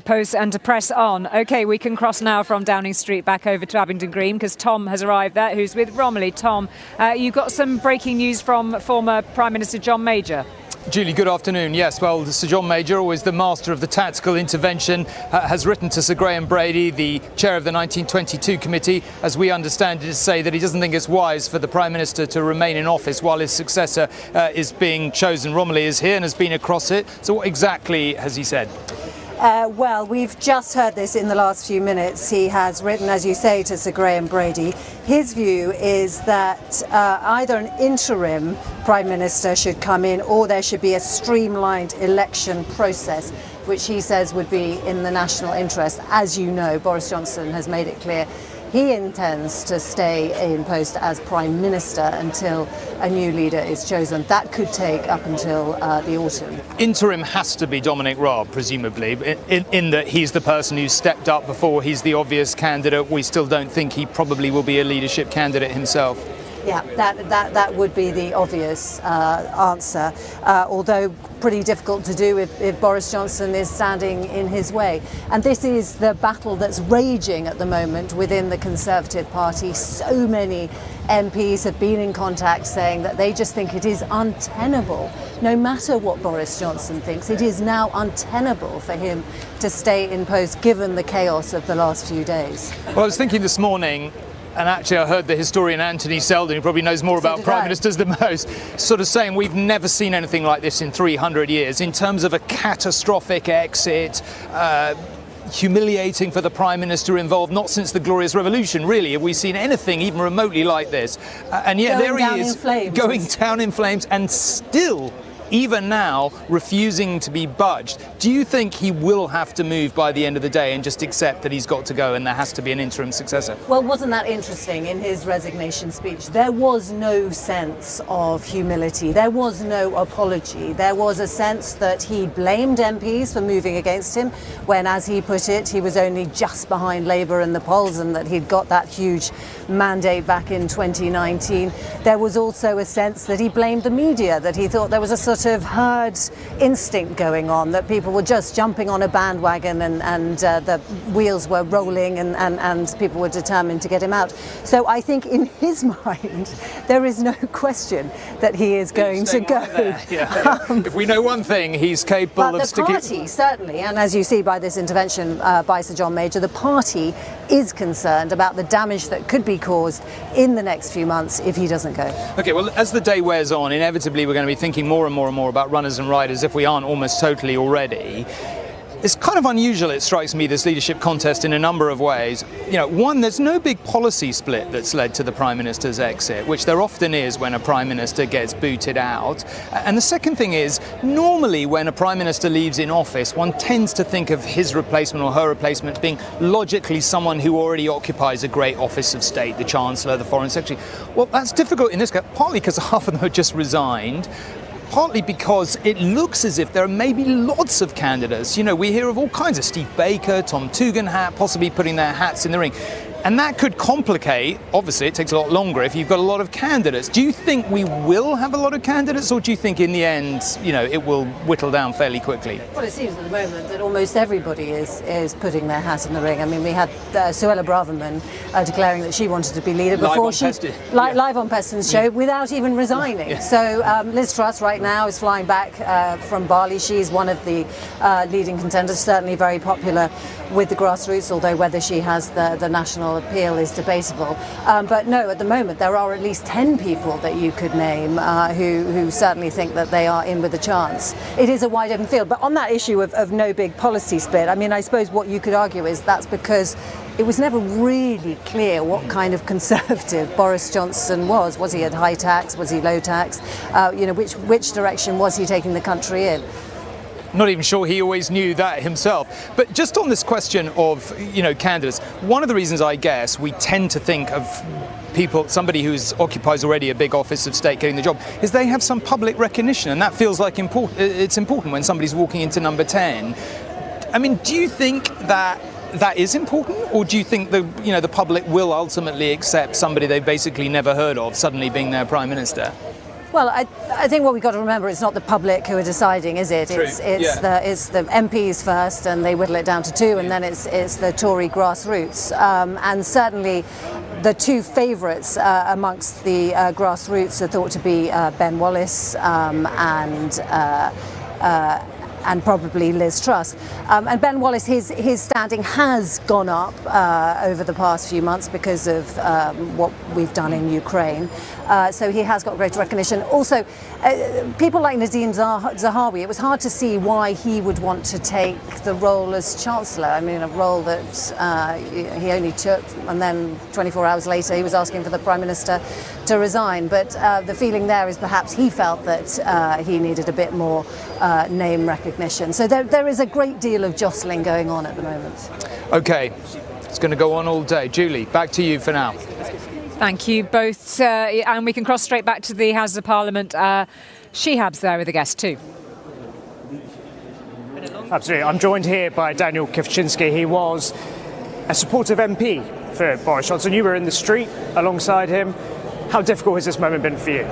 posts and to press on. OK, we can cross now from Downing Street back over to Abingdon Green because Tom has arrived there, who's with Romilly. Tom, you got some breaking news from former Prime Minister John Major. Julie, good afternoon. Yes, well, Sir John Major, always the master of the tactical intervention, has written to Sir Graham Brady, the chair of the 1922 committee, as we understand it, to say that he doesn't think it's wise for the Prime Minister to remain in office while his successor is being chosen. Romilly is here and has been across it. So what exactly has he said? Well, we've just heard this in the last few minutes. He has written, as you say, to Sir Graham Brady. His view is that either an interim Prime Minister should come in or there should be a streamlined election process, which he says would be in the national interest. As you know, Boris Johnson has made it clear he intends to stay in post as Prime Minister until a new leader is chosen. That could take up until the autumn. Interim has to be Dominic Raab, presumably, in that he's the person who stepped up before. He's the obvious candidate. We still don't think he probably will be a leadership candidate himself. Yeah, that would be the obvious answer, although pretty difficult to do if Boris Johnson is standing in his way. And this is the battle that's raging at the moment within the Conservative Party. So many MPs have been in contact saying that they just think it is untenable. No matter what Boris Johnson thinks, it is now untenable for him to stay in post given the chaos of the last few days. Well, I was thinking this morning, and actually I heard the historian Anthony Selden, who probably knows more about prime ministers than most, sort of saying we've never seen anything like this in 300 years in terms of a catastrophic exit, humiliating for the prime minister involved. Not since the Glorious Revolution, really, have we seen anything even remotely like this. And yet there he is, going down in flames, and still, even now, refusing to be budged. Do you think he will have to move by the end of the day and just accept that he's got to go and there has to be an interim successor? Well, wasn't that interesting in his resignation speech? There was no sense of humility. There was no apology. There was a sense that he blamed MPs for moving against him when, as he put it, he was only just behind Labour in the polls and that he'd got that huge mandate back in 2019. There was also a sense that he blamed the media, that he thought there was a sort of herd instinct going on, that people were just jumping on a bandwagon and the wheels were rolling and people were determined to get him out. So I think in his mind there is no question that he is going to go. If we know one thing, he's capable of sticking. But the party, certainly, and as you see by this intervention by Sir John Major, the party is concerned about the damage that could be caused in the next few months if he doesn't go. Okay, well, as the day wears on, inevitably we're going to be thinking more and more and more about runners and riders, if we aren't almost totally already. It's kind of unusual, it strikes me, this leadership contest in a number of ways. You know, one, there's no big policy split that's led to the Prime Minister's exit, which there often is when a Prime Minister gets booted out. And the second thing is, normally when a Prime Minister leaves in office, one tends to think of his replacement or her replacement being logically someone who already occupies a great office of state, the Chancellor, the Foreign Secretary. Well, that's difficult in this case, partly because half of them have just resigned, partly because it looks as if there are maybe lots of candidates. You know, we hear of all kinds of Steve Baker, Tom Tugendhat, possibly putting their hats in the ring. And that could complicate, obviously it takes a lot longer if you've got a lot of candidates. Do you think we will have a lot of candidates, or do you think in the end, you know, it will whittle down fairly quickly? Well, it seems at the moment that almost everybody is putting their hat in the ring. I mean, we had Suella Braverman declaring that she wanted to be leader before live on Peston's show without even resigning. Yeah. So Liz Truss right now is flying back from Bali. She's one of the leading contenders, certainly very popular with the grassroots, although whether she has the national appeal is debatable. But no, at the moment there are at least 10 people that you could name who certainly think that they are in with a chance. It is a wide open field. But on that issue of no big policy split, I mean, I suppose what you could argue is that's because it was never really clear what kind of Conservative Boris Johnson was. Was he at high tax? Was he low tax? You know, which direction was he taking the country in? Not even sure he always knew that himself. But just on this question of, you know, candidates, one of the reasons I guess we tend to think of people, somebody who occupies already a big office of state getting the job, is they have some public recognition, and that feels like it's important when somebody's walking into number 10. I mean, do you think that is important, or do you think the public will ultimately accept somebody they've basically never heard of suddenly being their Prime Minister? Well, I think what we've got to remember, it's not the public who are deciding, is it? It's the MPs first, and they whittle it down to 2, and then it's the Tory grassroots. And certainly the 2 favourites amongst the grassroots are thought to be Ben Wallace and probably Liz Truss. And Ben Wallace, his standing has gone up over the past few months because of what we've done in Ukraine. So he has got greater recognition. Also, people like Nadhim Zahawi, it was hard to see why he would want to take the role as Chancellor. I mean, a role that he only took, and then 24 hours later he was asking for the Prime Minister to resign. But the feeling there is perhaps he felt that he needed a bit more name recognition. So there is a great deal of jostling going on at the moment. Okay, it's going to go on all day. Julie, back to you for now. Thank you both. And we can cross straight back to the Houses of Parliament. Shehab's there with a guest too. Absolutely. I'm joined here by Daniel Kivchinsky. He was a supportive MP for Boris Johnson. You were in the street alongside him. How difficult has this moment been for you?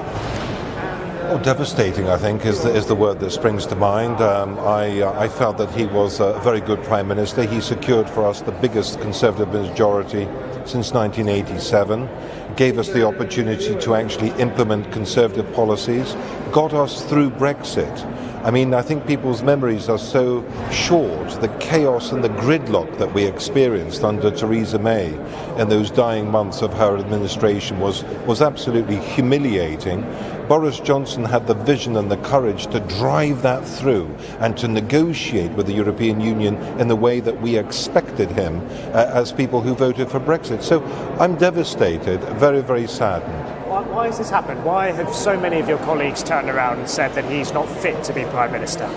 Oh, devastating, I think, is the word that springs to mind. I felt that he was a very good Prime Minister. He secured for us the biggest Conservative majority since 1987, gave us the opportunity to actually implement Conservative policies, got us through Brexit. I mean, I think people's memories are so short. The chaos and the gridlock that we experienced under Theresa May in those dying months of her administration was absolutely humiliating. Boris Johnson had the vision and the courage to drive that through and to negotiate with the European Union in the way that we expected him as people who voted for Brexit. So I'm devastated, very, very saddened. Why has this happened? Why have so many of your colleagues turned around and said that he's not fit to be Prime Minister?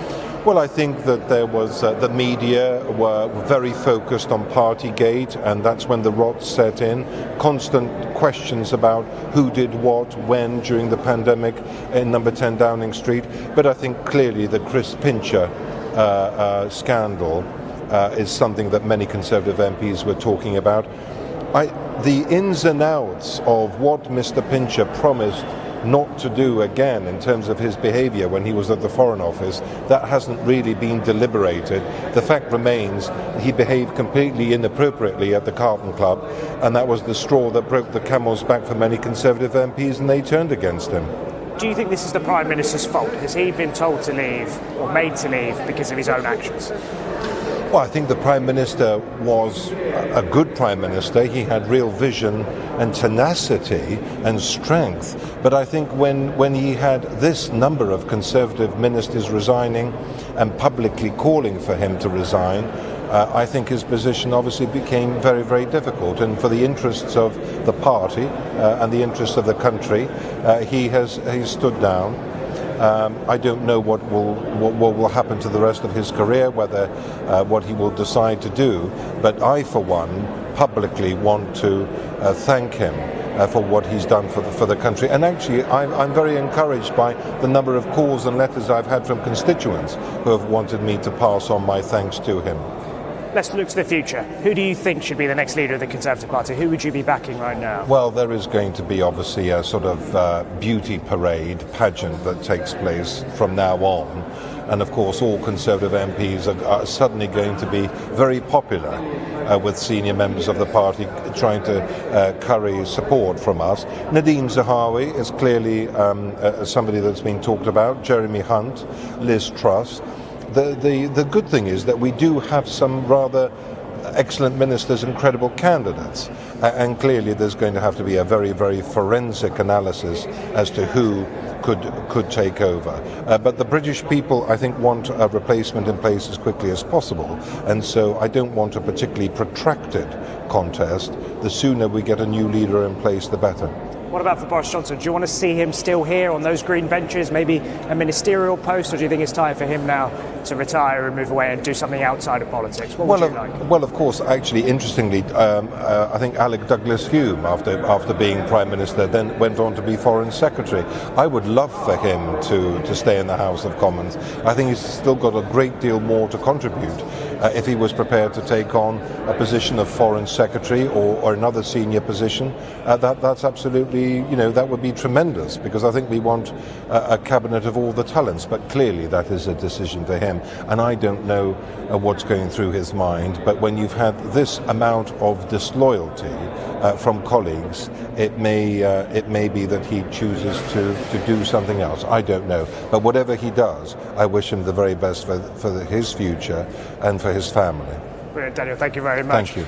Well, I think that there was the media were very focused on Partygate, and that's when the rot set in. Constant questions about who did what, when during the pandemic in number 10 Downing Street. But I think clearly the Chris Pincher scandal is something that many Conservative MPs were talking about. The ins and outs of what Mr. Pincher promised not to do again in terms of his behaviour when he was at the Foreign Office, that hasn't really been deliberated. The fact remains he behaved completely inappropriately at the Carlton Club, and that was the straw that broke the camel's back for many Conservative MPs, and they turned against him. Do you think this is the Prime Minister's fault? Has he been told to leave or made to leave because of his own actions? Well, I think the Prime Minister was a good Prime Minister. He had real vision and tenacity and strength. But I think when he had this number of Conservative ministers resigning and publicly calling for him to resign, I think his position obviously became very, very difficult. And for the interests of the party and the interests of the country, he's stood down. I don't know what will happen to the rest of his career, whether what he will decide to do, but I, for one, publicly want to thank him for what he's done for the country. And actually, I'm very encouraged by the number of calls and letters I've had from constituents who have wanted me to pass on my thanks to him. Let's look to the future. Who do you think should be the next leader of the Conservative Party? Who would you be backing right now? Well, there is going to be obviously a sort of beauty parade, pageant that takes place from now on. And of course, all Conservative MPs are suddenly going to be very popular with senior members of the party trying to curry support from us. Nadhim Zahawi is clearly somebody that's been talked about. Jeremy Hunt, Liz Truss. The good thing is that we do have some rather excellent ministers and credible candidates, and clearly there's going to have to be a very, very forensic analysis as to who could take over. But the British people, I think, want a replacement in place as quickly as possible, and so I don't want a particularly protracted contest. The sooner we get a new leader in place, the better. What about for Boris Johnson? Do you want to see him still here on those green benches, maybe a ministerial post, or do you think it's time for him now to retire and move away and do something outside of politics? What would you like? Well, of course, actually, interestingly, I think Alec Douglas-Home, after being Prime Minister, then went on to be Foreign Secretary. I would love for him to stay in the House of Commons. I think he's still got a great deal more to contribute if he was prepared to take on a position of Foreign Secretary or another senior position. That's absolutely, that would be tremendous, because I think we want a cabinet of all the talents, but clearly that is a decision for him, and I don't know what's going through his mind. But when you've had this amount of disloyalty from colleagues, it may be that he chooses to do something else. I don't know, but whatever he does, I wish him the very best for his future and for his family. Brilliant, Daniel, thank you very much. Thank you.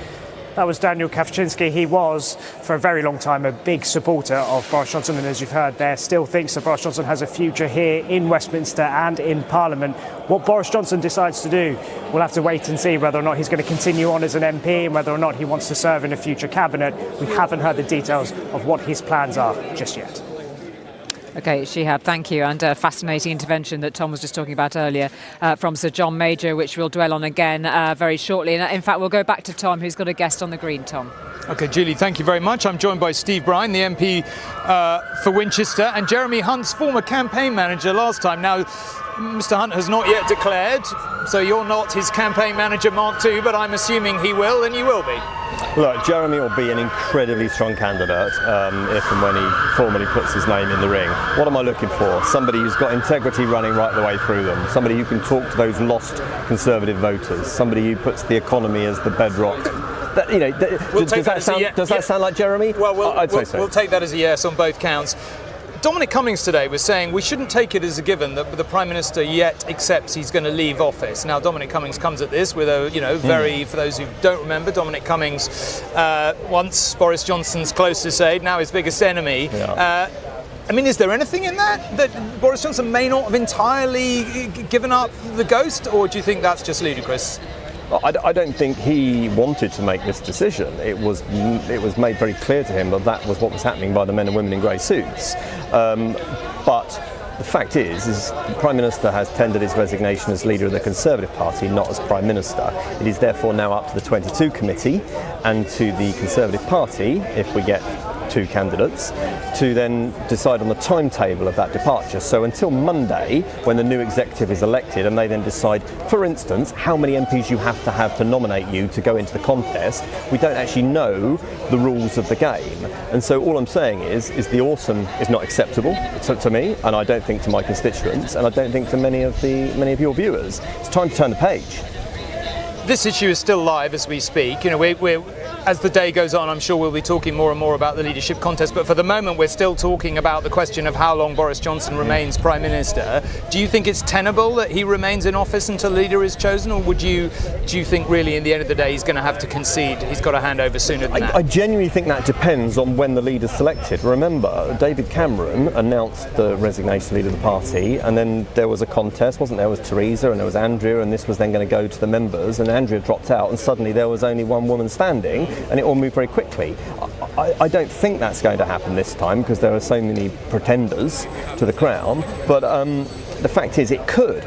That was Daniel Kawczynski. He was, for a very long time, a big supporter of Boris Johnson, and as you've heard there, still thinks that Boris Johnson has a future here in Westminster and in Parliament. What Boris Johnson decides to do, we'll have to wait and see whether or not he's going to continue on as an MP and whether or not he wants to serve in a future cabinet. We haven't heard the details of what his plans are just yet. OK, Shihab, thank you. And a fascinating intervention that Tom was just talking about earlier from Sir John Major, which we'll dwell on again very shortly. And in fact, we'll go back to Tom, who's got a guest on the green. Tom. OK, Julie, thank you very much. I'm joined by Steve Bryan, the MP for Winchester, and Jeremy Hunt's former campaign manager last time. Now, Mr Hunt has not yet declared, so you're not his campaign manager Mark II, but I'm assuming he will, and you will be. Look, Jeremy will be an incredibly strong candidate if and when he formally puts his name in the ring. What am I looking for? Somebody who's got integrity running right the way through them. Somebody who can talk to those lost Conservative voters. Somebody who puts the economy as the bedrock. Does that sound like Jeremy? Well, I'd say so. We'll take that as a yes on both counts. Dominic Cummings today was saying we shouldn't take it as a given that the Prime Minister yet accepts he's going to leave office. Now, Dominic Cummings comes at this with a, very, for those who don't remember, Dominic Cummings, once Boris Johnson's closest aide, now his biggest enemy. Yeah. Is there anything in that Boris Johnson may not have entirely given up the ghost, or do you think that's just ludicrous? I don't think he wanted to make this decision. It was made very clear to him that was what was happening by the men and women in grey suits. But the fact is the Prime Minister has tendered his resignation as leader of the Conservative Party, not as Prime Minister. It is therefore now up to the 22 committee and to the Conservative Party, if we get two candidates, to then decide on the timetable of that departure. So until Monday, when the new executive is elected and they then decide, for instance, how many MPs you have to nominate you to go into the contest, we don't actually know the rules of the game. And so all I'm saying is the autumn is not acceptable to me, and I don't think to my constituents, and I don't think to many of your viewers. It's time to turn the page. This issue is still live as we speak. We're as the day goes on, I'm sure we'll be talking more and more about the leadership contest, but for the moment we're still talking about the question of how long Boris Johnson remains Prime Minister. Do you think it's tenable that he remains in office until leader is chosen, or do you think really in the end of the day he's going to have to concede, he's got to hand over sooner than that? I genuinely think that depends on when the leader's selected. Remember, David Cameron announced the resignation leader of the party, and then there was a contest, wasn't there? There was Theresa and there was Andrea, and this was then going to go to the members, and Andrea dropped out, and suddenly there was only one woman standing, and it all moved very quickly. I don't think that's going to happen this time because there are so many pretenders to the crown, but the fact is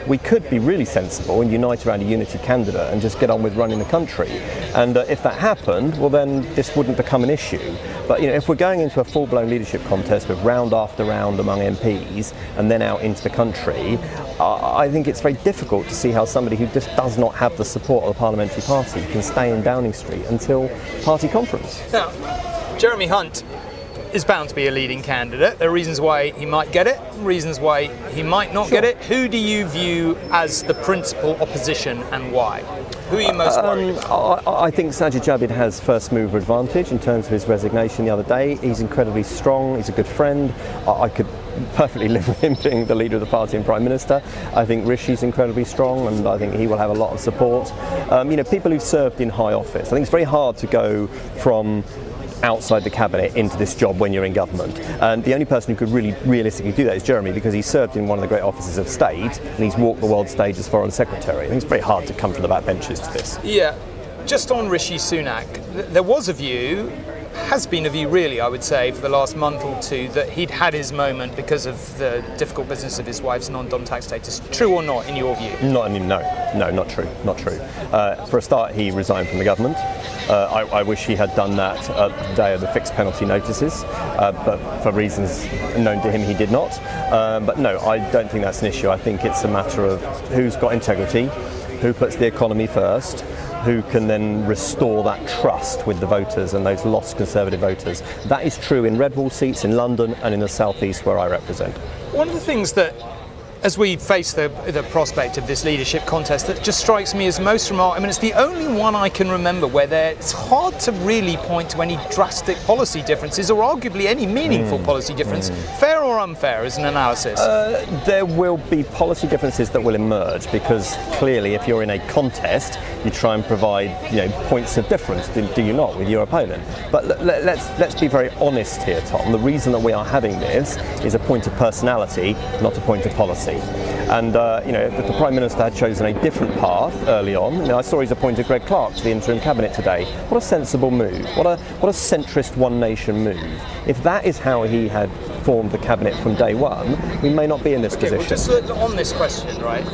we could be really sensible and unite around a unity candidate and just get on with running the country. And if that happened, well then this wouldn't become an issue. But if we're going into a full-blown leadership contest with round after round among MPs and then out into the country, I think it's very difficult to see how somebody who just does not have the support of the parliamentary party can stay in Downing Street until party conference. Now, Jeremy Hunt is bound to be a leading candidate. There are reasons why he might get it, reasons why he might not get it. Who do you view as the principal opposition and why? Who are you most worried about? I think Sajid Javid has first mover advantage in terms of his resignation the other day. He's incredibly strong, he's a good friend. I could perfectly live with him being the leader of the party and Prime Minister. I think Rishi's incredibly strong and I think he will have a lot of support. People who've served in high office, I think it's very hard to go from outside the cabinet into this job when you're in government. And the only person who could really realistically do that is Jeremy, because he's served in one of the great offices of state and he's walked the world stage as Foreign Secretary. I think it's very hard to come from the back benches to this. Yeah, just on Rishi Sunak, there was a view, has been a view really, I would say, for the last month or two, that he'd had his moment because of the difficult business of his wife's non-dom tax status. True or not, in your view? No, not true. For a start, he resigned from the government. I wish he had done that at the day of the fixed penalty notices, but for reasons known to him, he did not. But no, I don't think that's an issue. I think it's a matter of who's got integrity, who puts the economy first, who can then restore that trust with the voters and those lost Conservative voters. That is true in red wall seats in London and in the South East where I represent. One of the things that, as we face the prospect of this leadership contest, that just strikes me as most remarkable, it's the only one I can remember where it's hard to really point to any drastic policy differences or arguably any meaningful policy difference. Fair or unfair as an analysis? There will be policy differences that will emerge because clearly if you're in a contest you try and provide points of difference, do you not, with your opponent? But let's be very honest here, Tom. The reason that we are having this is a point of personality, not a point of policy. And if the Prime Minister had chosen a different path early on, I saw he's appointed Greg Clark to the interim cabinet today. What a sensible move. What a centrist one nation move. If that is how he had formed the cabinet from day one, we may not be in this position. Well, just on this question, right?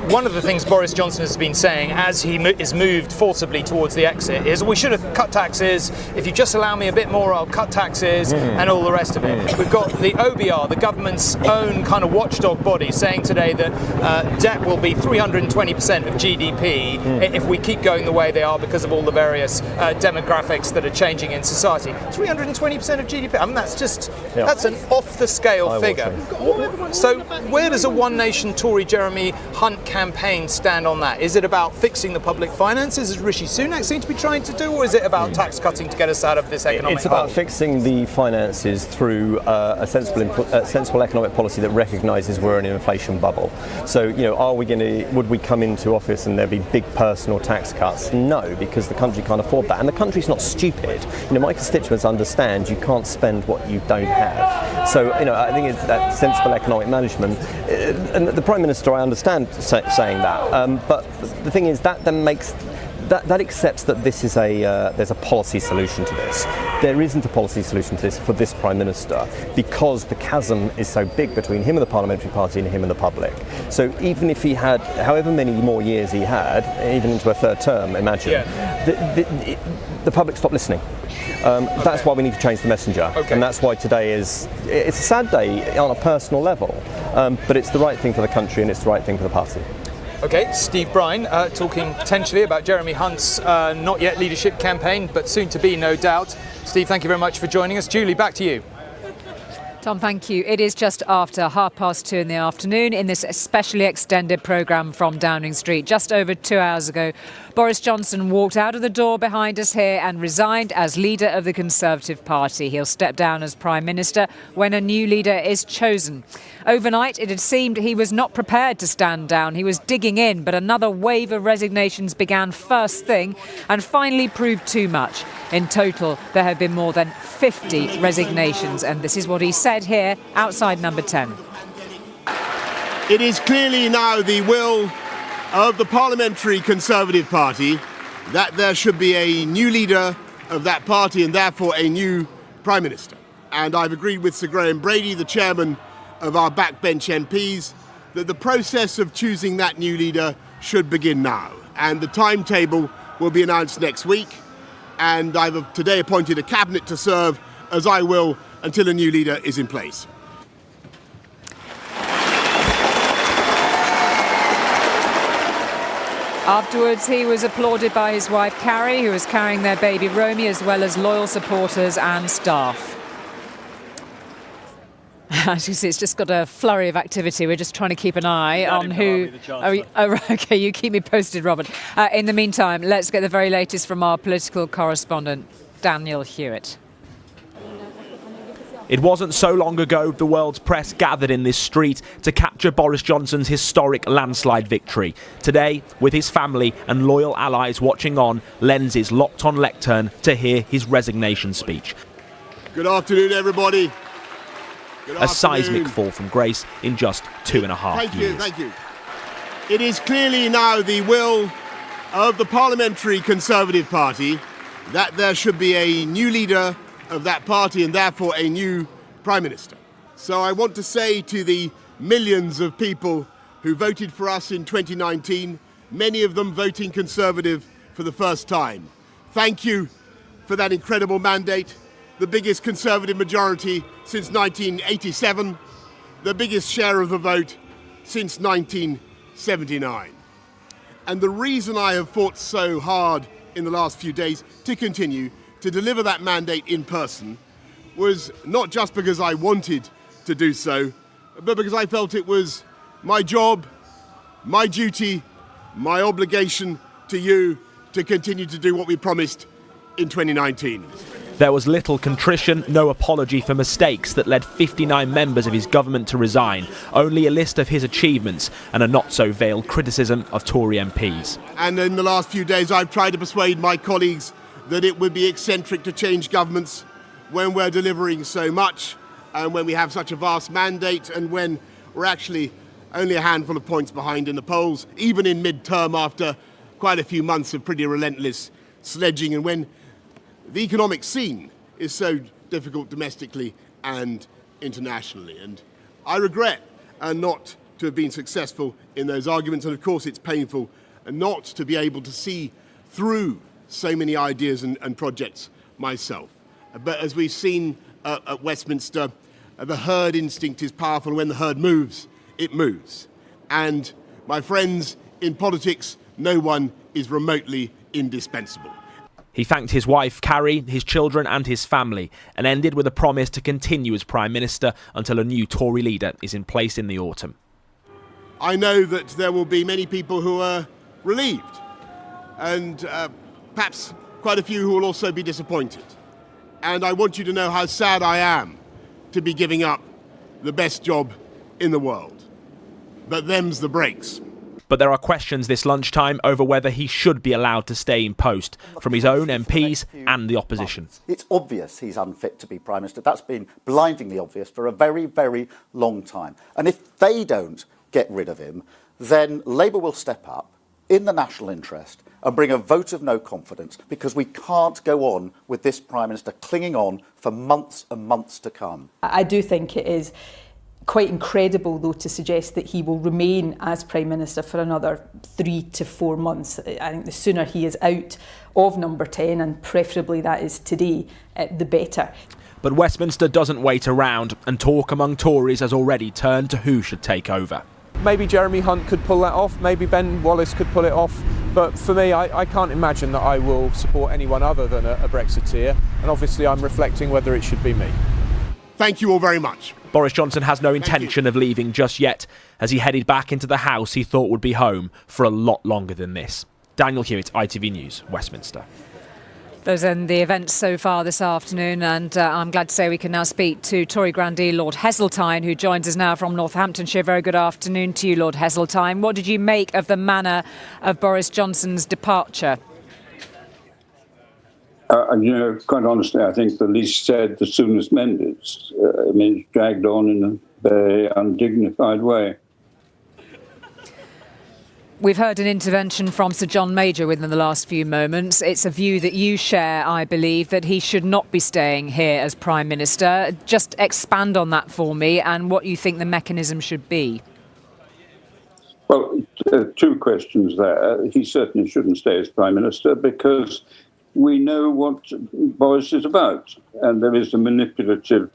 one of the things Boris Johnson has been saying as he is moved forcibly towards the exit is we should have cut taxes. If you just allow me a bit more, I'll cut taxes and all the rest of it. We've got the OBR, the government's own kind of watchdog body, saying today that debt will be 320% of GDP if we keep going the way they are because of all the various demographics that are changing in society. 320% of GDP. I mean, that's an off-the-scale figure. So where does a One Nation Tory Jeremy Hunt campaign stand on that? Is it about fixing the public finances, as Rishi Sunak seems to be trying to do, or is it about tax cutting to get us out of this economic It's about hole? fixing the finances through a sensible economic policy that recognises we're in an inflation bubble. So, would we come into office and there'd be big personal tax cuts? No, because the country can't afford that. And the country's not stupid. My constituents understand you can't spend what you don't have. So, I think it's that sensible economic management. And the Prime Minister, I understand saying that. But the thing is, that then makes... That accepts that this is there's a policy solution to this. There isn't a policy solution to this for this Prime Minister because the chasm is so big between him and the Parliamentary Party and him and the public. So even if he had however many more years he had, even into a third term, imagine, the public stopped listening. That's why we need to change the messenger. And that's why today it's a sad day on a personal level, but it's the right thing for the country and it's the right thing for the party. Okay, Steve Brine talking potentially about Jeremy Hunt's not yet leadership campaign, but soon to be, no doubt. Steve, thank you very much for joining us. Julie, back to you. Tom, thank you. It is just after 2:30 in the afternoon in this especially extended programme from Downing Street. Just over 2 hours ago, Boris Johnson walked out of the door behind us here and resigned as leader of the Conservative Party. He'll step down as Prime Minister when a new leader is chosen. Overnight, it had seemed he was not prepared to stand down. He was digging in, but another wave of resignations began first thing and finally proved too much. In total, there have been more than 50 resignations, and this is what he said here outside Number 10. It is clearly now the will of the Parliamentary Conservative Party that there should be a new leader of that party and therefore a new Prime Minister. And I've agreed with Sir Graham Brady, the chairman of our backbench MPs, that the process of choosing that new leader should begin now. And the timetable will be announced next week. And I've today appointed a cabinet to serve, as I will, until a new leader is in place. Afterwards, he was applauded by his wife Carrie, who was carrying their baby Romy, as well as loyal supporters and staff. As you see, it's just got a flurry of activity. We're just trying to keep an eye on who... Okay, you keep me posted, Robert. In the meantime, let's get the very latest from our political correspondent, Daniel Hewitt. It wasn't so long ago the world's press gathered in this street to capture Boris Johnson's historic landslide victory. Today, with his family and loyal allies watching on, lenses locked on lectern to hear his resignation speech. Good afternoon, everybody. A seismic fall from grace in just 2.5 years. Thank you. It is clearly now the will of the Parliamentary Conservative Party that there should be a new leader of that party and therefore a new Prime Minister. So I want to say to the millions of people who voted for us in 2019, many of them voting Conservative for the first time, thank you for that incredible mandate. The biggest Conservative majority since 1987, the biggest share of the vote since 1979. And the reason I have fought so hard in the last few days to continue to deliver that mandate in person was not just because I wanted to do so, but because I felt it was my job, my duty, my obligation to you to continue to do what we promised in 2019. There was little contrition, no apology for mistakes that led 59 members of his government to resign, only a list of his achievements and a not-so-veiled criticism of Tory MPs. And in the last few days I've tried to persuade my colleagues that it would be eccentric to change governments when we're delivering so much and when we have such a vast mandate and when we're actually only a handful of points behind in the polls, even in mid-term after quite a few months of pretty relentless sledging, and when the economic scene is so difficult domestically and internationally. And I regret not to have been successful in those arguments. And of course, it's painful not to be able to see through so many ideas and projects myself. But as we've seen at Westminster, the herd instinct is powerful. When the herd moves, it moves. And my friends, in politics, no one is remotely indispensable. He thanked his wife, Carrie, his children and his family, and ended with a promise to continue as Prime Minister until a new Tory leader is in place in the autumn. I know that there will be many people who are relieved, and perhaps quite a few who will also be disappointed. And I want you to know how sad I am to be giving up the best job in the world. But them's the breaks. But there are questions this lunchtime over whether he should be allowed to stay in post from his own MPs and the opposition. It's obvious he's unfit to be Prime Minister. That's been blindingly obvious for a very, very long time. And if they don't get rid of him, then Labour will step up in the national interest and bring a vote of no confidence, because we can't go on with this Prime Minister clinging on for months and months to come. I do think it is quite incredible, though, to suggest that he will remain as Prime Minister for another 3 to 4 months. I think the sooner he is out of number 10, and preferably that is today, the better. But Westminster doesn't wait around, and talk among Tories has already turned to who should take over. Maybe Jeremy Hunt could pull that off, maybe Ben Wallace could pull it off, but for me, I can't imagine that I will support anyone other than a Brexiteer, and obviously I'm reflecting whether it should be me. Thank you all very much. Boris Johnson has no intention of leaving just yet, as he headed back into the house he thought would be home for a lot longer than this. Daniel Hewitt, ITV News, Westminster. Those are the events so far this afternoon, and I'm glad to say we can now speak to Tory Grandee Lord Heseltine, who joins us now from Northamptonshire. Very good afternoon to you, Lord Heseltine. What did you make of the manner of Boris Johnson's departure? Quite honestly, I think the least said, the soonest mended. It's dragged on in a very undignified way. We've heard an intervention from Sir John Major within the last few moments. It's a view that you share, I believe, that he should not be staying here as Prime Minister. Just expand on that for me and what you think the mechanism should be. Well, two questions there. He certainly shouldn't stay as Prime Minister because we know what Boris is about, and there is a manipulative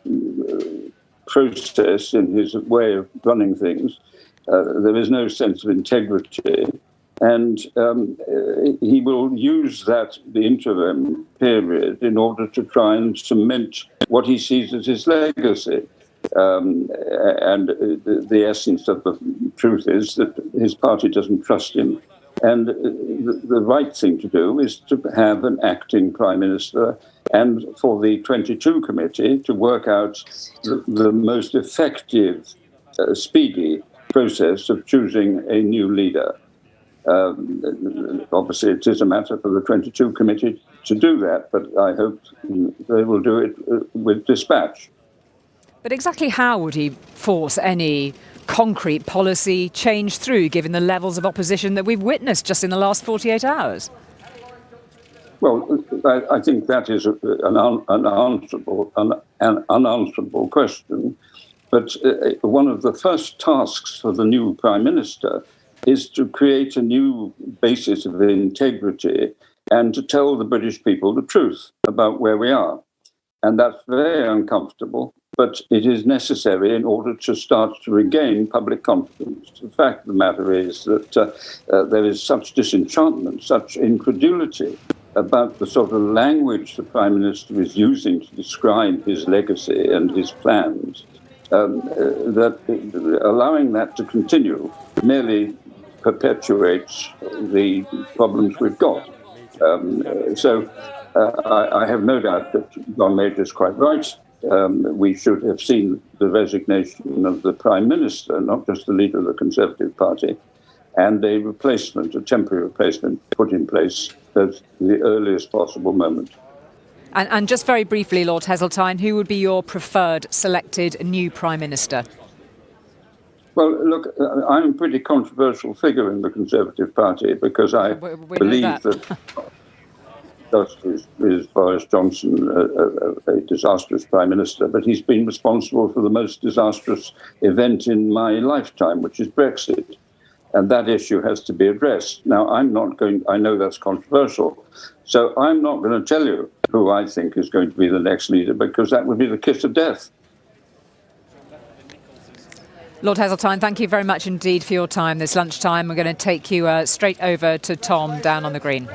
process in his way of running things. There is no sense of integrity, and he will use the interim period in order to try and cement what he sees as his legacy. And the essence of the truth is that his party doesn't trust him. And the right thing to do is to have an acting Prime Minister, and for the 22 committee to work out the most effective, speedy process of choosing a new leader. Obviously, it is a matter for the 22 committee to do that, but I hope they will do it with dispatch. But exactly how would he force any concrete policy change through, given the levels of opposition that we've witnessed just in the last 48 hours? Well, I think that is an unanswerable question. But one of the first tasks for the new Prime Minister is to create a new basis of integrity and to tell the British people the truth about where we are. And that's very uncomfortable, but it is necessary in order to start to regain public confidence. The fact of the matter is that there is such disenchantment, such incredulity about the sort of language the Prime Minister is using to describe his legacy and his plans, that allowing that to continue merely perpetuates the problems we've got. So I have no doubt that John Major is quite right. We should have seen the resignation of the Prime Minister, not just the leader of the Conservative Party, and a replacement, a temporary replacement, put in place at the earliest possible moment. And just very briefly, Lord Heseltine, who would be your preferred selected new Prime Minister? Well, look, I'm a pretty controversial figure in the Conservative Party because I believe that just is Boris Johnson a disastrous Prime Minister, but he's been responsible for the most disastrous event in my lifetime, which is Brexit. And that issue has to be addressed. Now, I know that's controversial, so I'm not going to tell you who I think is going to be the next leader, because that would be the kiss of death. Lord Heseltine, thank you very much indeed for your time this lunchtime. We're going to take you straight over to Tom down on the green.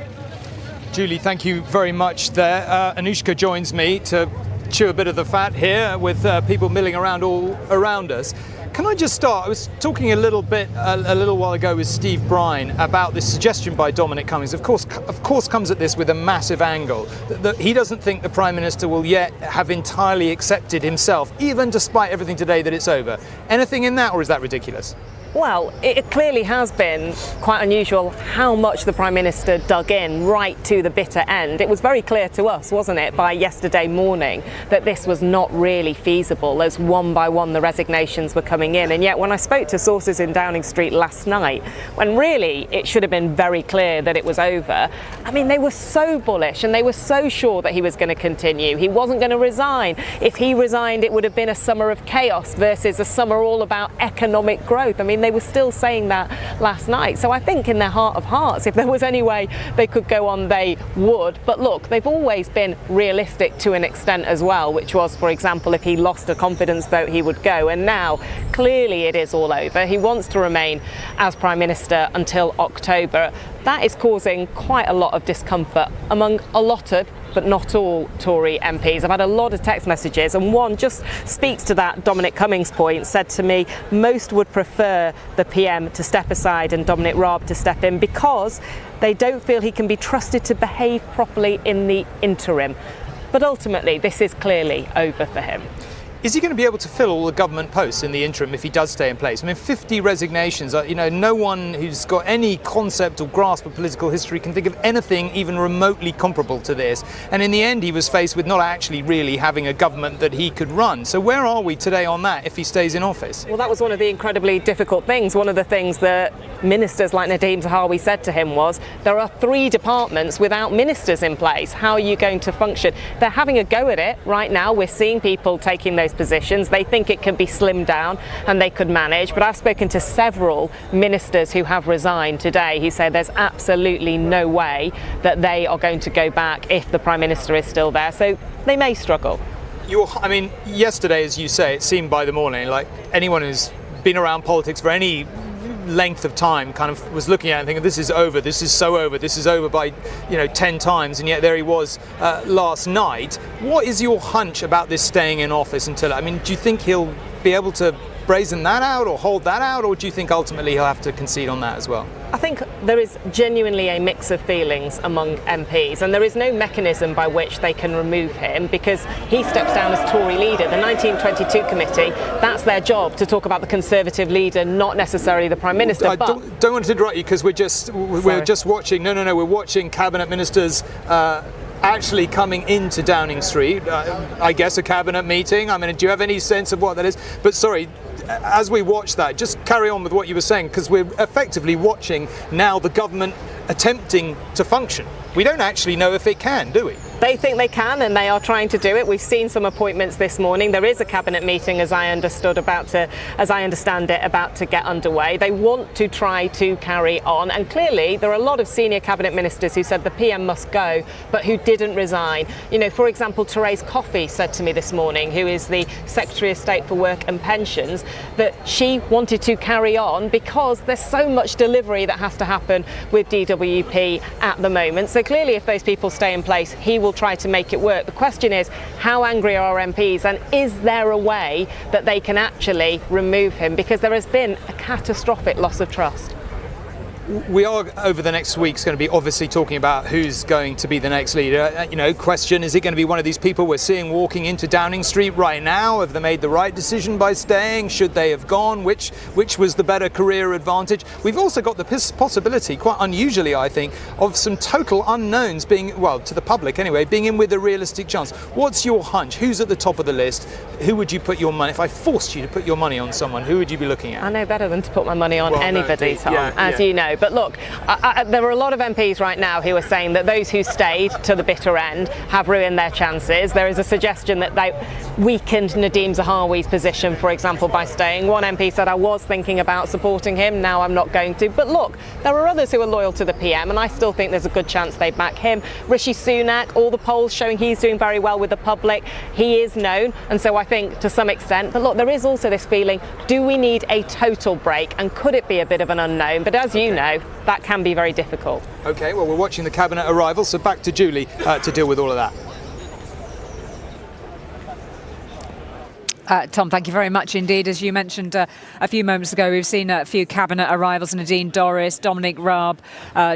Julie, thank you very much there. Anushka joins me to chew a bit of the fat here with people milling around all around us. Can I just start? I was talking a little while ago with Steve Brine about this suggestion by Dominic Cummings. Of course, comes at this with a massive angle. That he doesn't think the Prime Minister will yet have entirely accepted himself, even despite everything today, that it's over. Anything in that, or is that ridiculous? Well, it clearly has been quite unusual how much the Prime Minister dug in right to the bitter end. It was very clear to us, wasn't it, by yesterday morning, that this was not really feasible as one by one the resignations were coming in. And yet when I spoke to sources in Downing Street last night, when really it should have been very clear that it was over, I mean, they were so bullish and they were so sure that he was going to continue. He wasn't going to resign. If he resigned, it would have been a summer of chaos versus a summer all about economic growth. I mean, they were still saying that last night. So I think in their heart of hearts, if there was any way they could go on, they would. But look, they've always been realistic to an extent as well, which was, for example, if he lost a confidence vote, he would go. And now, clearly it is all over. He wants to remain as Prime Minister until October. That is causing quite a lot of discomfort among a lot of, but not all, Tory MPs. I've had a lot of text messages, and one just speaks to that Dominic Cummings point, said to me, most would prefer the PM to step aside and Dominic Raab to step in because they don't feel he can be trusted to behave properly in the interim. But ultimately, this is clearly over for him. Is he going to be able to fill all the government posts in the interim if he does stay in place? I mean, 50 resignations, no one who's got any concept or grasp of political history can think of anything even remotely comparable to this. And in the end, he was faced with not actually really having a government that he could run. So where are we today on that if he stays in office? Well, that was one of the incredibly difficult things. One of the things that ministers like Nadhim Zahawi said to him was, there are 3 departments without ministers in place. How are you going to function? They're having a go at it right now. We're seeing people taking those positions. They think it can be slimmed down and they could manage. But I've spoken to several ministers who have resigned today who say there's absolutely no way that they are going to go back if the Prime Minister is still there. So they may struggle. Yesterday, as you say, it seemed by the morning like anyone who's been around politics for any length of time kind of was looking at it and thinking, this is over, this is so over, this is over by 10 times, and yet there he was last night. What is your hunch about this staying in office until, do you think he'll be able to brazen that out or hold that out, or do you think ultimately he'll have to concede on that as well? I think there is genuinely a mix of feelings among MPs, and there is no mechanism by which they can remove him because he steps down as Tory leader. The 1922 committee, that's their job, to talk about the Conservative leader, not necessarily the Prime Minister. I don't want to interrupt you because we're just watching. No, we're watching cabinet ministers actually coming into Downing Street. I guess a cabinet meeting. Do you have any sense of what that is? But sorry, as we watch that, just carry on with what you were saying, because we're effectively watching now the government attempting to function. We don't actually know if it can, do we? They think they can, and they are trying to do it. We've seen some appointments this morning. There is a cabinet meeting, as I understand it, about to get underway. They want to try to carry on, and clearly there are a lot of senior cabinet ministers who said the PM must go, but who didn't resign. For example, Therese Coffey said to me this morning, who is the Secretary of State for Work and Pensions, that she wanted to carry on because there's so much delivery that has to happen with DWP at the moment. So clearly, if those people stay in place, he will try to make it work. The question is, how angry are MPs, and is there a way that they can actually remove him? Because there has been a catastrophic loss of trust. We are, over the next weeks, going to be obviously talking about who's going to be the next leader. Question, is it going to be one of these people we're seeing walking into Downing Street right now? Have they made the right decision by staying? Should they have gone? Which was the better career advantage? We've also got the possibility, quite unusually I think, of some total unknowns being, well, to the public anyway, being in with a realistic chance. What's your hunch? Who's at the top of the list? Who would you put your money, if I forced you to put your money on someone, who would you be looking at? I know better than to put my money on anybody, Tom, as you know. But look, there are a lot of MPs right now who are saying that those who stayed to the bitter end have ruined their chances. There is a suggestion that they weakened Nadhim Zahawi's position, for example, by staying. One MP said, I was thinking about supporting him, now I'm not going to. But look, there are others who are loyal to the PM, and I still think there's a good chance they back him. Rishi Sunak, all the polls showing he's doing very well with the public. He is known, and so I think to some extent. But look, there is also this feeling, do we need a total break, and could it be a bit of an unknown? But as you know, that can be very difficult. OK, well, we're watching the cabinet arrival, so back to Julie to deal with all of that. Tom, thank you very much indeed. As you mentioned a few moments ago, we've seen a few cabinet arrivals. Nadine Dorries, Dominic Raab,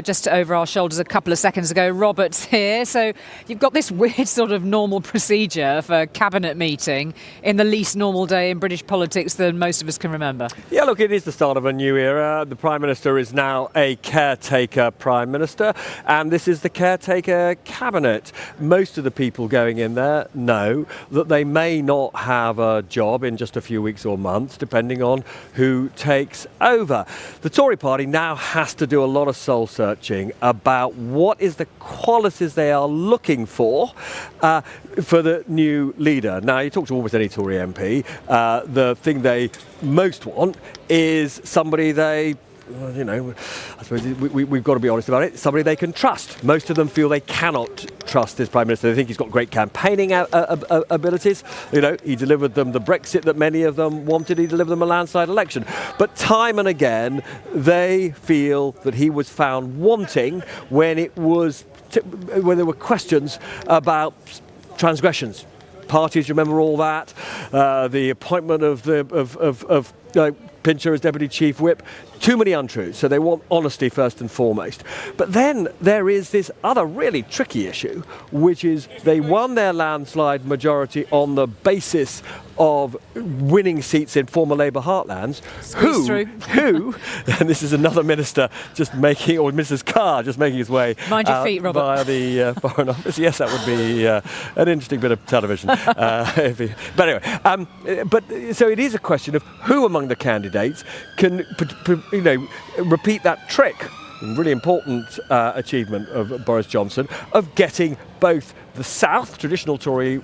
just over our shoulders a couple of seconds ago. Robert's here. So you've got this weird sort of normal procedure for a cabinet meeting in the least normal day in British politics than most of us can remember. Yeah, look, it is the start of a new era. The Prime Minister is now a caretaker Prime Minister, and this is the caretaker cabinet. Most of the people going in there know that they may not have a job in just a few weeks or months, depending on who takes over. The Tory party now has to do a lot of soul searching about what is the qualities they are looking for the new leader. Now, you talk to almost any Tory MP, the thing they most want is somebody they, you know, I suppose we've got to be honest about it, somebody they can trust. Most of them feel they cannot trust this Prime Minister. They think he's got great campaigning abilities. You know, he delivered them the Brexit that many of them wanted. He delivered them a landslide election. But time and again, they feel that he was found wanting when when there were questions about transgressions. Parties, remember all that? The appointment of Pincher as Deputy Chief Whip. Too many untruths, so they want honesty first and foremost. But then there is this other really tricky issue, which is they won their landslide majority on the basis of winning seats in former Labour heartlands. Who, and this is another minister just making, or Mrs. Carr just making his way Mind your feet, Robert. via the Foreign Office. Yes, that would be an interesting bit of television. But anyway, so it is a question of who among the candidates can, repeat that trick. Really important achievement of Boris Johnson of getting both the South, traditional Tory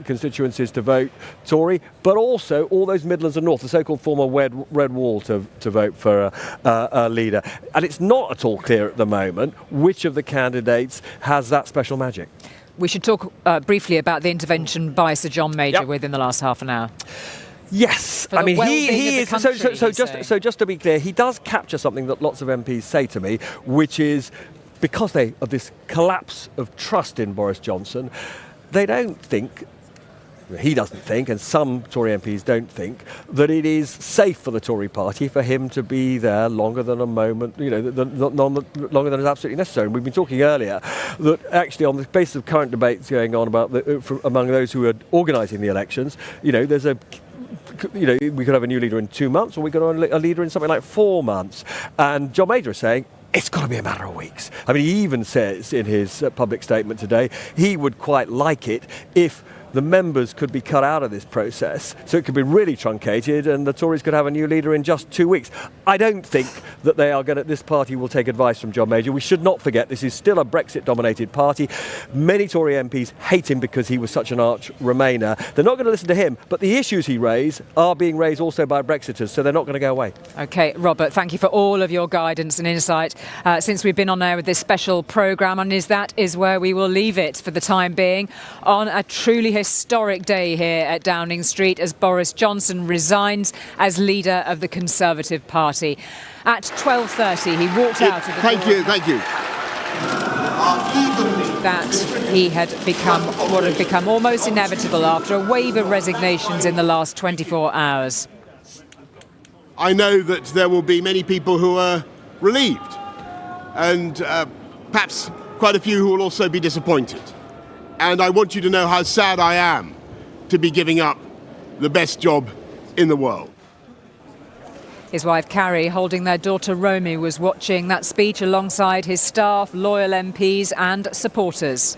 constituencies to vote Tory, but also all those Midlands and North, the so-called former Red Wall, to vote for a leader. And it's not at all clear at the moment which of the candidates has that special magic. We should talk briefly about the intervention by Sir John Major within the last half an hour. Yes, I mean he is. Just to be clear, he does capture something that lots of MPs say to me, which is because of this collapse of trust in Boris Johnson, they don't think. He doesn't think, and some Tory MPs don't think, that it is safe for the Tory party for him to be there longer than a moment, longer than is absolutely necessary. And we've been talking earlier that actually on the basis of current debates going on about among those who are organising the elections, there's we could have a new leader in 2 months, or we could have a leader in something like 4 months. And John Major is saying it's got to be a matter of weeks. I mean, he even says in his public statement today he would quite like it if the members could be cut out of this process, so it could be really truncated and the Tories could have a new leader in just 2 weeks. I don't think that this party will take advice from John Major. We should not forget this is still a Brexit-dominated party. Many Tory MPs hate him because he was such an arch-Remainer. They're not going to listen to him, but the issues he raised are being raised also by Brexiters, so they're not going to go away. OK, Robert, thank you for all of your guidance and insight since we've been on air with this special programme, and that is where we will leave it for the time being on a truly historic day here at Downing Street as Boris Johnson resigns as leader of the Conservative Party. At 12:30, he walked out of the Thank you. That he had become what had become almost inevitable after a wave of resignations in the last 24 hours. I know that there will be many people who are relieved, and perhaps quite a few who will also be disappointed. And I want you to know how sad I am to be giving up the best job in the world. His wife Carrie, holding their daughter Romy, was watching that speech alongside his staff, loyal MPs and supporters.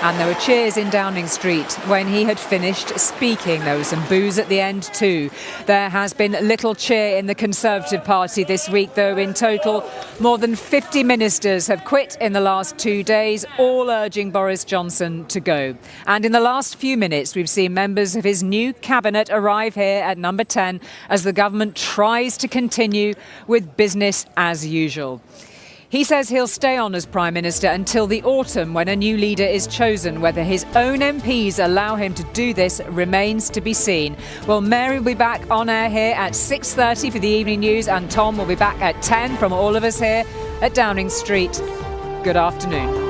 And there were cheers in Downing Street when he had finished speaking. There was some boos at the end too. There has been little cheer in the Conservative Party this week, though. In total, more than 50 ministers have quit in the last 2 days, all urging Boris Johnson to go. And in the last few minutes, we've seen members of his new cabinet arrive here at number 10 as the government tries to continue with business as usual. He says he'll stay on as Prime Minister until the autumn when a new leader is chosen. Whether his own MPs allow him to do this remains to be seen. Well, Mary will be back on air here at 6:30 for the evening news, and Tom will be back at 10 from all of us here at Downing Street. Good afternoon.